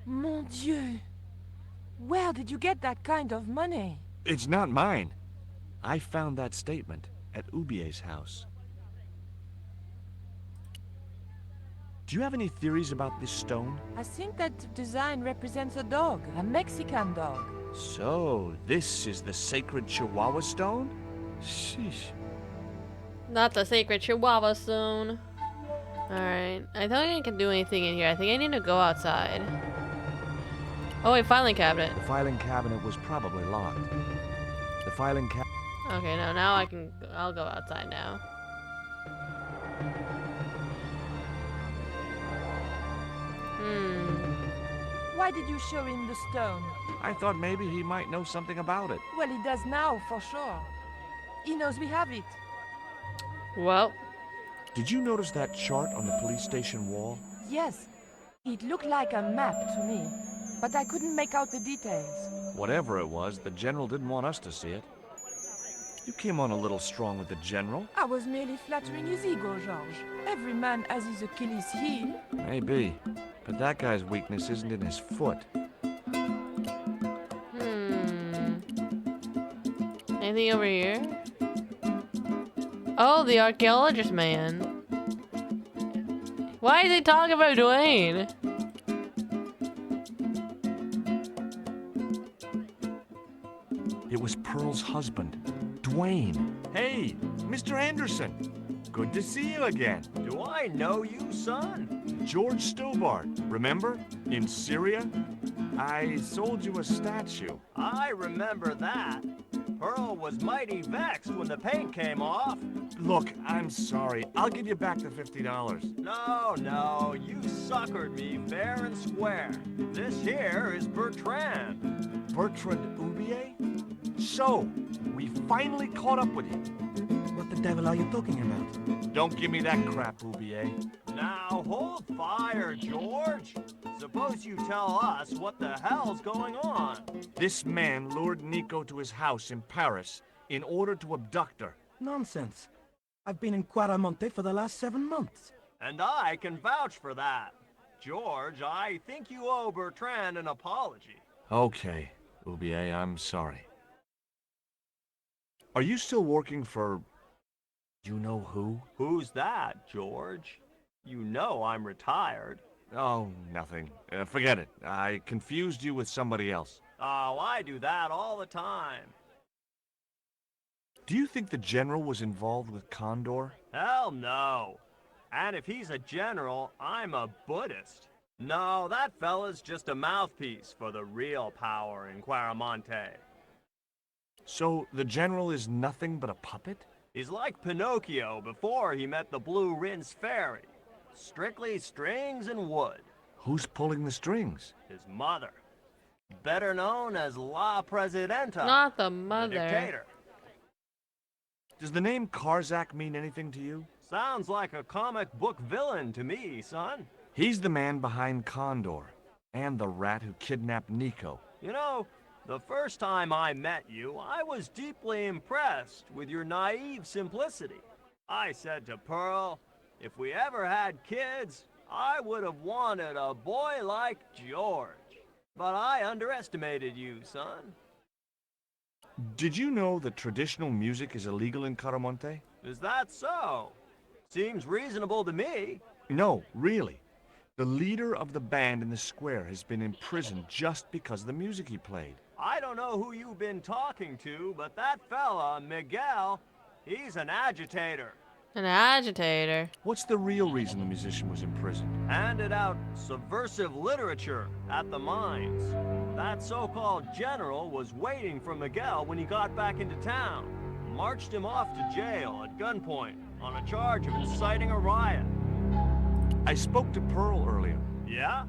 Mon Dieu! Where did you get that kind of money?
It's not mine. I found that statement at Ubier's house. Do you have any theories about this stone?
I think that design represents a dog, a Mexican dog.
So, this is the sacred Chihuahua stone? Sheesh.
Not the sacred Chihuahua stone. Alright, I don't think I can do anything in here. I think I need to go outside. Oh wait, filing cabinet.
The filing cabinet was probably locked. The filing cabinet...
Okay, no, now I'll go outside now.
Why did you show him the stone?
I thought maybe he might know something about it.
Well, he does now, for sure. He knows we have it.
Well.
Did you notice that chart on the police station wall?
Yes. It looked like a map to me, but I couldn't make out the details.
Whatever it was, the general didn't want us to see it. You came on a little strong with the general.
I was merely flattering his ego, Georges. Every man has his Achilles heel.
Maybe, but that guy's weakness isn't in his foot.
Anything over here? Oh, the archaeologist man. Why is he talking about Dwayne?
It was Pearl's husband, Dwayne. Hey, Mr. Anderson. Good to see you again.
Do I know you, son?
George Stobart, remember? In Syria? I sold you a statue.
I remember that. Pearl was mighty vexed when the paint came off.
Look, I'm sorry. I'll give you back the $50.
No, you suckered me fair and square. This here is Bertrand.
Bertrand Oubier? So, we finally caught up with you.
What the devil are you talking about?
Don't give me that crap, Oubier.
Now hold fire, George. Suppose you tell us what the hell's going on.
This man lured Nico to his house in Paris in order to abduct her.
Nonsense. I've been in Quaramonte for the last 7 months.
And I can vouch for that. George, I think you owe Bertrand an apology.
Okay, Oubier, I'm sorry. Are you still working for... you know who?
Who's that, George? You know I'm retired.
Oh, nothing. Forget it. I confused you with somebody else.
Oh, I do that all the time.
Do you think the general was involved with Condor?
Hell no. And if he's a general, I'm a Buddhist. No, that fella's just a mouthpiece for the real power in Quaramonte.
So the general is nothing but a puppet?
He's like Pinocchio before he met the Blue Rinse Fairy. Strictly strings and wood.
Who's pulling the strings?
His mother. Better known as La Presidenta.
Not the mother.
The dictator.
Does the name Karzak mean anything to you?
Sounds like a comic book villain to me, son.
He's the man behind Condor, and the rat who kidnapped Nico.
You know, the first time I met you, I was deeply impressed with your naive simplicity. I said to Pearl, if we ever had kids, I would have wanted a boy like George. But I underestimated you, son.
Did you know that traditional music is illegal in Caramonte?
Is that so? Seems reasonable to me.
No, really. The leader of the band in the square has been imprisoned just because of the music he played.
I don't know who you've been talking to, but that fella, Miguel, he's an agitator.
An agitator?
What's the real reason the musician was imprisoned?
Handed out subversive literature at the mines. That so-called general was waiting for Miguel when he got back into town. Marched him off to jail at gunpoint on a charge of inciting a riot.
I spoke to Pearl earlier.
Yeah?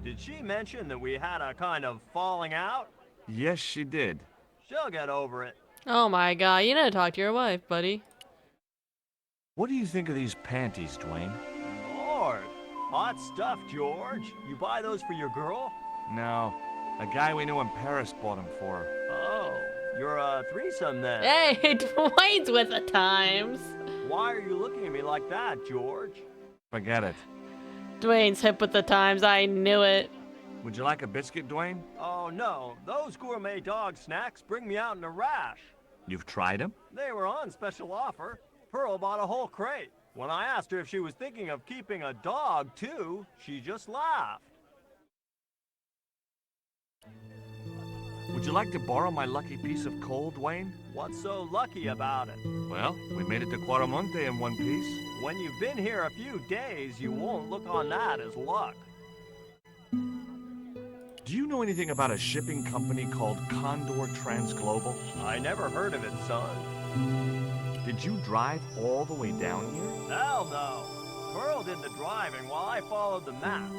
Did she mention that we had a kind of falling out?
Yes, she did.
She'll get over it.
Oh my god, you need to talk to your wife, buddy.
What do you think of these panties, Dwayne?
Lord, hot stuff, George. You buy those for your girl?
No. A guy we knew in Paris bought them for her.
Oh, you're a threesome then.
Hey, Dwayne's with the times.
Why are you looking at me like that, George?
Forget it.
Dwayne's hip with the times, I knew it.
Would you like a biscuit, Dwayne?
Oh no, those gourmet dog snacks bring me out in a rash.
You've tried them?
They were on special offer. Pearl bought a whole crate. When I asked her if she was thinking of keeping a dog too, she just laughed.
Would you like to borrow my lucky piece of coal, Dwayne?
What's so lucky about it?
Well, we made it to Quaramonte in one piece.
When you've been here a few days, you won't look on that as luck.
Do you know anything about a shipping company called Condor Transglobal?
I never heard of it, son.
Did you drive all the way down here?
Hell no. Pearl did the driving while I followed the maps.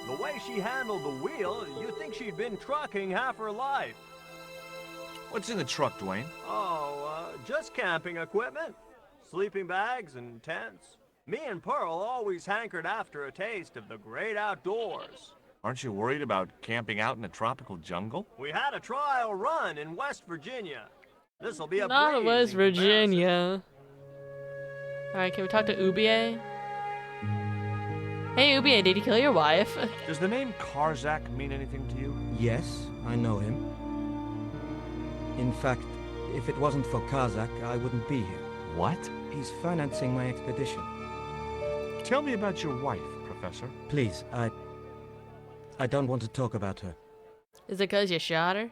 The way she handled the wheel, you'd think she'd been trucking half her life.
What's in the truck, Dwayne?
Oh, just camping equipment. Sleeping bags and tents. Me and Pearl always hankered after a taste of the great outdoors.
Aren't you worried about camping out in a tropical jungle?
We had a trial run in West Virginia. This'll be a
Not
breeze
West
in
Virginia. Alright, can we talk to Oubier? Hey Oubier, did he kill your wife?
Does the name Karzak mean anything to you?
Yes, I know him. In fact, if it wasn't for Kazakh, I wouldn't be here.
What?
He's financing my expedition.
Tell me about your wife, Professor.
Please, I don't want to talk about her.
Is it because you shot her?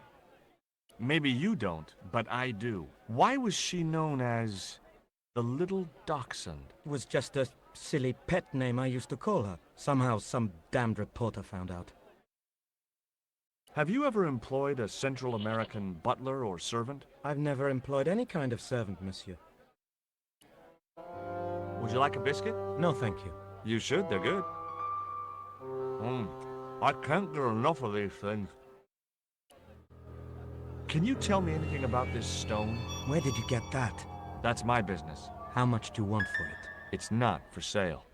Maybe you don't, but I do. Why was she known as The little dachshund.
It was just a silly pet name I used to call her. Somehow some damned reporter found out.
Have you ever employed a Central American butler or servant?
I've never employed any kind of servant, monsieur.
Would you like a biscuit?
No, thank you.
You should, they're good. I can't get enough of these things. Can you tell me anything about this stone?
Where did you get that?
That's my business.
How much do you want for it?
It's not for sale.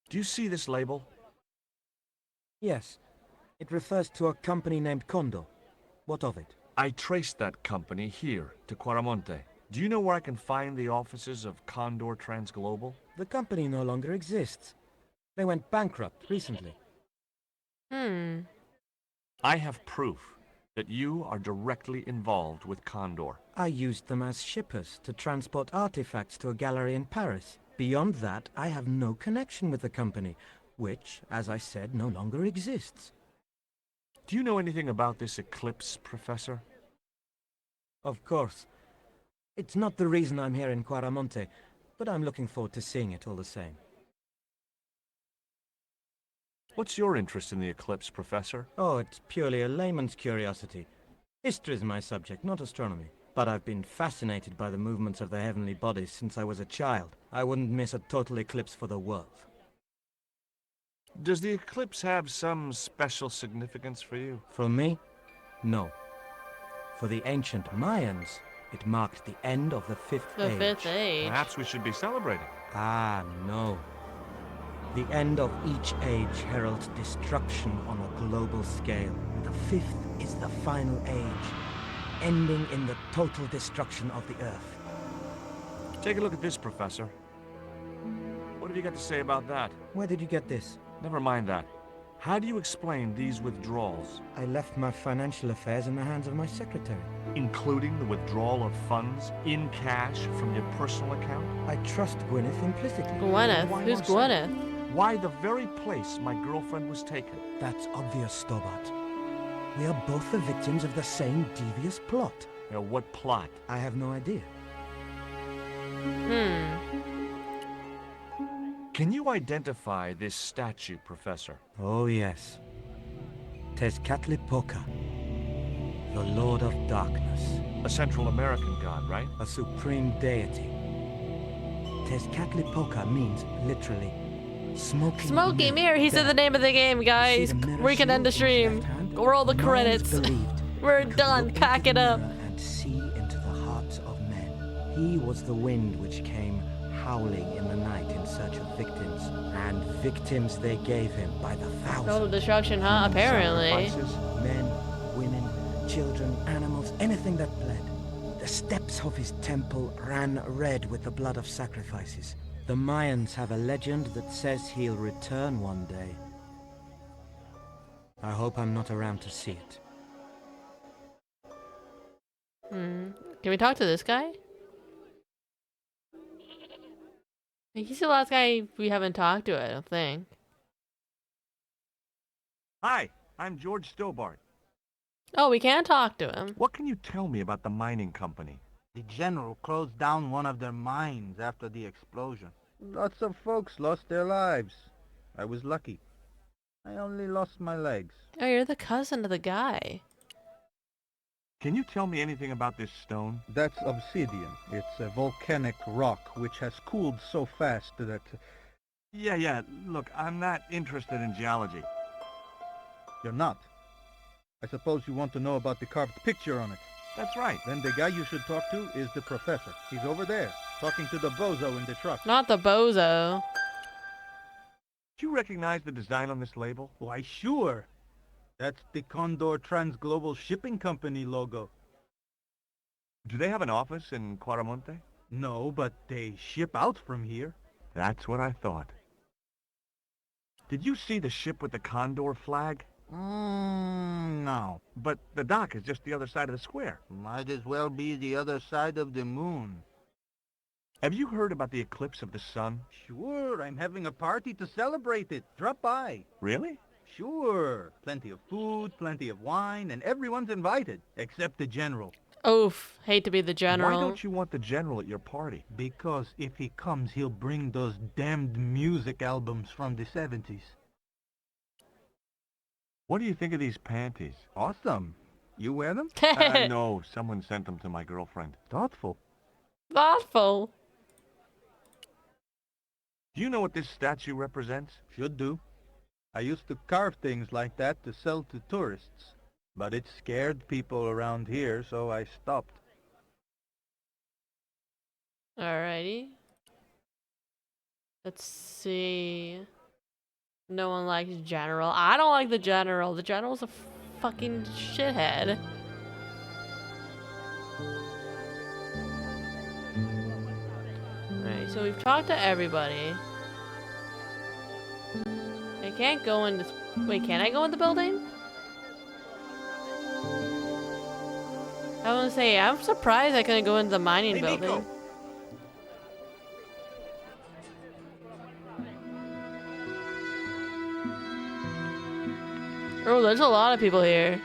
Do you see this label?
Yes. It refers to a company named Condor. What of it?
I traced that company here, to Quaramonte. Do you know where I can find the offices of Condor Transglobal?
The company no longer exists. They went bankrupt recently.
I have proof that you are directly involved with Condor.
I used them as shippers to transport artifacts to a gallery in Paris. Beyond that, I have no connection with the company, which, as I said, no longer exists.
Do you know anything about this eclipse, Professor?
Of course. It's not the reason I'm here in Quaramonte, but I'm looking forward to seeing it all the same.
What's your interest in the eclipse, Professor?
Oh, it's purely a layman's curiosity. History is my subject, not astronomy. But I've been fascinated by the movements of the heavenly bodies since I was a child. I wouldn't miss a total eclipse for the world.
Does the eclipse have some special significance for you?
For me? No. For the ancient Mayans, it marked the end of the Fifth Age.
The Fifth Age.
Perhaps we should be celebrating.
Ah, no. The end of each age heralds destruction on a global scale. The fifth is the final age, ending in the total destruction of the Earth.
Take a look at this, Professor. What have you got to say about that?
Where did you get this?
Never mind that. How do you explain these withdrawals?
I left my financial affairs in the hands of my secretary.
Including the withdrawal of funds in cash from your personal account?
I trust Gwyneth implicitly.
Gwyneth?
Why
Who's
more so?
Gwyneth?
Why the very place my girlfriend was taken?
That's obvious, Stobart. We are both the victims of the same devious plot.
What plot?
I have no idea.
Can you identify this statue, Professor?
Oh, yes. Tezcatlipoca, the Lord of Darkness.
A Central American god, right?
A supreme deity. Tezcatlipoca means, literally, smoking
Smoky Mirror. He said the name of the game, guys. We can end the stream. Roll the credits. We're done. Pack it up.
And see into the hearts of men. He was the wind which came howling in the night in search of victims, and victims they gave him by the thousands.
Total destruction, huh? Apparently.
Men, women, children, animals, anything that bled. The steps of his temple ran red with the blood of sacrifices. The Mayans have a legend that says he'll return one day. I hope I'm not around to see it.
Can we talk to this guy? He's the last guy we haven't talked to, I don't think.
Hi, I'm George Stobart.
Oh, we can talk to him.
What can you tell me about the mining company?
The general closed down one of their mines after the explosion. Lots of folks lost their lives. I was lucky. I only lost my legs.
Oh, you're the cousin of the guy.
Can you tell me anything about this stone?
That's obsidian. It's a volcanic rock which has cooled so fast that...
Yeah, look, I'm not interested in geology.
You're not? I suppose you want to know about the carved picture on it.
That's right.
Then the guy you should talk to is the professor. He's over there, talking to the bozo in the truck.
Not the bozo.
Do you recognize the design on this label?
Why, sure. That's the Condor Transglobal Shipping Company logo.
Do they have an office in Quaramonte?
No, but they ship out from here.
That's what I thought. Did you see the ship with the Condor flag?
No.
But the dock is just the other side of the square.
Might as well be the other side of the moon.
Have you heard about the eclipse of the sun?
Sure, I'm having a party to celebrate it. Drop by.
Really?
Sure. Plenty of food, plenty of wine, and everyone's invited, except the general.
Oof. Hate to be the general.
Why don't you want the general at your party?
Because if he comes, he'll bring those damned music albums from the 70s.
What do you think of these panties?
Awesome. You wear them?
No, someone sent them to my girlfriend.
Thoughtful.
Thoughtful.
Do you know what this statue represents?
Should do. I used to carve things like that to sell to tourists. But it scared people around here, so I stopped.
Alrighty. Let's see. No one likes General. I don't like the General. The General's a fucking shithead. Alright, so we've talked to everybody. I can't go in this. Wait, can I go in the building? I want to say, I'm surprised I couldn't go into the mining building.
Nico.
Oh, there's a lot of people here.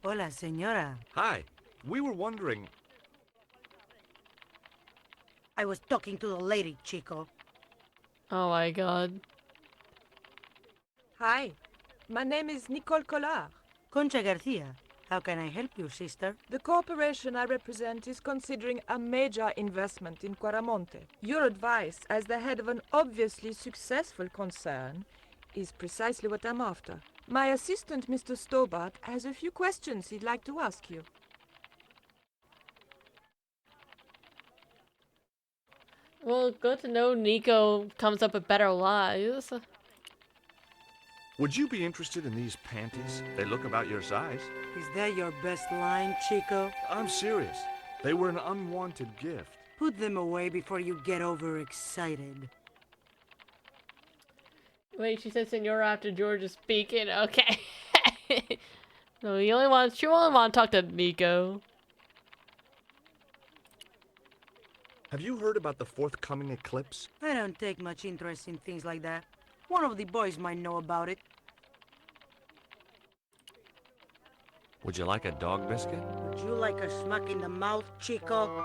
Hola, señora.
Hi. We were wondering...
I was talking to the lady, Chico.
Oh my god.
Hi, my name is Nicole Collard.
Concha Garcia. How can I help you, sister?
The corporation I represent is considering a major investment in Quaramonte. Your advice, as the head of an obviously successful concern, is precisely what I'm after. My assistant, Mr. Stobart, has a few questions he'd like to ask you.
Well, good to know Nico comes up with better lies.
Would you be interested in these panties? They look about your size.
Is that your best line, Chico?
I'm serious. They were an unwanted gift.
Put them away before you get overexcited.
Wait, she said Senora after George is speaking. Okay. No, she only wants to talk to Nico.
Have you heard about the forthcoming eclipse?
I don't take much interest in things like that. One of the boys might know about it.
Would you like a dog biscuit?
Would you like a smack in the mouth, Chico?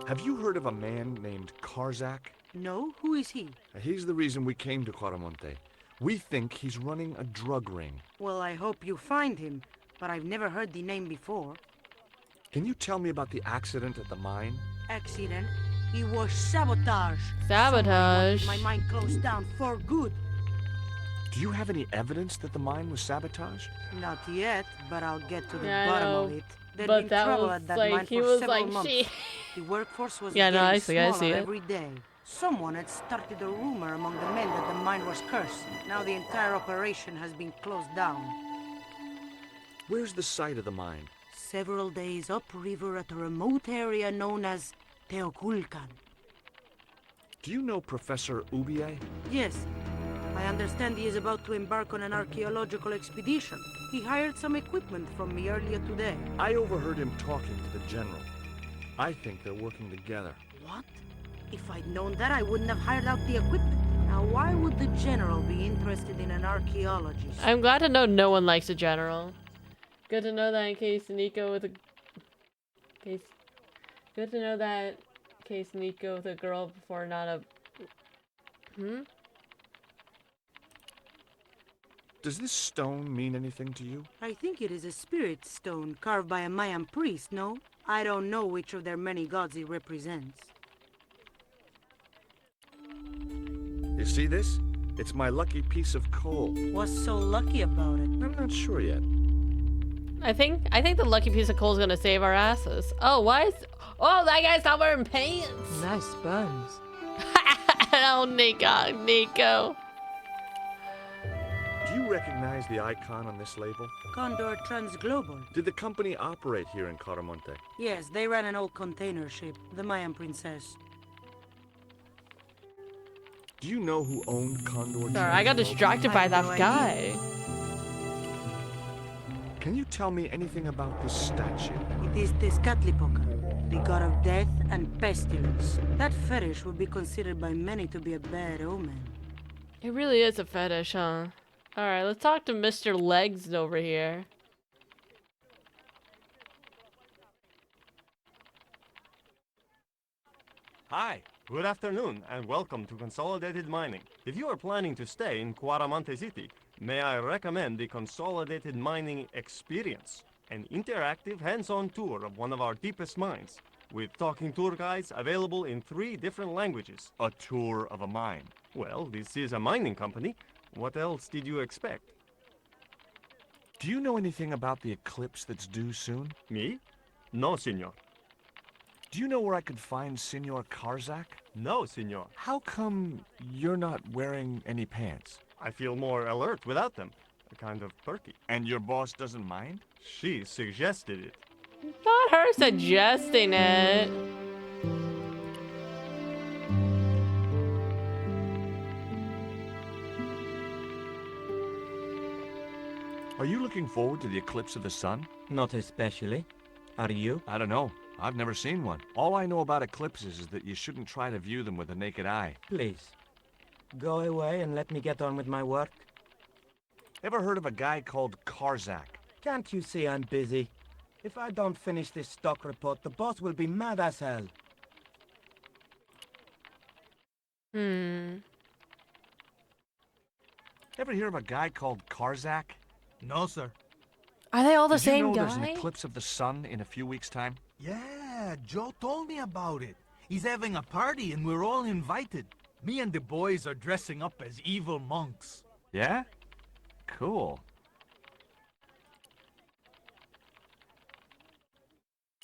Have you heard of a man named Karzak?
No? Who is he?
He's the reason we came to Quaramonte. We think he's running a drug ring.
Well, I hope you find him, but I've never heard the name before.
Can you tell me about the accident at the mine?
Accident? It was sabotage.
Sabotage?
Somebody wanted my mine closed down for good.
Do you have any evidence that the mine was sabotaged?
Not yet, but I'll get to the
Yeah, I
bottom
know.
of it. There'd
But
been
that
trouble
was
at that
like,
mine
he
for
was
several
like,
months.
she...
The workforce was
Yeah, no,
getting
I see it.
smaller every day. Someone had started a rumor among the men that the mine was cursed. Now the entire operation has been closed down.
Where's the site of the mine?
Several days upriver at a remote area known as Teoculcan.
Do you know Professor Ubier?
Yes. I understand he is about to embark on an archaeological expedition. He hired some equipment from me earlier today.
I overheard him talking to the general. I think they're working together.
What? If I'd known that, I wouldn't have hired out the equipment. Now, why would the general be interested in an archaeologist?
I'm glad to know no one likes the general. Good to know that in case Nico with a... Good to know that in case Nico with a girl before not a...
Does this stone mean anything to you?
I think it is a spirit stone carved by a Mayan priest, no? I don't know which of their many gods it represents.
You see this? It's my lucky piece of coal.
What's so lucky about it?
I'm not sure yet.
I think the lucky piece of coal is gonna save our asses. Oh, why is... Oh, that guy's not wearing pants!
Nice buns.
Oh, Nico.
Do you recognize the icon on this label?
Condor Transglobal.
Did the company operate here in Quaramonte?
Yes, they ran an old container ship, the Mayan Princess.
Do you know who owned Condor?
Sorry, I got distracted by that guy.
Can you tell me anything about this statue?
It is Tezcatlipoca, the god of death and pestilence. That fetish would be considered by many to be a bad omen.
It really is a fetish, huh? Alright, let's talk to Mr. Legs over here.
Hi, good afternoon, and welcome to Consolidated Mining. If you are planning to stay in Cuaramonte City, may I recommend the Consolidated Mining Experience, an interactive hands-on tour of one of our deepest mines, with talking tour guides available in 3 different languages.
A tour of a mine.
Well, this is a mining company. What else did you expect?
Do you know anything about the eclipse that's due soon?
Me? No, senor.
Do you know where I could find Senor Karzak?
No, senor.
How come you're not wearing any pants?
I feel more alert without them. Kind of perky.
And your boss doesn't mind?
She suggested it.
Not her suggesting it.
Are you looking forward to the eclipse of the sun?
Not especially. Are you?
I don't know. I've never seen one. All I know about eclipses is that you shouldn't try to view them with the naked eye.
Please, go away and let me get on with my work.
Ever heard of a guy called Karzak?
Can't you see I'm busy? If I don't finish this stock report, the boss will be mad as hell.
Hmm.
Ever hear of a guy called Karzak?
No, sir.
Are they all the
Did
same
you know
guy?
there's an eclipse of the sun in a few weeks' time?
Yeah, Joe told me about it. He's having a party and we're all invited. Me and the boys are dressing up as evil monks.
Yeah? Cool.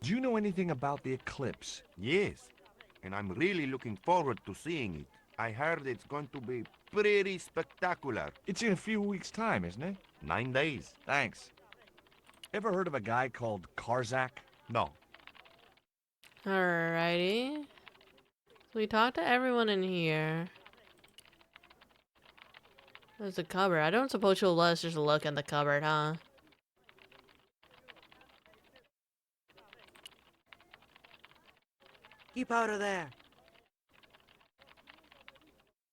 Do you know anything about the eclipse?
Yes, and I'm really looking forward to seeing it. I heard it's going to be pretty spectacular.
It's in a few weeks' time, isn't it?
9 days.
Thanks. Ever heard of a guy called Karzak?
No.
Alrighty. So we talked to everyone in here. There's a cupboard. I don't suppose you'll let us just look in the cupboard, huh?
Keep out of there.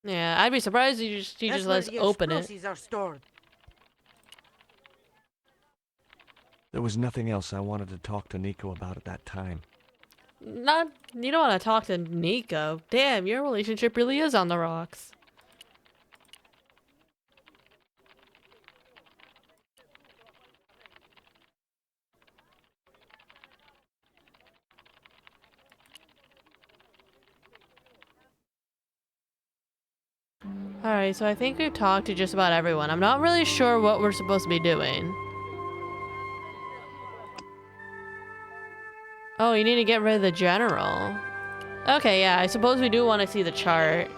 Yeah, I'd be surprised if you just let us open it.
Explosives are stored.
There was nothing else I wanted to talk to Nico about at that time.
You don't want to talk to Nico. Damn, your relationship really is on the rocks. Alright, so I think we've talked to just about everyone. I'm not really sure what we're supposed to be doing. Oh, you need to get rid of the general. Okay, yeah, I suppose we do want to see the chart.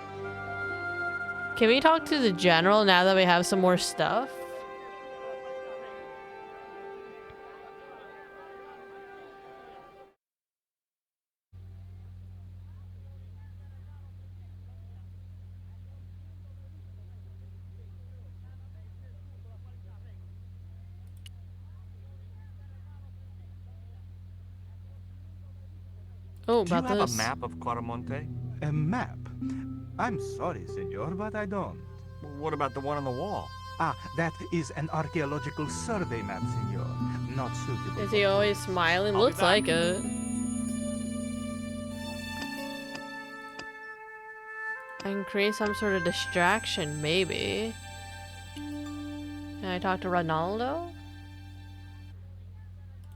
Can we talk to the general now that we have some more stuff? Oh,
Do you
about
have
this.
a map of Cuaramonte?
A map? I'm sorry, senor, but I don't.
What about the one on the wall?
Ah, that is an archaeological survey map, senor. Not suitable.
Is he always smiling?
I'll be
Looks
back.
like it. I can create some sort of distraction, maybe. Can I talk to Ronaldo?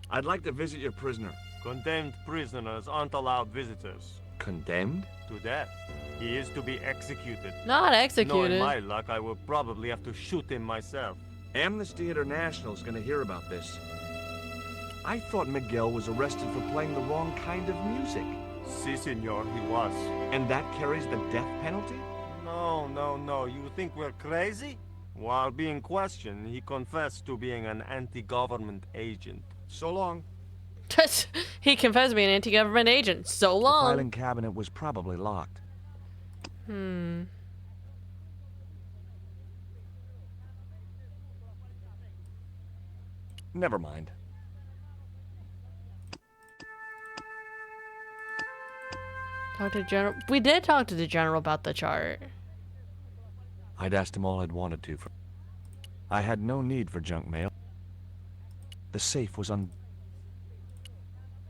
I'd like to visit your prisoner.
Condemned prisoners aren't allowed visitors.
Condemned?
To death. He is to be executed.
Not executed.
Knowing my luck, I will probably have to shoot him myself.
Amnesty International is going to hear about this. I thought Miguel was arrested for playing the wrong kind of music.
Si, senor, he was.
And that carries the death penalty?
No. You think we're crazy? While being questioned, he confessed to being an anti-government agent.
So long.
He confessed to being an anti-government agent. So
The
long.
filing cabinet was probably locked. Never mind.
Talk to General. We did talk to the General about the chart.
I'd asked him all I'd wanted to. I had no need for junk mail. The safe was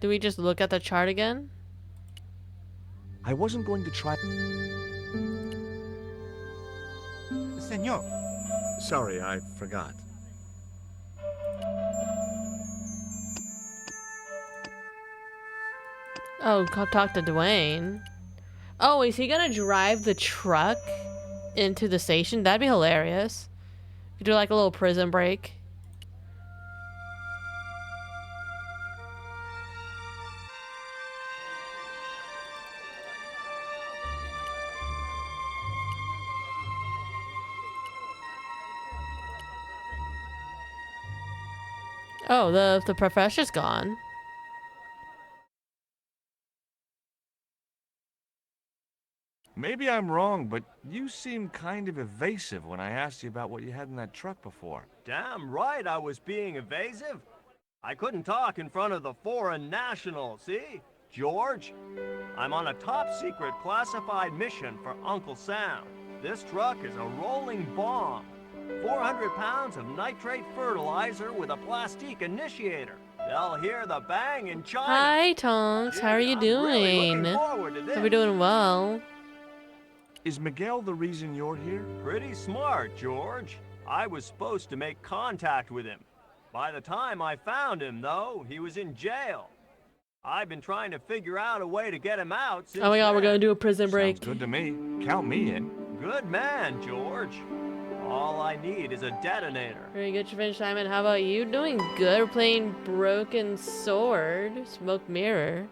Do we just look at the chart again?
I wasn't going to try...
Senor.
Sorry, I forgot.
Oh, talk to Dwayne. Oh, is he gonna drive the truck into the station? That'd be hilarious. You do like a little prison break. Oh, the professor's gone.
Maybe I'm wrong, but you seemed kind of evasive when I asked you about what you had in that truck before.
Damn right I was being evasive. I couldn't talk in front of the foreign national, see? George, I'm on a top-secret classified mission for Uncle Sam. This truck is a rolling bomb. 400 pounds of nitrate fertilizer with a plastique initiator. They'll hear the bang in China.
Hi, Tonks. How are you doing?
Really looking forward to this.
Hope you're doing well.
Is Miguel the reason you're here?
Pretty smart, George. I was supposed to make contact with him. By the time I found him, though, he was in jail. I've been trying to figure out a way to get him out since
Oh my god,
then.
we're gonna do a prison break.
Sounds good to me. Count me in.
Good man, George. All I need is a detonator.
Very good, Finish Simon. How about you? Doing good. We're playing Broken Sword, Smoke Mirror.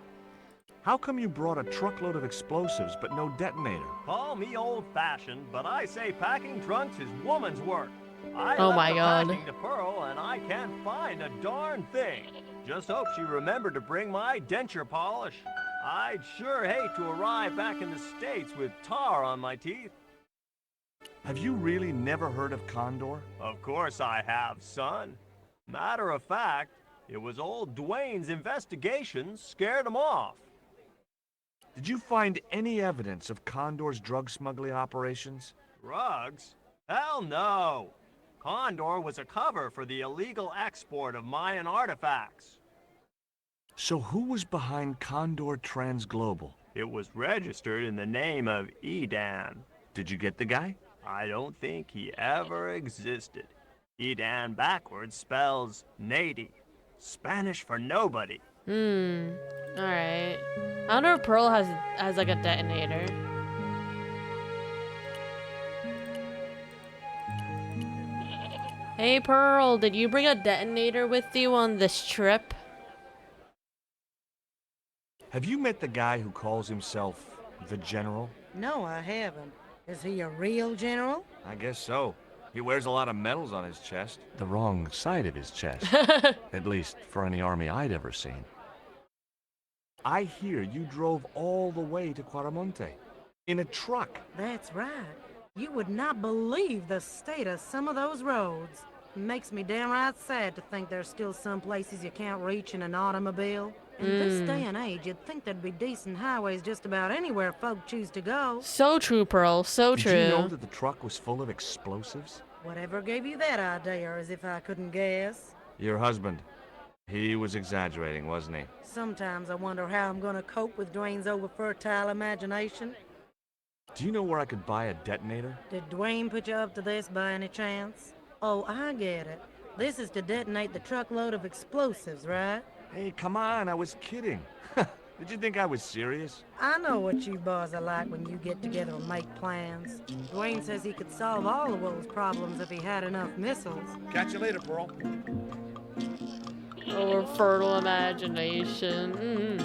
How come you brought a truckload of explosives but no detonator?
Call me old-fashioned, but I say packing trunks is woman's work. I
Oh
left
my
the
god.
packing to Pearl, and I can't find a darn thing. Just hope she remembered to bring my denture polish. I'd sure hate to arrive back in the States with tar on my teeth.
Have you really never heard of Condor?
Of course I have, son. Matter of fact, it was old Dwayne's investigations scared him off.
Did you find any evidence of Condor's drug smuggling operations?
Drugs? Hell no! Condor was a cover for the illegal export of Mayan artifacts.
So who was behind Condor Transglobal?
It was registered in the name of Edan.
Did you get the guy?
I don't think he ever existed. Edan backwards spells native. Spanish for nobody.
Alright. I wonder if Pearl has like a detonator. Hey Pearl, did you bring a detonator with you on this trip?
Have you met the guy who calls himself the General?
No, I haven't. Is he a real general?
I guess so. He wears a lot of medals on his chest. The wrong side of his chest. At least for any army I'd ever seen. I hear you drove all the way to Quaramonte. In a truck.
That's right. You would not believe the state of some of those roads. It makes me downright sad to think there's still some places you can't reach in an automobile. In this day and age, you'd think there'd be decent highways just about anywhere folk choose to go.
So true, Pearl. So true.
Did you know that the truck was full of explosives?
Whatever gave you that idea, as if I couldn't guess?
Your husband. He was exaggerating, wasn't he?
Sometimes I wonder how I'm gonna cope with Dwayne's over-fertile imagination.
Do you know where I could buy a detonator?
Did Dwayne put you up to this by any chance? Oh, I get it. This is to detonate the truckload of explosives, right?
Hey, come on, I was kidding. Did you think I was serious?
I know what you boys are like when you get together and make plans. Dwayne says he could solve all of those problems if he had enough missiles.
Catch you later, Pearl.
Or fertile imagination.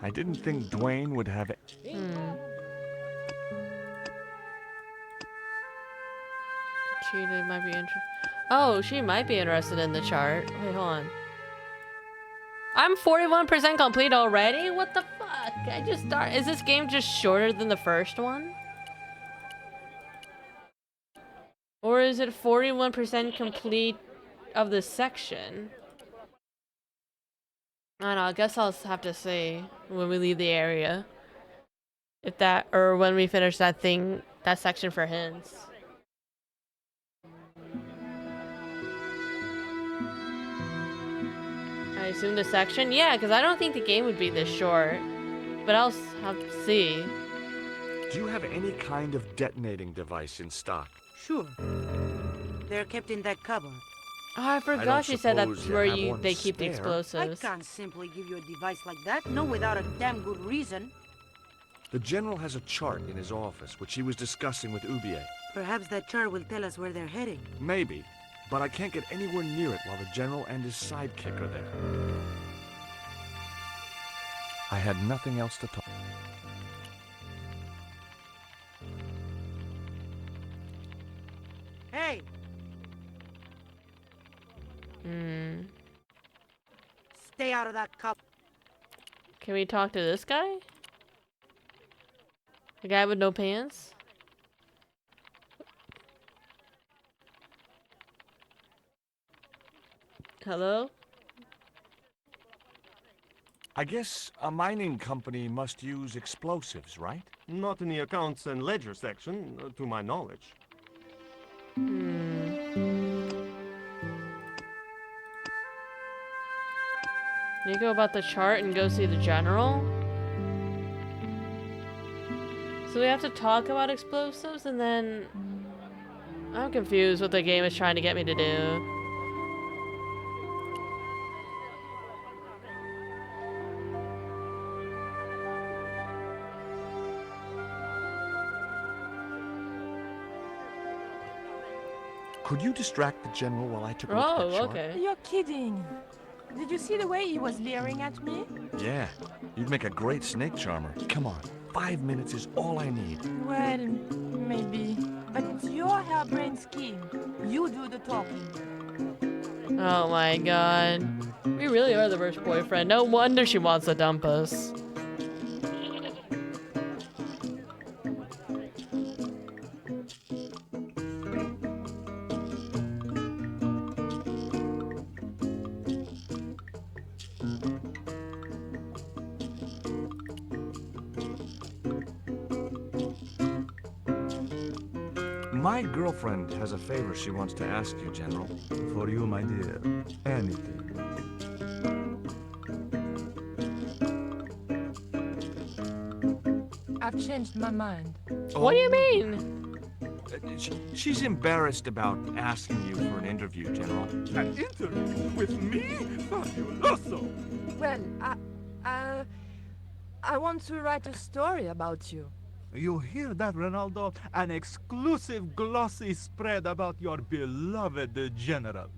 I didn't think Dwayne would have it.
Cheetah might be interested. Oh, she might be interested in the chart. Wait, hold on. I'm 41% complete already? What the fuck? I just start. Is this game just shorter than the first one? Or is it 41% complete of the section? I don't know, I guess I'll have to see when we leave the area. If that, or when we finish that thing, that section for hints. I assume the section? Yeah, because I don't think the game would be this short. But I'll have to see.
Do you have any kind of detonating device in stock?
Sure. They're kept in that cupboard.
Oh, I forgot she said that's where they keep the
I
explosives.
can't simply give you a device like that, no without a damn good reason.
The general has a chart in his office, which he was discussing with Ubier.
Perhaps that chart will tell us where they're heading.
Maybe, but I can't get anywhere near it while the general and his sidekick are there. I had nothing else to talk.
Hey! Stay out of that cup.
Can we talk to this guy? The guy with no pants? Hello?
I guess a mining company must use explosives, right?
Not in the accounts and ledger section, to my knowledge.
Nico about the chart and go see the general? So we have to talk about explosives and then... I'm confused what the game is trying to get me to do.
Could you distract the general while I took a look at that chart?
Okay.
You're kidding. Did you see the way he was leering at me?
Yeah, you'd make a great snake charmer. Come on, 5 minutes is all I need.
Well, maybe. But it's your harebrained scheme. You do the talking.
Oh my god. We really are the worst boyfriend. No wonder she wants to dump us.
My girlfriend has a favor she wants to ask you, General.
For you, my dear. Anything.
I've changed my mind.
What do you mean?
She's embarrassed about asking you for an interview, General.
An interview with me? Fabuloso!
Well, I want to write a story about you.
You hear that, Ronaldo? An exclusive glossy spread about your beloved general.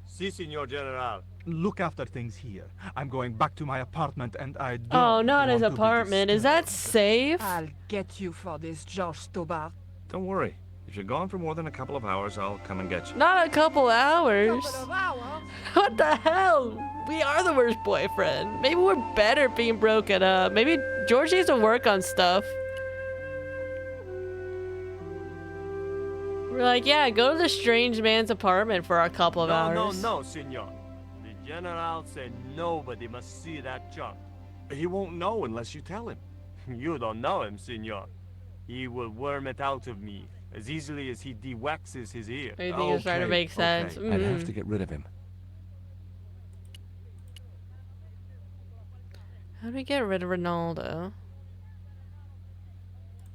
Si, Signor General.
Look after things here. I'm going back to my apartment and I don't
Oh, not his
want to be
apartment. Is that safe?
I'll get you for this, George Stobart.
Don't worry. If you're gone for more than a couple of hours, I'll come and get you.
Not a couple hours.
Couple of hours?
What the hell? We are the worst boyfriend. Maybe we're better being broken up. Maybe George needs to work on stuff. We're like, yeah, go to the strange man's apartment for a couple of hours.
No, Signor. The General said nobody must see that chart.
He won't know unless you tell him.
You don't know him, Signor. He will worm it out of me as easily as he de-waxes his ear.
I think you're trying to make sense.
Okay. I'd have to get rid of him.
How do we get rid of Ronaldo?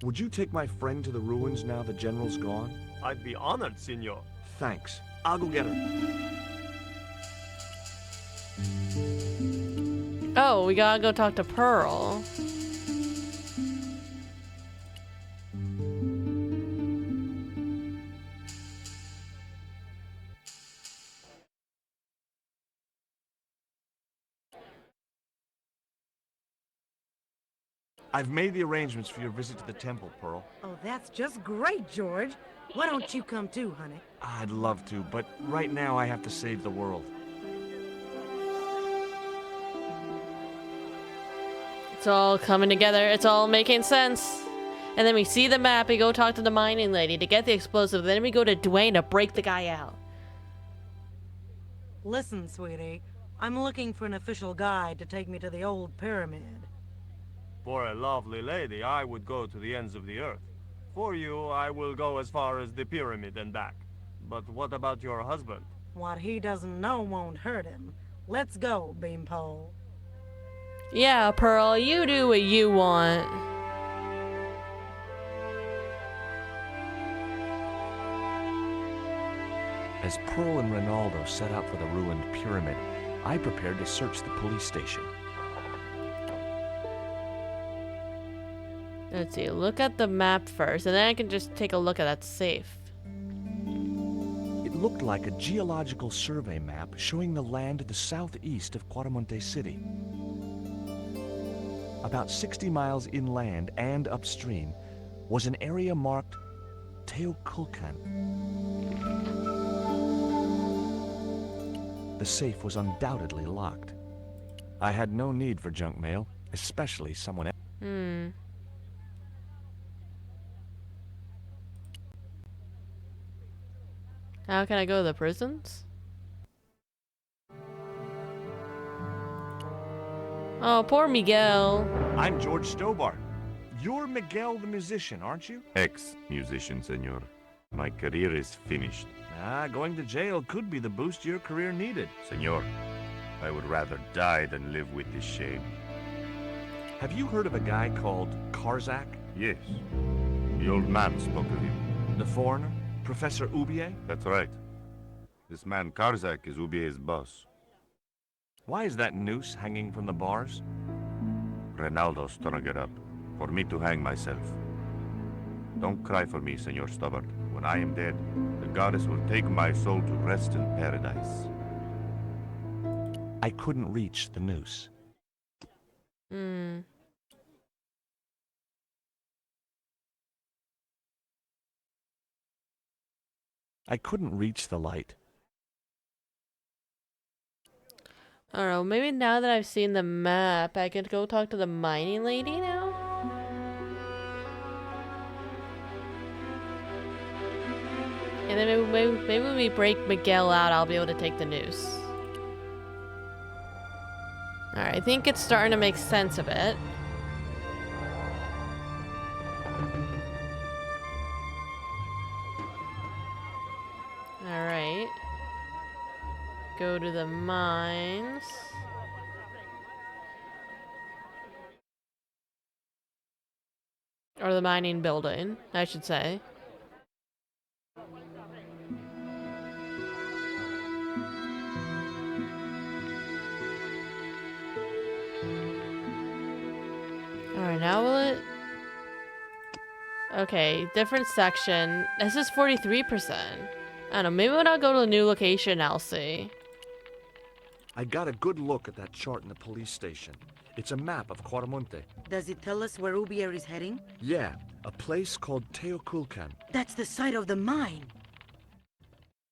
Would you take my friend to the ruins now the general's gone?
I'd be honored, Signor.
Thanks. I'll go get her.
Oh, we gotta go talk to Pearl.
I've made the arrangements for your visit to the temple, Pearl.
Oh, that's just great, George. Why don't you come too, honey?
I'd love to, but right now I have to save the world.
It's all coming together. It's all making sense. And then we see the map. We go talk to the mining lady to get the explosive. Then we go to Dwayne to break the guy out.
Listen, sweetie. I'm looking for an official guide to take me to the old pyramid.
For a lovely lady, I would go to the ends of the earth. For you, I will go as far as the pyramid and back. But what about your husband?
What he doesn't know won't hurt him. Let's go, Beanpole.
Yeah, Pearl, you do what you want.
As Pearl and Ronaldo set out for the ruined pyramid, I prepared to search the police station.
Let's see, look at the map first, and then I can just take a look at that safe.
It looked like a geological survey map showing the land to the southeast of Cuaramonte City. About 60 miles inland and upstream was an area marked Teoculcan. The safe was undoubtedly locked. I had no need for junk mail, especially someone else.
How can I go to the prisons? Oh, poor Miguel.
I'm George Stobart. You're Miguel the musician, aren't you?
Ex-musician, senor. My career is finished.
Going to jail could be the boost your career needed.
Senor, I would rather die than live with this shame.
Have you heard of a guy called Karzak?
Yes. The old man spoke of him.
The foreigner? Professor Ubier?
That's right. This man Karzak is Ubier's boss.
Why is that noose hanging from the bars?
Ronaldo strung it up for me to hang myself. Don't cry for me, Senor Stobart. When I am dead, the goddess will take my soul to rest in paradise.
I couldn't reach the noose. I couldn't reach the light.
I don't know, maybe now that I've seen the map, I can go talk to the mining lady now? And then maybe when we break Miguel out, I'll be able to take the noose. Alright, I think it's starting to make sense of it. Alright. Go to the mines. Or the mining building, I should say. Alright, now will it... Okay, different section. This is 43%. I don't know, maybe when I go to a new location, I'll see.
I got a good look at that chart in the police station. It's a map of Cuaramonte.
Does it tell us where Ubier is heading?
Yeah, a place called Teoculcan.
That's the site of the mine.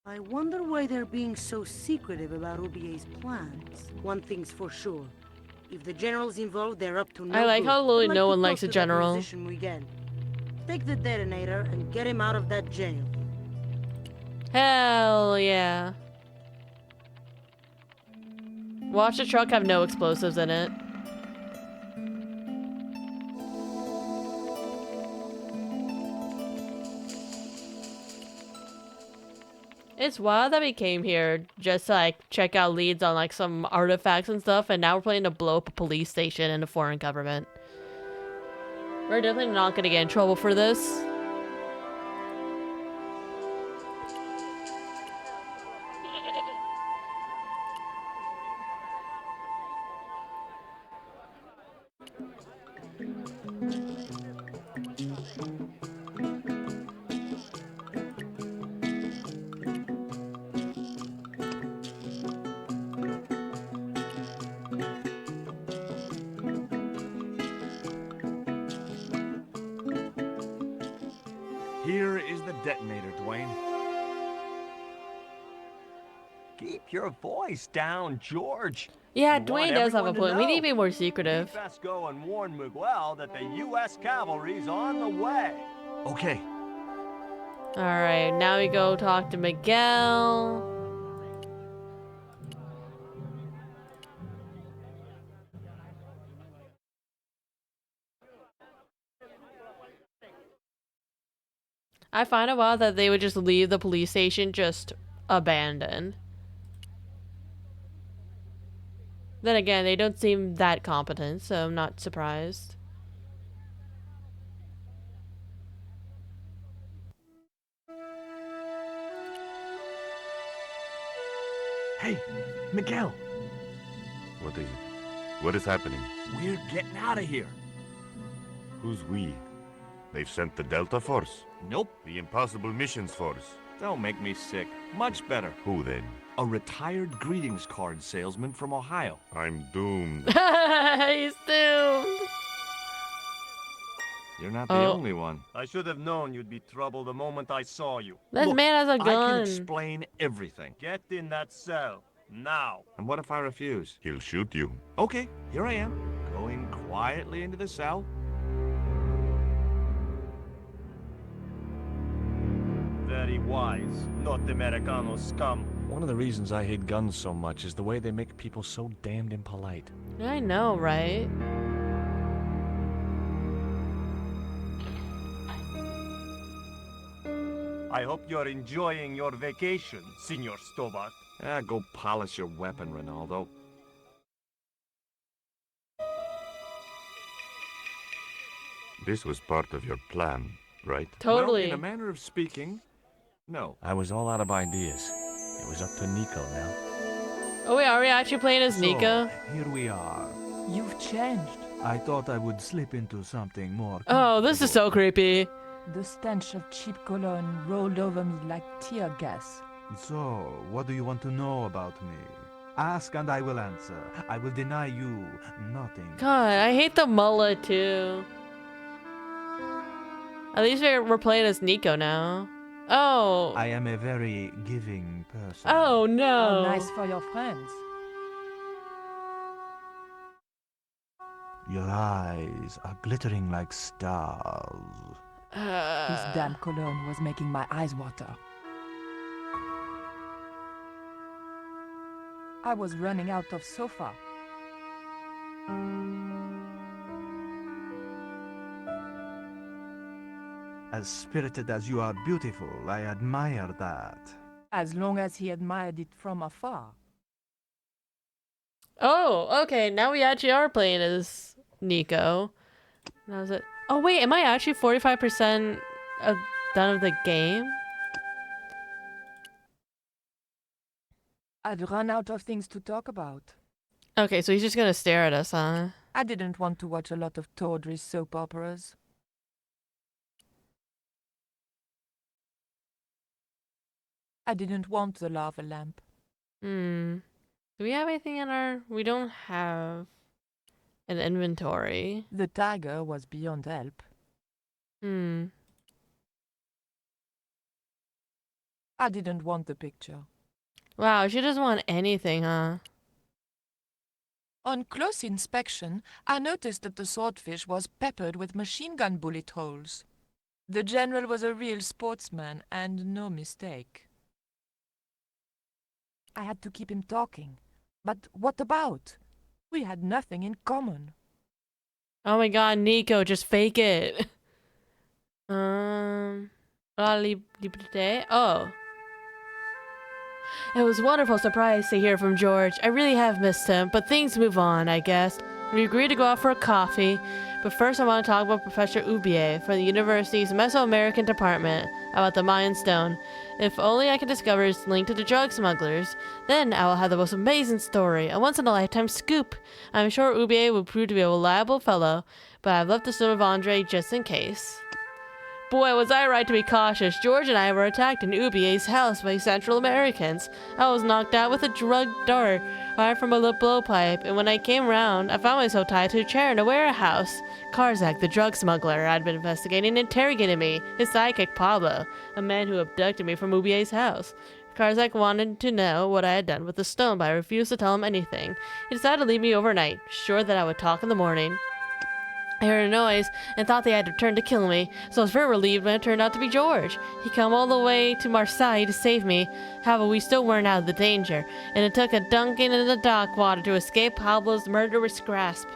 I wonder why they're being so secretive about Ubier's plans. One thing's for sure. If the general's involved, they're up to no
I like
good.
how literally
I'd
no
to
one
talk
likes a
to that
general.
musician we get. Take the detonator and get him out of that jail.
Hell yeah. Watch the truck have no explosives in it. It's wild that we came here just to like check out leads on like some artifacts and stuff, and now we're planning to blow up a police station in a foreign government. We're definitely not gonna get in trouble for this.
Here is the detonator, Dwayne.
Keep
your voice down, George.
Yeah,
You want
Dwayne does have a
everyone to
point. We need to
know.
be more secretive.
You best go and warn Miguel that the U.S. cavalry's on the way.
Okay.
Alright, now we go talk to Miguel. I find it wild that they would just leave the police station just abandoned. Then again, they don't seem that competent, so I'm not surprised.
Hey, Miguel.
What is it? What is happening?
We're getting out of here.
Who's we? They've sent the Delta Force?
Nope.
The Impossible Missions Force?
Don't make me sick. Much better.
Who then?
A retired greetings card salesman from Ohio.
I'm doomed.
He's doomed.
You're not the only one.
I should have known you'd be trouble the moment I saw you.
This
Look,
man has a
I
gun.
can explain everything.
Get in that cell. Now.
And what if I refuse?
He'll shoot you.
Okay, here I am. Going quietly into the cell.
Very wise. Not Americano scum.
One of the reasons I hate guns so much is the way they make people so damned impolite.
I know, right?
I hope you're enjoying your vacation, Senor Stobart.
Ah, go polish your weapon, Ronaldo.
This was part of your plan, right?
Totally.
Well, in a manner of speaking, no. I was all out of ideas. It was up to Nico now.
Oh wait, are we actually playing as Nico?
Here we are.
You've changed.
I thought I would slip into something more.
Oh, this is so creepy.
The stench of cheap cologne rolled over me like tear gas.
So, what do you want to know about me? Ask and I will answer. I will deny you nothing.
God, I hate the mullet too. At least we're playing as Nico now. Oh.
I am a very giving person.
Oh no.
How nice for your friends.
Your eyes are glittering like stars.
This damn cologne was making my eyes water. I was running out of sofa.
As spirited as you are beautiful, I admire that.
As long as he admired it from afar.
Oh, okay. Now we actually are playing as Nico. That was it. Oh wait, am I actually 45% done of the game?
I'd run out of things to talk about.
Okay, so he's just gonna stare at us, huh?
I didn't want to watch a lot of tawdry soap operas. I didn't want the lava lamp.
Do we have anything in our... We don't have an inventory.
The tiger was beyond help. I didn't want the picture.
Wow, she doesn't want anything, huh?
On close inspection, I noticed that the swordfish was peppered with machine gun bullet holes. The general was a real sportsman, and no mistake. I had to keep him talking. But what about? We had nothing in common.
Oh my god, Nico, just fake it. La liberté? Oh. It was a wonderful surprise to hear from George. I really have missed him, but things move on, I guess. We agreed to go out for a coffee, but first I want to talk about Professor Ubier from the university's Mesoamerican department about the Mayan stone. If only I can discover its link to the drug smugglers, then I will have the most amazing story, a once-in-a-lifetime scoop. I'm sure Ubier will prove to be a reliable fellow, but I've left the stone of Andre just in case. Boy, was I right to be cautious. George and I were attacked in Ubier's house by Central Americans. I was knocked out with a drug dart fired from a blowpipe, and when I came round, I found myself tied to a chair in a warehouse. Karzak, the drug smuggler, had been investigating and interrogating me. His sidekick, Pablo, a man who abducted me from Ubier's house. Karzak wanted to know what I had done with the stone, but I refused to tell him anything. He decided to leave me overnight, sure that I would talk in the morning. I heard a noise and thought they had returned to kill me, so I was very relieved when it turned out to be George. He came all the way to Marseille to save me. However, we still weren't out of the danger, and it took a dunking in the dock water to escape Pablo's murderous grasp.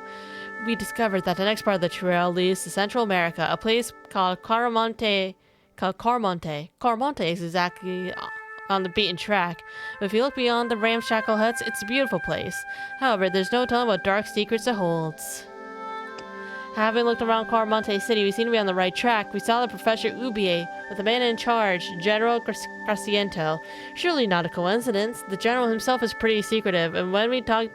We discovered that the next part of the trail leads to Central America, a place called Carmonte. Carmonte is exactly on the beaten track. But if you look beyond the ramshackle huts, it's a beautiful place. However, there's no telling what dark secrets it holds. Having looked around Carmonte City, we seem to be on the right track. We saw the Professor Ubier with the man in charge, General Graciento. Surely not a coincidence. The general himself is pretty secretive, and when we talked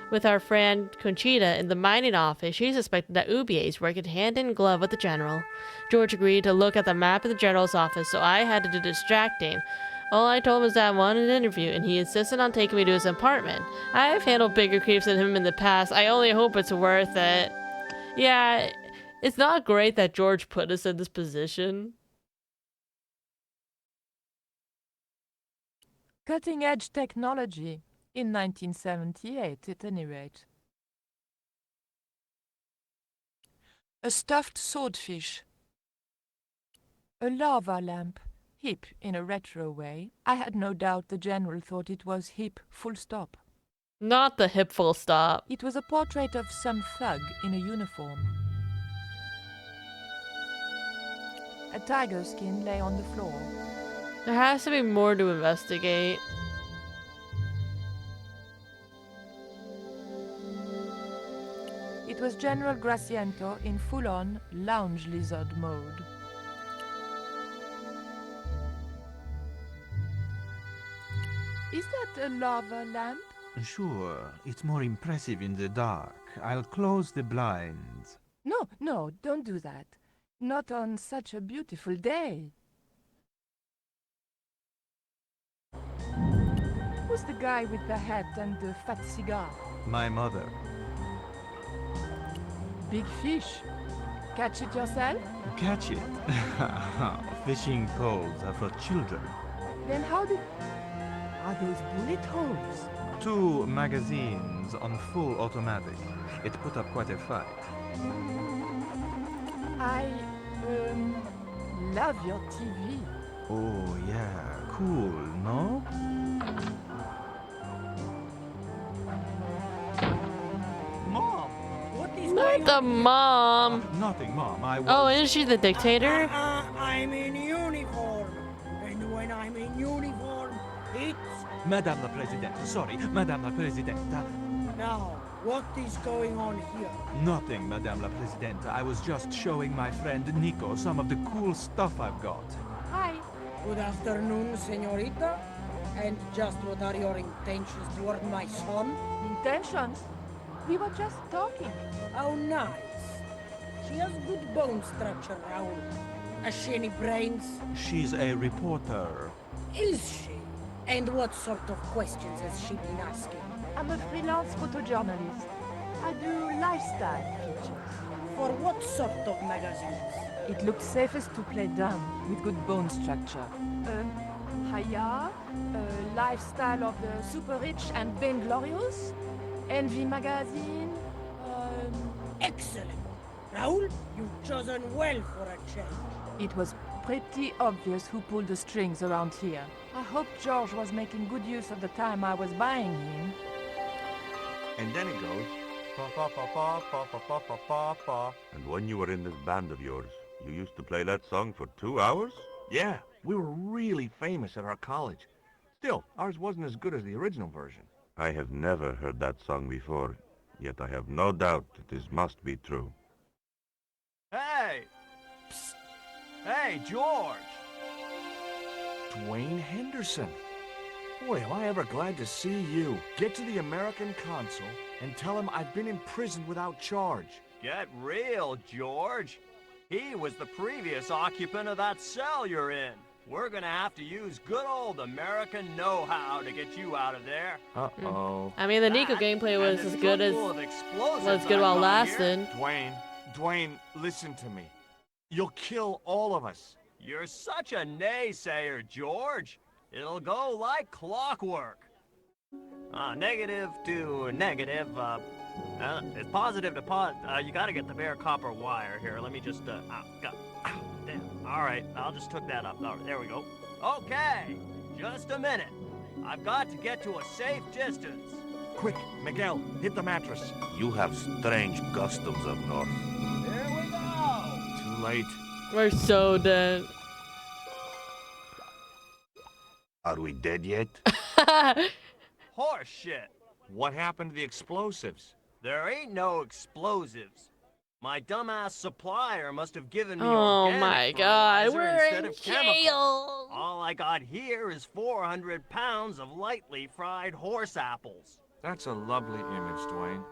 with our friend Conchita in the mining office, she suspected that Ubier is working hand in glove with the general. George agreed to look at the map of the general's office, so I had to do distracting. All I told him was that I wanted an interview, and he insisted on taking me to his apartment. I've handled bigger creeps than him in the past. I only hope it's worth it. Yeah, it's not great that George put us in this position.
Cutting-edge technology, in 1978 at any rate. A stuffed swordfish. A lava lamp, hip in a retro way. I had no doubt the general thought it was hip, full stop.
Not the hip full stop.
It was a portrait of some thug in a uniform. A tiger skin lay on the floor.
There has to be more to investigate.
It was General Graciento in full-on lounge lizard mode. Is that a lava lamp?
Sure, it's more impressive in the dark. I'll close the blinds.
No, don't do that. Not on such a beautiful day. Who's the guy with the hat and the fat cigar?
My mother.
Big fish. Catch it yourself?
Catch it. Fishing poles are for children.
Then how did... Are those bullet holes?
2 magazines on full automatic. It put up quite a fight.
I, love your TV.
Oh, yeah. Cool, no?
Mom! What is
Not the mom.
Nothing, Mom. I was...
Oh, isn't she the dictator?
I'm in uniform. And when I'm in uniform, it's...
Madame la Présidente. Sorry, Madame la Présidente.
Now, what is going on here?
Nothing, Madame la Présidente. I was just showing my friend Nico some of the cool stuff I've got.
Hi.
Good afternoon, señorita. And just what are your intentions toward my son?
Intentions? We were just talking.
How nice. She has good bone structure, Raoul. Has she any brains?
She's a reporter.
Is she? And what sort of questions has she been asking?
I'm a freelance photojournalist. I do lifestyle features.
For what sort of magazines?
It looks safest to play dumb with good bone structure. Haya, lifestyle of the super rich and vainglorious, Envy magazine.
Excellent. Raoul, you've chosen well for a change.
It was pretty obvious who pulled the strings around here. I hope George was making good use of the time I was buying him.
And then it goes, pa pa pa pa pa pa pa pa pa pa.
And when you were in this band of yours, you used to play that song for 2 hours?
Yeah, we were really famous at our college. Still, ours wasn't as good as the original version.
I have never heard that song before, yet I have no doubt that this must be true.
Hey! Psst! Hey, George!
Dwayne Henderson. Boy, am I ever glad to see you. Get to the American consul and tell him I've been imprisoned without charge.
Get real, George. He was the previous occupant of that cell you're in. We're gonna have to use good old American know-how to get you out of there.
Uh-oh.
I mean, the Nico gameplay was as good as while lasting.
Dwayne, listen to me. You'll kill all of us.
You're such a naysayer, George. It'll go like clockwork. Negative to negative. It's positive to you gotta get the bare copper wire here. Let me just, damn. All right, I'll just hook that up. All right, there we go. Okay, just a minute. I've got to get to a safe distance.
Quick, Miguel, hit the mattress.
You have strange customs up north.
Here we go.
Too late.
We're so dead.
Are we dead yet?
Horse shit.
What happened to the explosives?
There ain't no explosives. My dumbass supplier must have given me
Oh
organic
my god,
fertilizer
we're
instead
in
of chemical.
jail.
All I got here is 400 pounds of lightly fried horse apples.
That's a lovely image, Dwayne.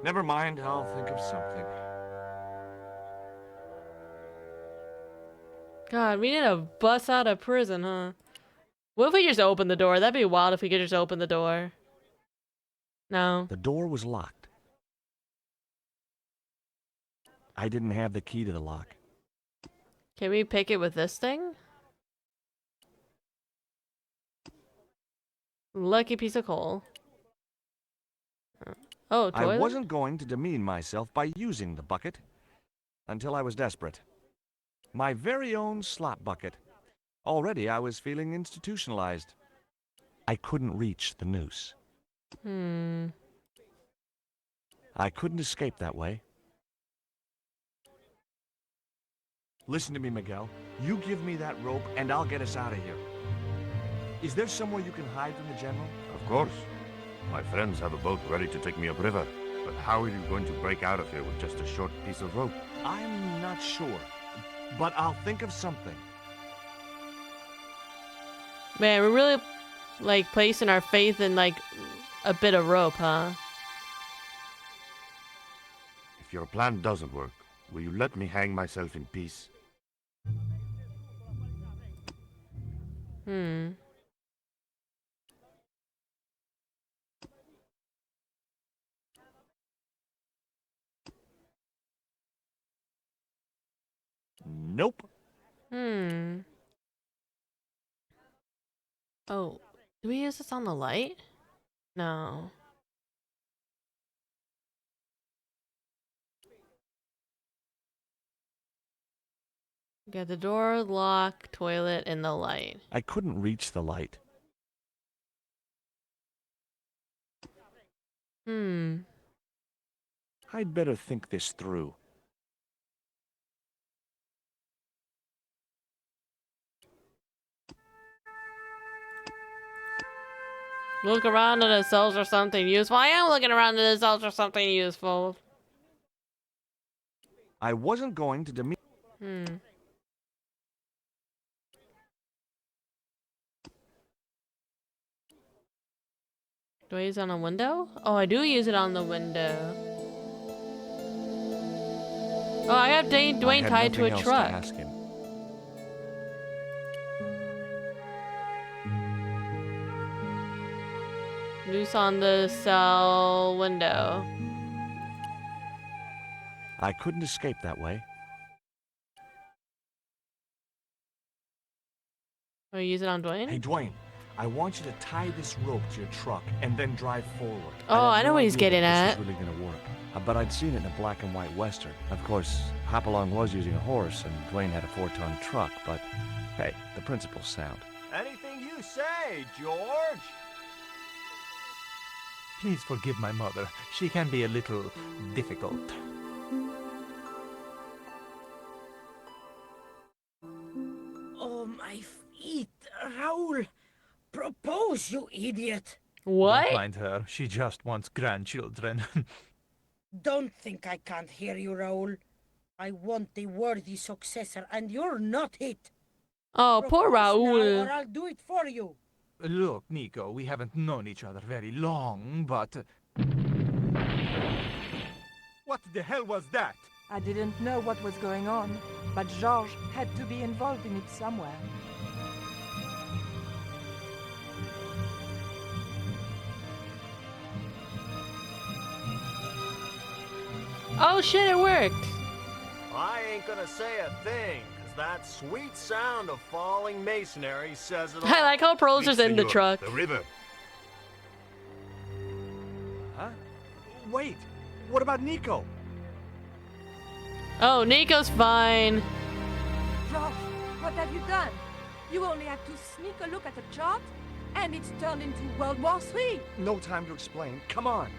Never mind, I'll think of something.
God, we need to bust out of prison, huh? What if we just open the door? That'd be wild if we could just open the door. No.
The door was locked. I didn't have the key to the lock.
Can we pick it with this thing? Lucky piece of coal. Oh, toilet?
I wasn't going to demean myself by using the bucket until I was desperate. My very own slop bucket. Already I was feeling institutionalized. I couldn't reach the noose. I couldn't escape that way. Listen to me, Miguel. You give me that rope and I'll get us out of here. Is there somewhere you can hide from the General?
Of course. My friends have a boat ready to take me upriver. But how are you going to break out of here with just a short piece of rope?
I'm not sure, but I'll think of something.
Man, we're really, like, placing our faith in, like, a bit of rope, huh?
If your plan doesn't work, will you let me hang myself in peace?
Nope.
Oh, do we use this on the light? No. Got the door, lock, toilet, and the light.
I couldn't reach the light. I'd better think this through.
Look around at ourselves for something useful. I am looking around at ourselves for something useful.
I wasn't going to demean...
Do I use it on a window? Oh, I do use it on the window. Oh, I have Dwayne tied to a truck.
To ask him.
Loose on the cell window.
I couldn't escape that way.
Oh, you use it on Dwayne?
Hey, Dwayne, I want you to tie this rope to your truck and then drive forward.
Oh, I know what he's getting at.
This is really gonna work. But I'd seen it in a black and white western. Of course, Hopalong was using a horse, and Dwayne had a 4-ton truck. But hey, the principle's sound.
Anything you say, George.
Please forgive my mother. She can be a little difficult.
Oh, my feet, Raoul. Propose, you idiot.
What?
Don't mind her. She just wants grandchildren.
Don't think I can't hear you, Raoul. I want the worthy successor, and you're not it.
Oh, poor
Propose now,
Raoul.
or I'll do it for you.
Look, Nico, we haven't known each other very long, but... What the hell was that?
I didn't know what was going on, but Georges had to be involved in it somewhere.
Oh shit, it worked.
I ain't gonna say a thing, 'cause that sweet sound of falling masonry says it all.
I like how Pearl's just in the truck.
The river.
Huh? Wait, what about Nico?
Oh, Nico's fine.
Josh, what have you done? You only had to sneak a look at the chart, and it's turned into World War III.
No time to explain. Come on.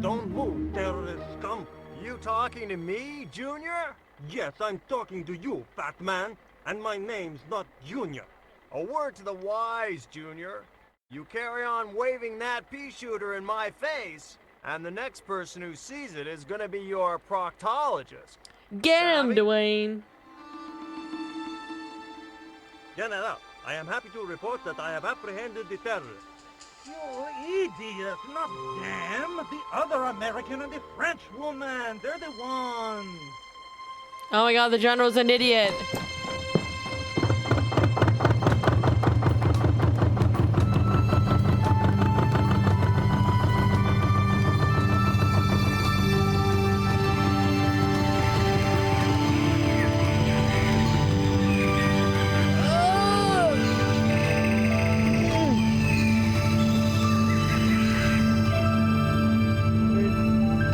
Don't move, terrorist scum.
You talking to me, Junior?
Yes, I'm talking to you, fat man. And my name's not Junior.
A word to the wise, Junior. You carry on waving that pea shooter in my face, and the next person who sees it is gonna be your proctologist.
Get him,
Savvy?
Dwayne.
General, I am happy to report that I have apprehended the terrorists. You idiot, not them. The other American and the French woman. They're the ones.
Oh my god, the general's an idiot.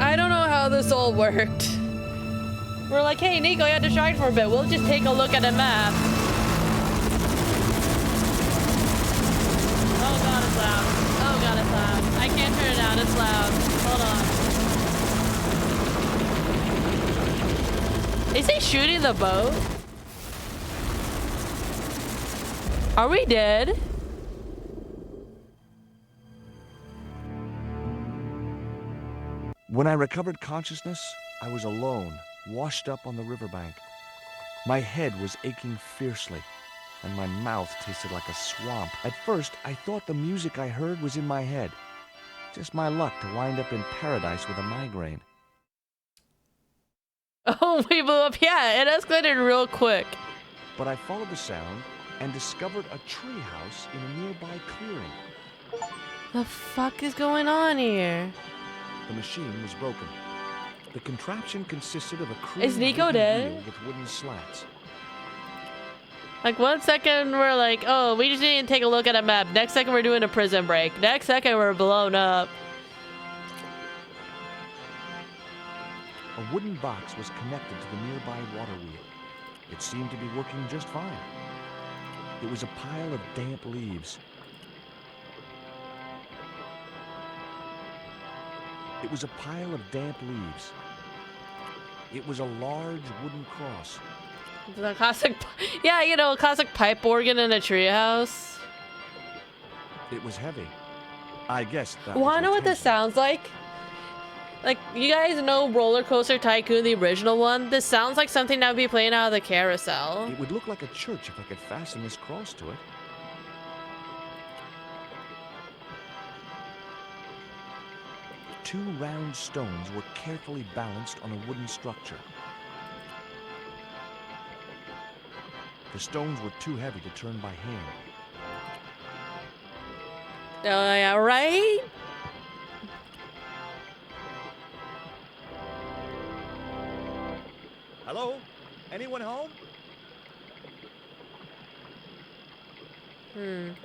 I don't know how this all worked. We're like, hey, Nico, you had to distract for a bit. We'll just take a look at a map. Oh god, it's loud. Oh god, it's loud. I can't turn it down. It's loud. Hold on. Is he shooting the boat? Are we dead?
When I recovered consciousness, I was alone, washed up on the riverbank. My head was aching fiercely, and my mouth tasted like a swamp. At first, I thought the music I heard was in my head. Just my luck to wind up in paradise with a migraine.
Oh, we blew up. Yeah, it escalated real quick.
But I followed the sound and discovered a treehouse in a nearby clearing.
The fuck is going on here?
The machine was broken. The contraption consisted of a crude
Is Nico
wooden
dead?
wheel with wooden slats.
Like 1 second we're like, oh, we just need to take a look at a map. Next second we're doing a prison break. Next second we're blown up.
A wooden box was connected to the nearby water wheel. It seemed to be working just fine. It was a pile of damp leaves. It was a pile of damp leaves. It was a large wooden cross.
The classic, yeah, you know, classic pipe organ in a treehouse.
It was heavy. I guess that
Wanna know what this sounds like? Like, you guys know Roller Coaster Tycoon, the original one? This sounds like something that would be playing out of the carousel.
It would look like a church if I could fasten this cross to it. Two round stones were carefully balanced on a wooden structure. The stones were too heavy to turn by hand.
Yeah, right?
Hello? Anyone home?
Can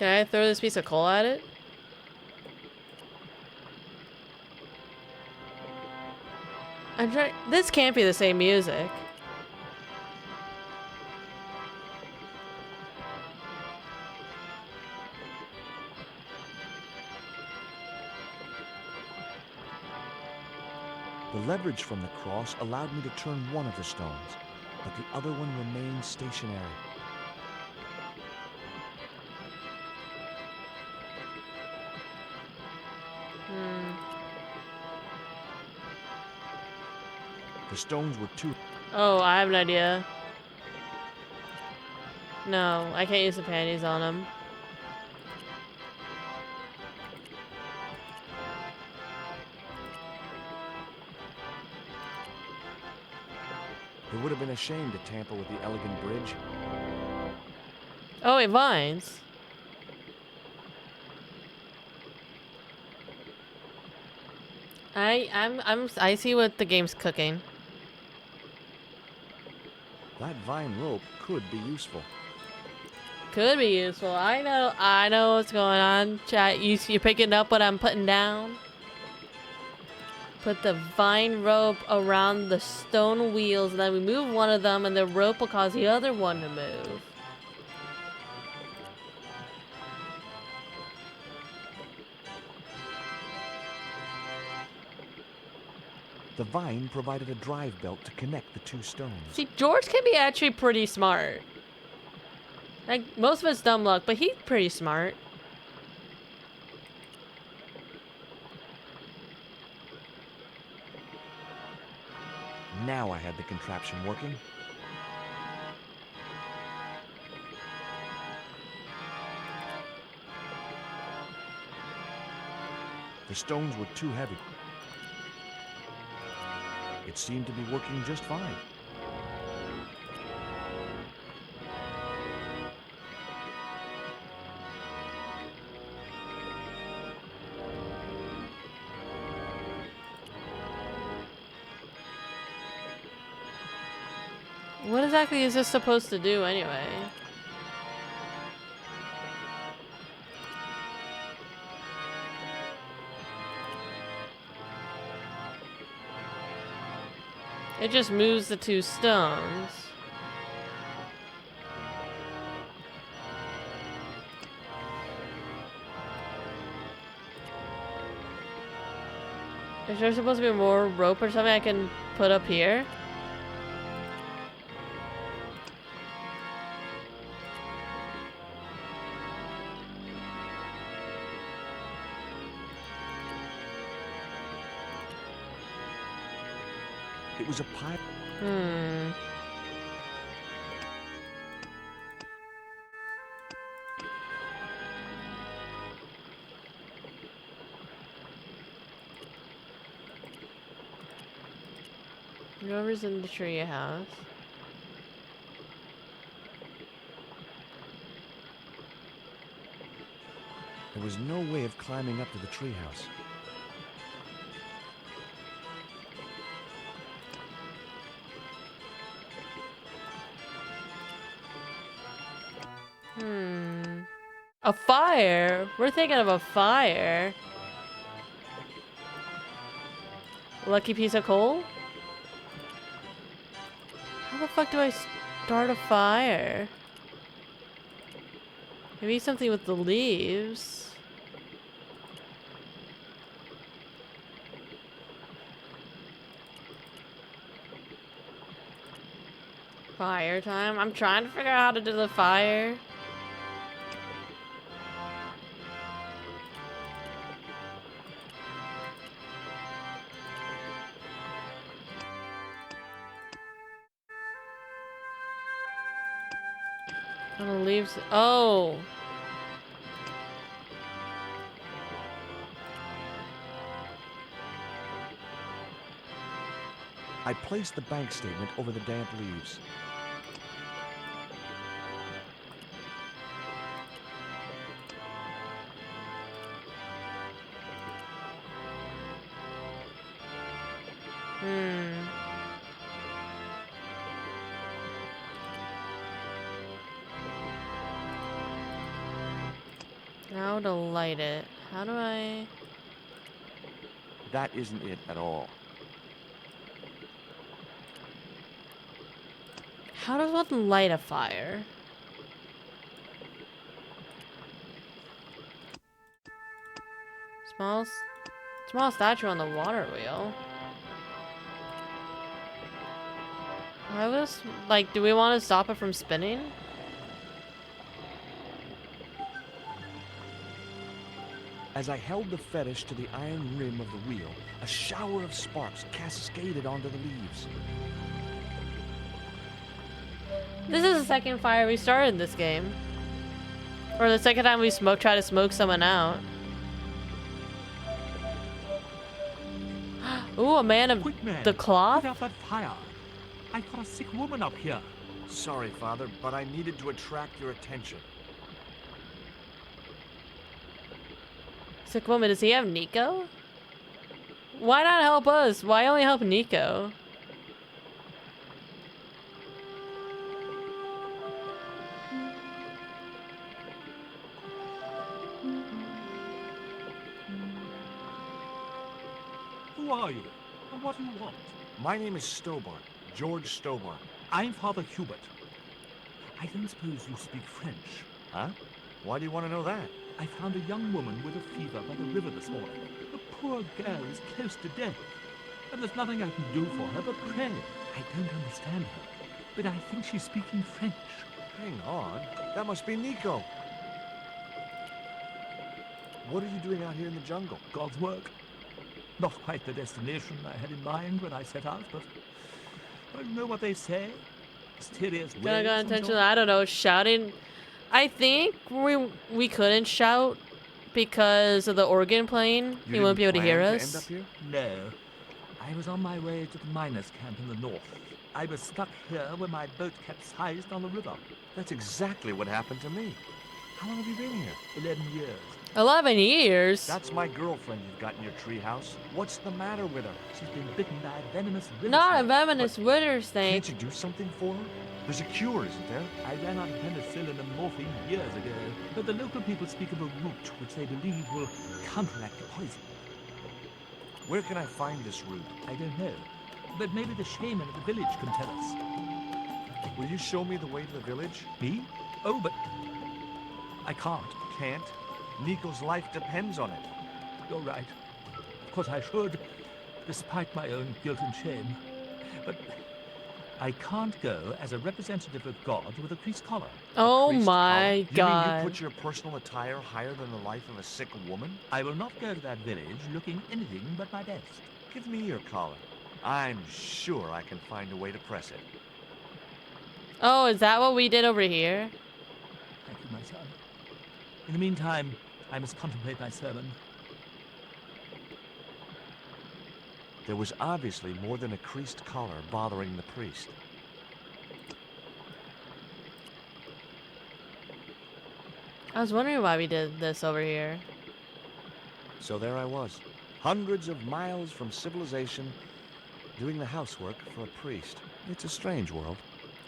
I throw this piece of coal at it? I'm trying. This can't be the same music.
The leverage from the cross allowed me to turn one of the stones, but the other one remained stationary. The stones were too...
Oh, I have an idea. No, I can't use the panties on them.
It would have been a shame to tamper with the elegant bridge.
Oh, wait, vines. I see what the game's cooking.
That vine rope could be useful.
Could be useful. I know what's going on. Chat, you're picking up what I'm putting down. Put the vine rope around the stone wheels, and then we move one of them, and the rope will cause the other one to move.
The vine provided a drive belt to connect the two stones.
See, George can be actually pretty smart. Like, most of it's dumb luck, but he's pretty smart.
Now I had the contraption working. The stones were too heavy. It seemed to be working just fine.
What exactly is this supposed to do anyway? It just moves the two stones. Is there supposed to be more rope or something I can put up here?
It was a pipe.
Whoever's in the tree house.
There was no way of climbing up to the treehouse.
A fire? We're thinking of a fire. Lucky piece of coal? How the fuck do I start a fire? Maybe something with the leaves. Fire time? I'm trying to figure out how to do the fire. The leaves. Oh.
I placed the bank statement over the damp leaves.
How to light it? How do I...
That isn't it at all.
How does one light a fire? Small statue on the water wheel. I was like, do we want to stop it from spinning?
As I held the fetish to the iron rim of the wheel, a shower of sparks cascaded onto the leaves.
This is the second fire we started in this game. Or the second time we try to smoke someone out. Ooh, a man of the cloth?
Put out that fire. I got a sick woman up here.
Sorry, Father, but I needed to attract your attention.
Sick woman, does he have Nico? Why not help us? Why only help Nico?
Who are you? And what do you want?
My name is Stobart. George Stobart.
I'm Father Hubert. I don't suppose you speak French.
Huh? Why do you want to know that?
I found a young woman with a fever by the river this morning. The poor girl is close to death. And there's nothing I can do for her but pray. I don't understand her, but I think she's speaking French.
Hang on. That must be Nico. What are you doing out here in the jungle?
God's work. Not quite the destination I had in mind when I set out, but you know what they say? Mysterious ways.
Gonna go intentional. I don't know. Shouting. I think we couldn't shout because of the organ playing. He won't be able to hear us.
End up here?
No. I was on my way to the miners' camp in the north. I was stuck here when my boat capsized on the river.
That's exactly what happened to me. How long have you been here?
11 years.
11 years?
That's my girlfriend you've got in your treehouse. What's the matter with her?
She's been bitten by a venomous wither
Not
snake.
a venomous wither snake.
Can't you do something for her? There's a cure, isn't there?
I ran out of penicillin and morphine years ago, but the local people speak of a root which they believe will counteract the poison.
Where can I find this root?
I don't know, but maybe the shaman of the village can tell us.
Will you show me the way to the village?
Me? Oh, but I can't.
Can't? Nico's life depends on it.
You're right. Of course I should, despite my own guilt and shame. But I can't go as a representative of God with a priest collar.
Oh
Priest
my
collar?
God.
You mean you put your personal attire higher than the life of a sick woman?
I will not go to that village looking anything but my best.
Give me your collar. I'm sure I can find a way to press it.
Oh, is that what we did over here?
Thank you, my son. In the meantime, I must contemplate my sermon.
There was obviously more than a creased collar bothering the priest.
I was wondering why we did this over here.
So there I was, hundreds of miles from civilization, doing the housework for a priest. It's a strange world.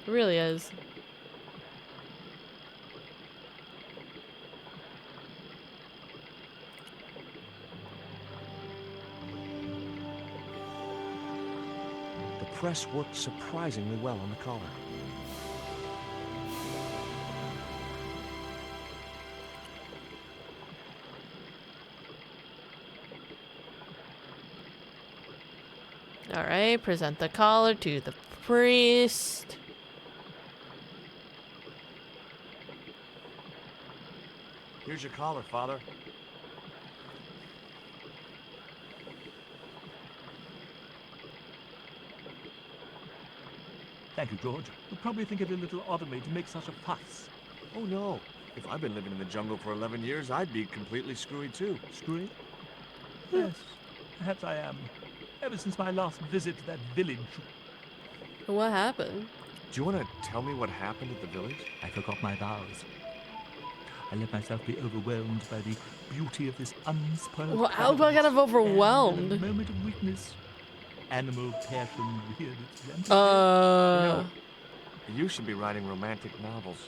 It really is.
The press worked surprisingly well on the collar.
Alright, present the collar to the priest.
Here's your collar, Father.
Thank you, George. You'll probably think it a little odd of me to make such a fuss.
Oh, no. If I'd been living in the jungle for 11 years, I'd be completely screwy, too.
Screwy? Yes, perhaps I am. Ever since my last visit to that village.
What happened?
Do you want to tell me what happened at the village?
I forgot my vows. I let myself be overwhelmed by the beauty of this unspoiled
Well, I got kind of overwhelmed.
And in a moment of weakness, animal passion reared its rampant
You know, you should be writing romantic novels.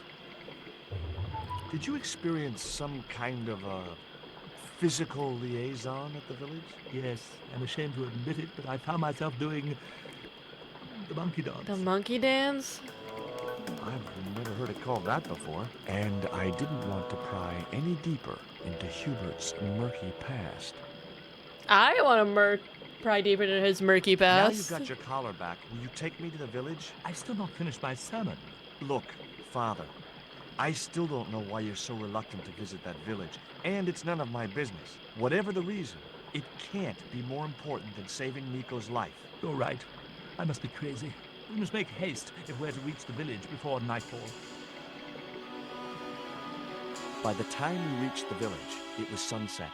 Did you experience some kind of a physical liaison at the village?
Yes, I'm ashamed to admit it, but I found myself doing the monkey dance.
The monkey dance?
I've never heard it called that before. And I didn't want to pry any deeper into Hubert's murky past.
I want to pry deeper into his murky past.
Now you've got your collar back, will you take me to the village?
I've still not finished my sermon.
Look, Father, I still don't know why you're so reluctant to visit that village, and it's none of my business. Whatever the reason, it can't be more important than saving Nico's life.
You're right. I must be crazy. We must make haste if we're to reach the village before nightfall.
By the time we reached the village, it was sunset.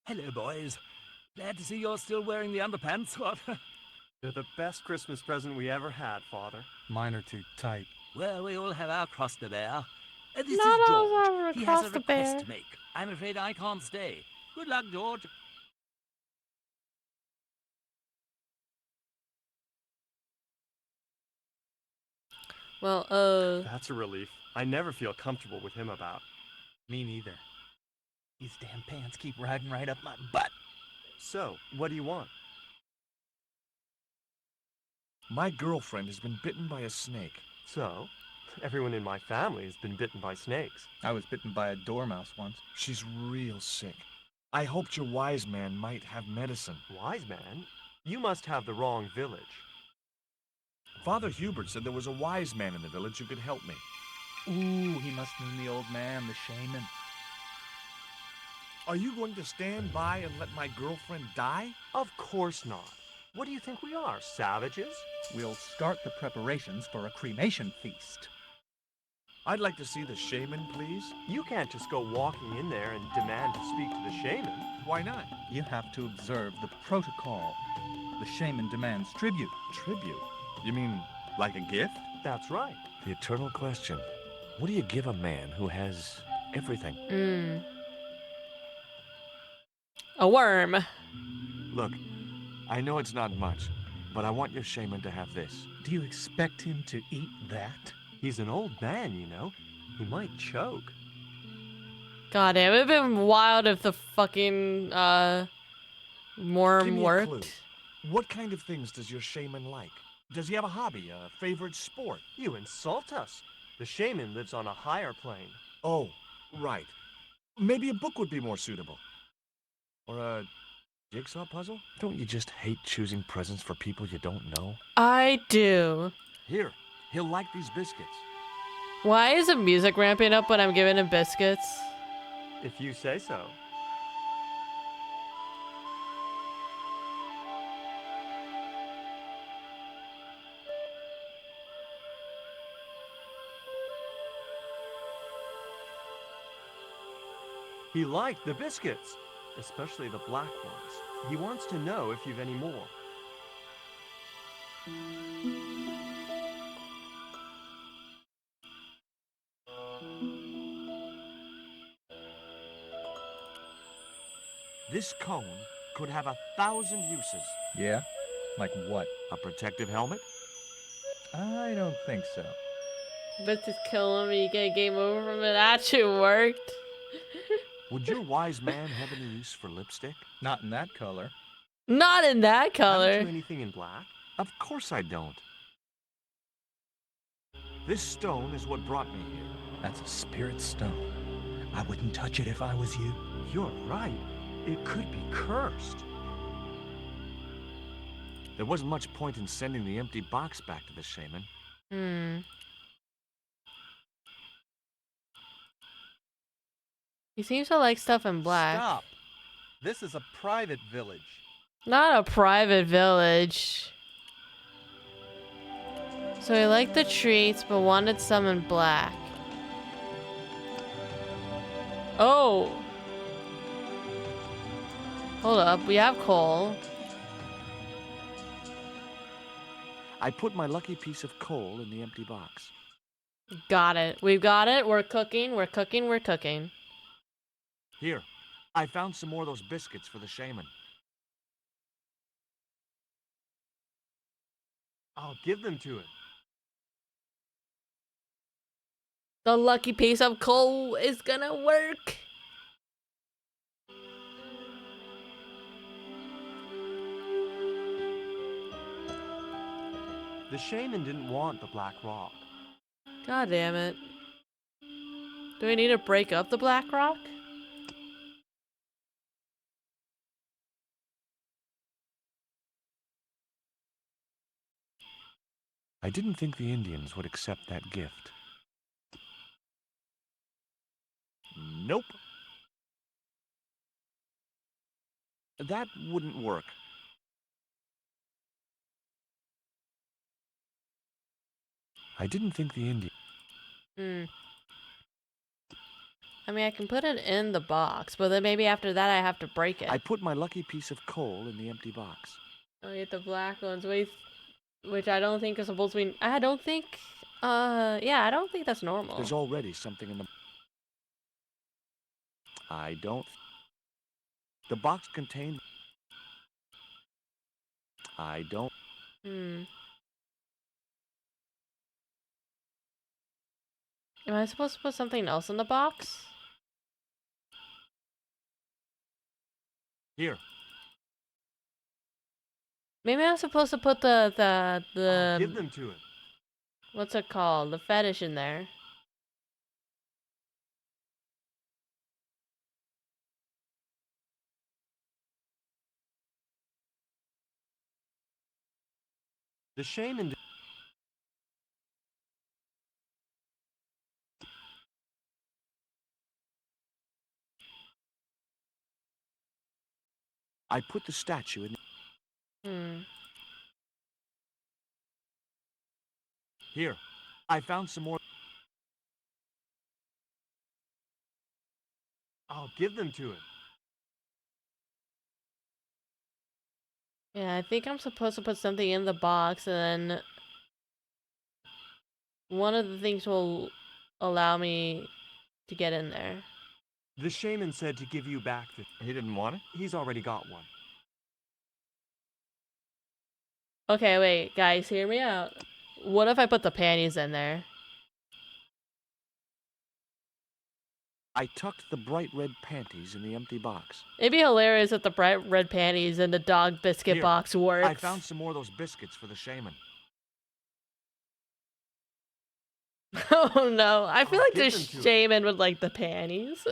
Hello, boys. Glad to see you're still wearing the underpants. What?
They're the best Christmas present we ever had, Father.
Mine are too tight.
Well, we all have our cross to bear. This
Not
is
all
George.
are
He has a
across the
request
bear.
to make. I'm afraid I can't stay. Good luck, George.
Well,
That's a relief. I never feel comfortable with him about.
Me neither. These damn pants keep riding right up my butt.
So, what do you want?
My girlfriend has been bitten by a snake.
So, everyone in my family has been bitten by snakes.
I was bitten by a dormouse once.
She's real sick. I hoped your wise man might have medicine.
Wise man? You must have the wrong village.
Father Hubert said there was a wise man in the village who could help me.
Ooh, he must mean the old man, the shaman.
Are you going to stand by and let my girlfriend die?
Of course not. What do you think we are, savages?
We'll start the preparations for a cremation feast.
I'd like to see the shaman, please.
You can't just go walking in there and demand to speak to the shaman.
Why not?
You have to observe the protocol. The shaman demands tribute.
Tribute? You mean like a gift?
That's right.
The eternal question. What do you give a man who has everything?
A worm.
Look, I know it's not much, but I want your shaman to have this.
Do you expect him to eat that?
He's an old man, you know. He might choke.
God damn, it would have been wild if the fucking,
Give
worm
me a
worked.
clue. What kind of things does your shaman like? Does he have a hobby, a favorite sport?
You insult us. The shaman lives on a higher plane.
Oh, right. Maybe a book would be more suitable. Or a jigsaw puzzle? Don't you just hate choosing presents for people you don't know?
I do.
Here, he'll like these biscuits.
Why is the music ramping up when I'm giving him biscuits?
If you say so. He liked the biscuits, especially the black ones. He wants to know if you've any more.
This cone could have 1,000 uses.
Yeah? Like what?
A protective helmet?
I don't think so.
But just kill him and you get a game over from it. Actually worked.
Would your wise man have any use for lipstick?
Not in that color.
Not in that color.
Haven't you anything in black?
Of course I don't. This stone is what brought me here.
That's a spirit stone. I wouldn't touch it if I was you.
You're right. It could be cursed.
There wasn't much point in sending the empty box back to the shaman.
He seems to like stuff in black.
Stop. This is a private village.
Not a private village. So he liked the treats, but wanted some in black. Oh! Hold up, we have coal.
I put my lucky piece of coal in the empty box.
Got it. We've got it. We're cooking, we're cooking, we're cooking.
Here, I found some more of those biscuits for the shaman.
I'll give them to him.
The lucky piece of coal is gonna work.
The shaman didn't want the black rock.
God damn it. Do we need to break up the black rock?
I didn't think the Indians would accept that gift. Nope. That wouldn't work. I didn't think the Indians...
I mean, I can put it in the box, but then maybe after that I have to break it.
I put my lucky piece of coal in the empty box.
Oh, get the black ones, which I don't think is supposed to be... I don't think Yeah, I don't think that's normal.
There's already something in the... I don't... The box contained... I don't...
Hmm. Am I supposed to put something else in the box?
Here.
Maybe I'm supposed to put the
Give them to him.
what's it called? The fetish in there.
The shaman...
I put the statue in...
Hmm.
Here. I found some more...
I'll give them to him.
Yeah, I think I'm supposed to put something in the box, and then one of the things will allow me to get in there.
The shaman said to give you back the...
He didn't want it?
He's already got one.
Okay, wait, guys, hear me out. What if I put the panties in there?
I tucked the bright red panties in the empty box.
It'd be hilarious if the bright red panties in the dog biscuit
Here,
box works.
I found some more of those biscuits for the shaman.
Oh no, I feel like the
give them to him.
shaman would like the panties.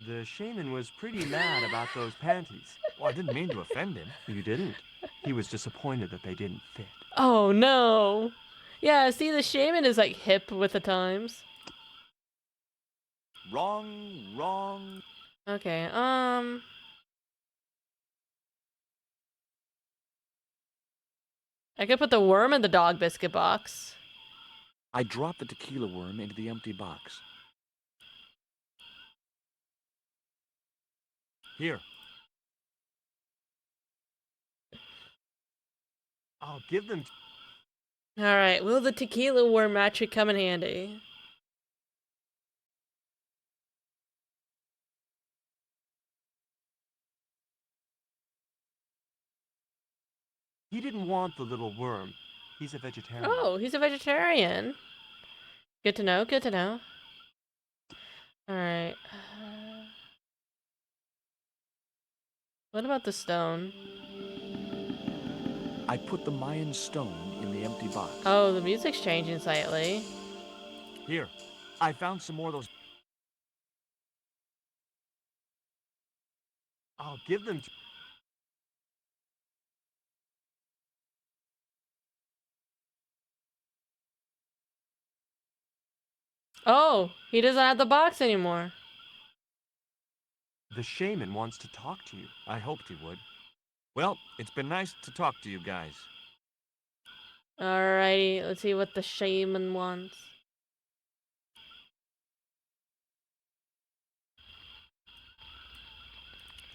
The shaman was pretty mad about those panties.
Well, I didn't mean to offend him.
You didn't. He was disappointed that they didn't fit.
Oh no. Yeah, see, the shaman is like hip with the times.
Wrong.
Okay, I could put the worm in the dog biscuit box.
I dropped the tequila worm into the empty box. Here.
I'll give them...
Alright, will the tequila worm actually come in handy?
He didn't want the little worm. He's a vegetarian.
Oh, he's a vegetarian. Good to know, good to know. Alright. What about the stone?
I put the Mayan stone in the empty box.
Oh, the music's changing slightly.
Here. I found some more of those...
I'll give them to...
Oh, he doesn't have the box anymore.
The shaman wants to talk to you.
I hoped he would. Well, it's been nice to talk to you guys.
Alrighty, let's see what the shaman wants.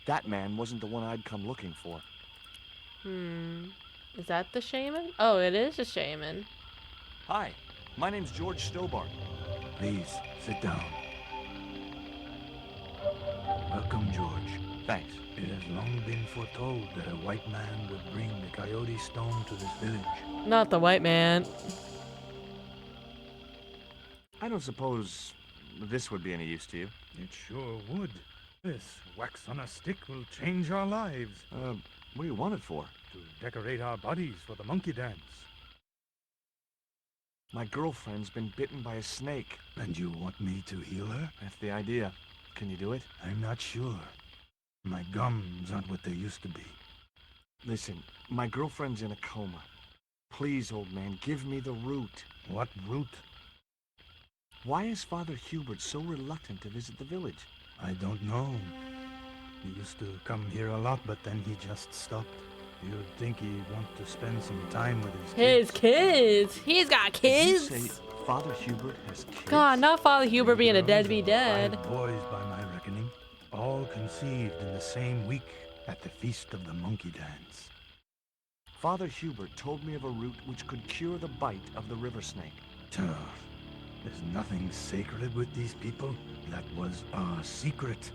That man wasn't the one I'd come looking for.
Is that the shaman? Oh, it is a shaman.
Hi, my name's George Stobart.
Please, sit down. Welcome, George.
Thanks.
It has long been foretold that a white man would bring the Coyote Stone to this village.
Not the white man.
I don't suppose this would be any use to you.
It sure would. This wax on a stick will change our lives.
What do you want it for?
To decorate our bodies for the monkey dance.
My girlfriend's been bitten by a snake.
And you want me to heal her?
That's the idea. Can you do it?
I'm not sure. My gums aren't what they used to be.
Listen, my girlfriend's in a coma. Please, old man, give me the root.
What root?
Why is Father Hubert so reluctant to visit the village?
I don't know. He used to come here a lot, but then he just stopped. You'd think he'd want to spend some time with his
His kids. He's got
Did you
kids.
say Father Hubert has kids?
God, not Father Hubert being a
Girls
deadbeat
are
dad.
5 boys by my reckoning, all conceived in the same week at the Feast of the Monkey Dance.
Father Hubert told me of a root which could cure the bite of the river snake.
There's nothing sacred with these people. That was our secret,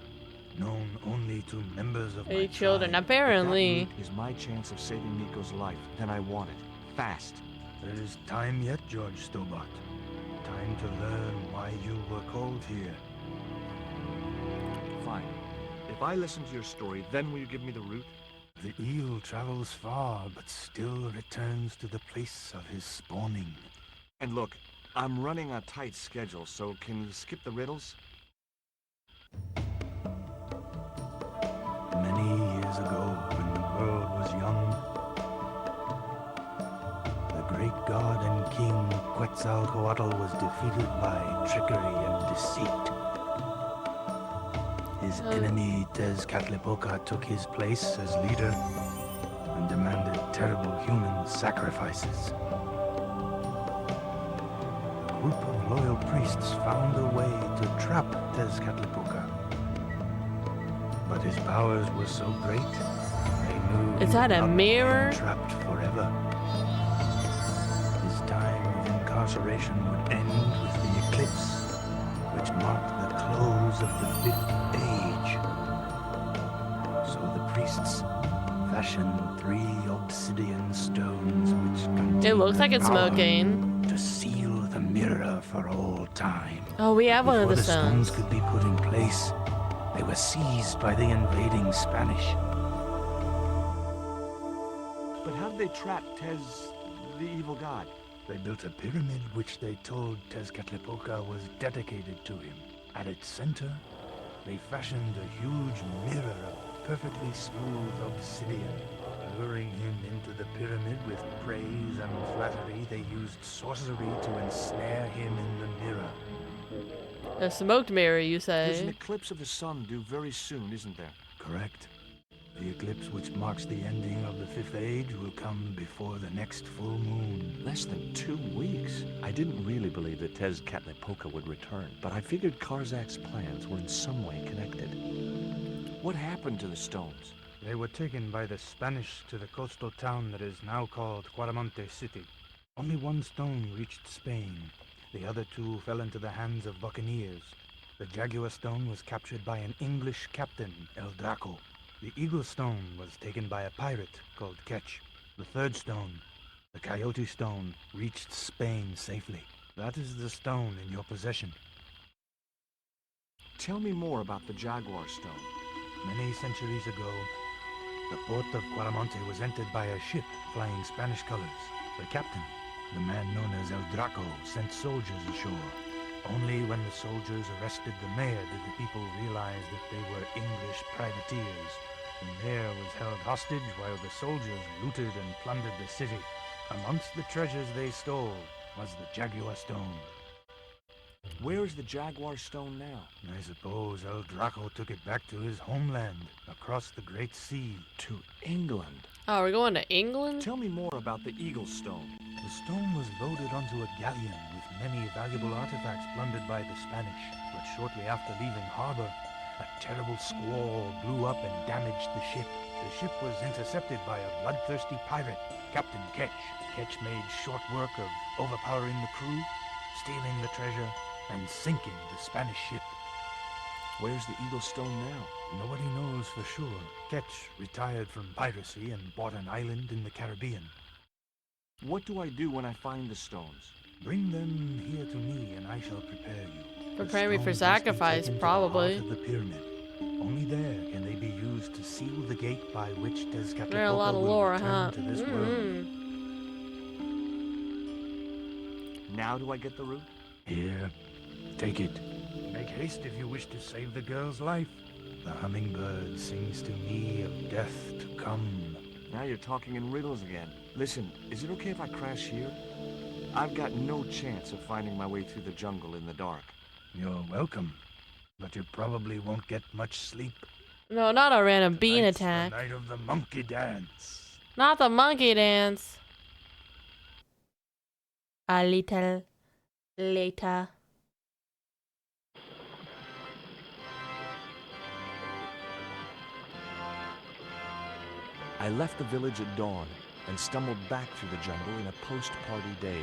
known only to members of my
Hey, children,
tribe.
apparently.
If that root is my chance of saving Nico's life, then I want it. Fast.
There is time yet, George Stobart. Time to learn why you were called here.
Fine. If I listen to your story, then will you give me the root?
The eel travels far, but still returns to the place of his spawning.
And look, I'm running a tight schedule, so can you skip the riddles?
Many years ago, when the world was young, the great god and king Quetzalcoatl was defeated by trickery and deceit. His enemy Tezcatlipoca took his place as leader and demanded terrible human sacrifices. A group of loyal priests found a way to trap Tezcatlipoca. But his powers were so great, they knew
Is that a mirror?
trapped forever. His time of incarceration would end with the eclipse, which marked the close of the 5th age. So the priests fashioned 3 obsidian stones which contained
It looks like
the
it's
power
smoking.
to seal the mirror for all time.
Oh, we have one of
Before
the
the stones
stones.
could be put in place, they were seized by the invading Spanish.
But how did they trap Tez, the evil god?
They built a pyramid which they told Tezcatlipoca was dedicated to him. At its center, they fashioned a huge mirror of perfectly smooth obsidian. Luring him into the pyramid with praise and flattery, they used sorcery to ensnare him in the mirror.
A smoked mirror, you
There's an
say?
eclipse of the sun due very soon, isn't there?
Correct. The eclipse which marks the ending of the 5th age will come before the next full moon.
Less than 2 weeks. I didn't really believe that Tezcatlipoca would return, but I figured Karzak's plans were in some way connected. What happened to the stones?
They were taken by the Spanish to the coastal town that is now called Cuaramonte City. Only 1 stone reached Spain. The other 2 fell into the hands of buccaneers. The Jaguar stone was captured by an English captain, El Draco. The Eagle stone was taken by a pirate called Ketch. The 3rd stone, the Coyote stone, reached Spain safely. That is the stone in your possession.
Tell me more about the Jaguar stone.
Many centuries ago, the port of Cuaramonte was entered by a ship flying Spanish colors. The captain, the man known as El Draco, sent soldiers ashore. Only when the soldiers arrested the mayor did the people realize that they were English privateers. The mayor was held hostage while the soldiers looted and plundered the city. Amongst the treasures they stole was the Jaguar stone.
Where is the Jaguar stone now?
I suppose El Draco took it back to his homeland, across the Great Sea.
To England.
Oh, we're going to England?
Tell me more about the Eagle stone.
The stone was loaded onto a galleon with many valuable artifacts plundered by the Spanish. But shortly after leaving harbor, a terrible squall blew up and damaged the ship. The ship was intercepted by a bloodthirsty pirate, Captain Ketch. Ketch made short work of overpowering the crew, stealing the treasure, and sinking the Spanish ship.
Where's the Eagle stone now?
Nobody knows for sure. Ketch retired from piracy and bought an island in the Caribbean.
What do I do when I find the stones?
Bring them here to me and I shall prepare you.
Prepare me for
stones must be
sacrifice,
taken to the
probably.
heart of the pyramid. Only there can they be used to seal the gate by which Tezcatlipoca
There are a lot of
will
lore,
return
huh?
to this world.
Now do I get the root?
Here, take it. Make haste if you wish to save the girl's life. The hummingbird sings to me of death to come.
Now you're talking in riddles again. Listen, is it okay if I crash here? I've got no chance of finding my way through the jungle in the dark.
You're welcome, but you probably won't get much sleep.
No, not a random bean
Tonight's
attack.
the night of the monkey dance.
Not the monkey dance. A little later.
I left the village at dawn and stumbled back through the jungle in a post-party daze.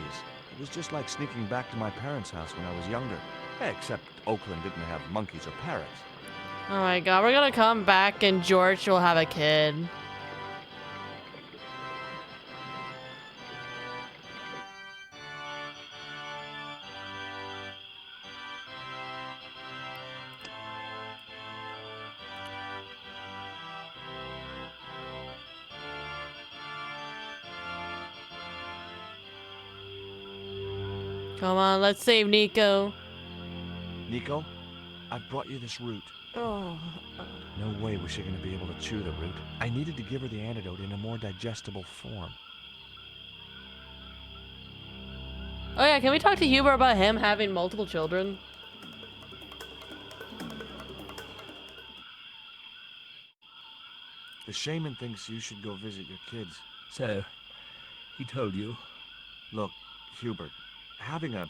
It was just like sneaking back to my parents' house when I was younger. Except Oakland didn't have monkeys or parrots.
Oh my god, we're gonna come back and George will have a kid. Come on, let's save Nico.
Nico, I've brought you this root.
Oh.
No way was she going to be able to chew the root. I needed to give her the antidote in a more digestible form.
Oh yeah, can we talk to Huber about him having multiple children?
The shaman thinks you should go visit your kids.
So, he told you?
Look, Hubert, having an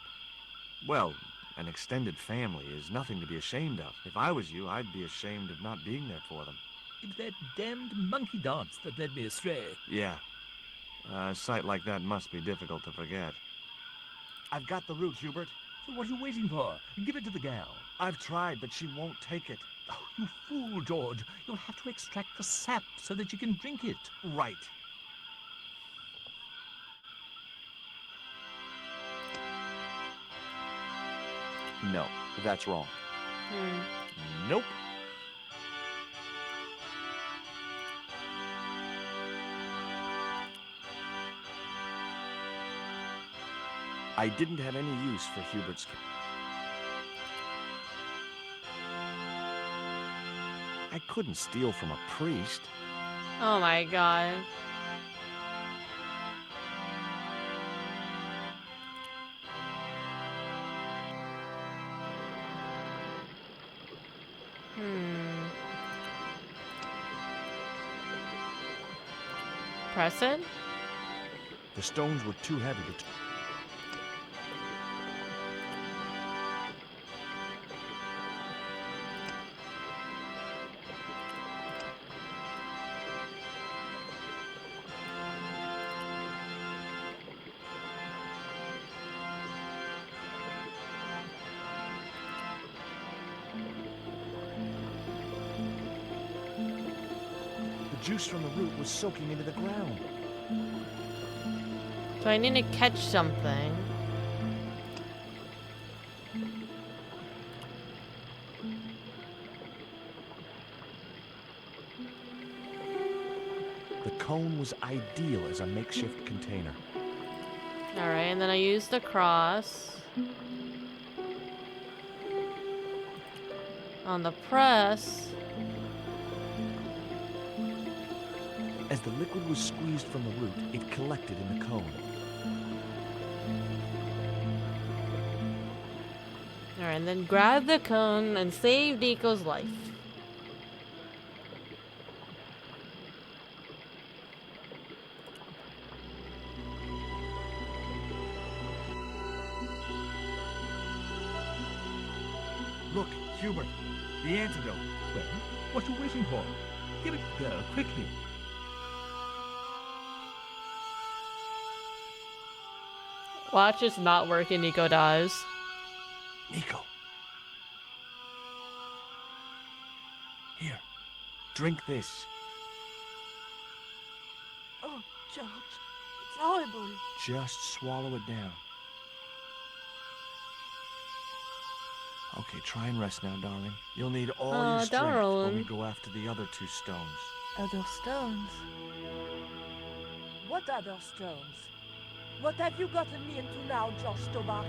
extended family is nothing to be ashamed of. If I was you, I'd be ashamed of not being there for them.
It's that damned monkey dance that led me astray.
Yeah. A sight like that must be difficult to forget. I've got the root, Hubert.
So what are you waiting for? Give it to the gal.
I've tried, but she won't take it.
Oh, you fool, George. You'll have to extract the sap so that you can drink it.
Right. No, that's wrong. Nope. I didn't have any use for Hubert's... I couldn't steal from a priest.
Oh my god. Press it?
The stones were too heavy to... The juice from the root was soaking into the ground.
So I need to catch something.
The cone was ideal as a makeshift container.
Alright, and then I use the cross on the press.
As the liquid was squeezed from the root, it collected in the cone.
Alright, and then grab the cone and save Nico's life.
Look, Hubert, the antidote.
Well, what are you waiting for? Give it to the girl, quickly.
Watch this not work and Nico dies.
Nico. Here, drink this.
Oh, George, it's horrible.
Just swallow it down. Okay, try and rest now, darling. You'll need all your strength when
darling.
we go after the other two stones.
Other stones? What other stones? What have you gotten me into now, George Stobart?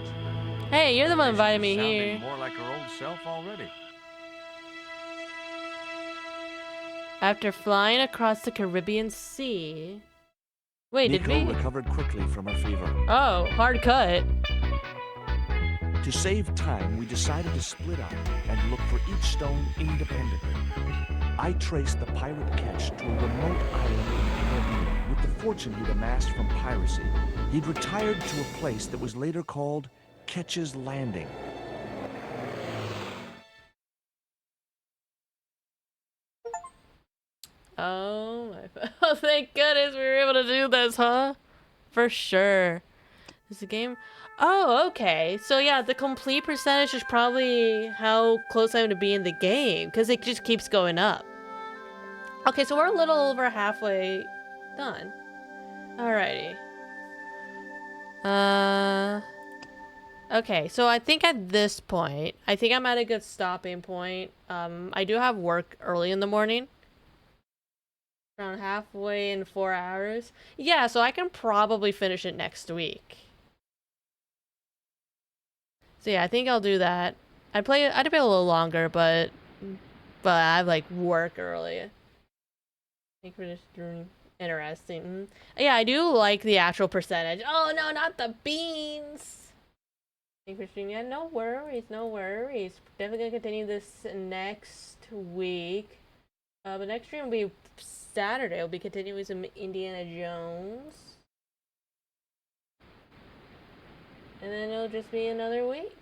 Hey, you're the one inviting me
Sounding
here.
more like her old self already.
After flying across the Caribbean Sea. Wait,
Nico
did we?
recovered quickly from her fever.
Oh, hard cut.
To save time, we decided to split up and look for each stone independently. I traced the pirate ketch to a remote island in the Caribbean. With the fortune he'd amassed from piracy, he'd retired to a place that was later called Ketch's Landing.
Oh my! Oh, thank goodness we were able to do this, huh? For sure. Is the game? Oh, okay. So yeah, the complete percentage is probably how close I'm to be in the game, because it just keeps going up. Okay, so we're a little over halfway done. Alrighty. Okay, so I think at this point, I think I'm at a good stopping point. I do have work early in the morning. Around halfway in 4 hours. Yeah, so I can probably finish it next week. So yeah, I think I'll do that. I'd play a little longer, but I have like work early. I think we're just doing interesting. Yeah, I do like the actual percentage. Oh no, not the beans. Thank you for streaming. Yeah, no worries, no worries. Definitely gonna continue this next week. But next stream will be Saturday. We'll be continuing some Indiana Jones. And then it'll just be another week.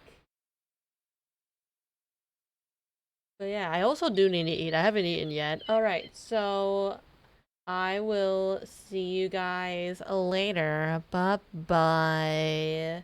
But yeah, I also do need to eat. I haven't eaten yet. Alright, so I will see you guys later. Bye-bye.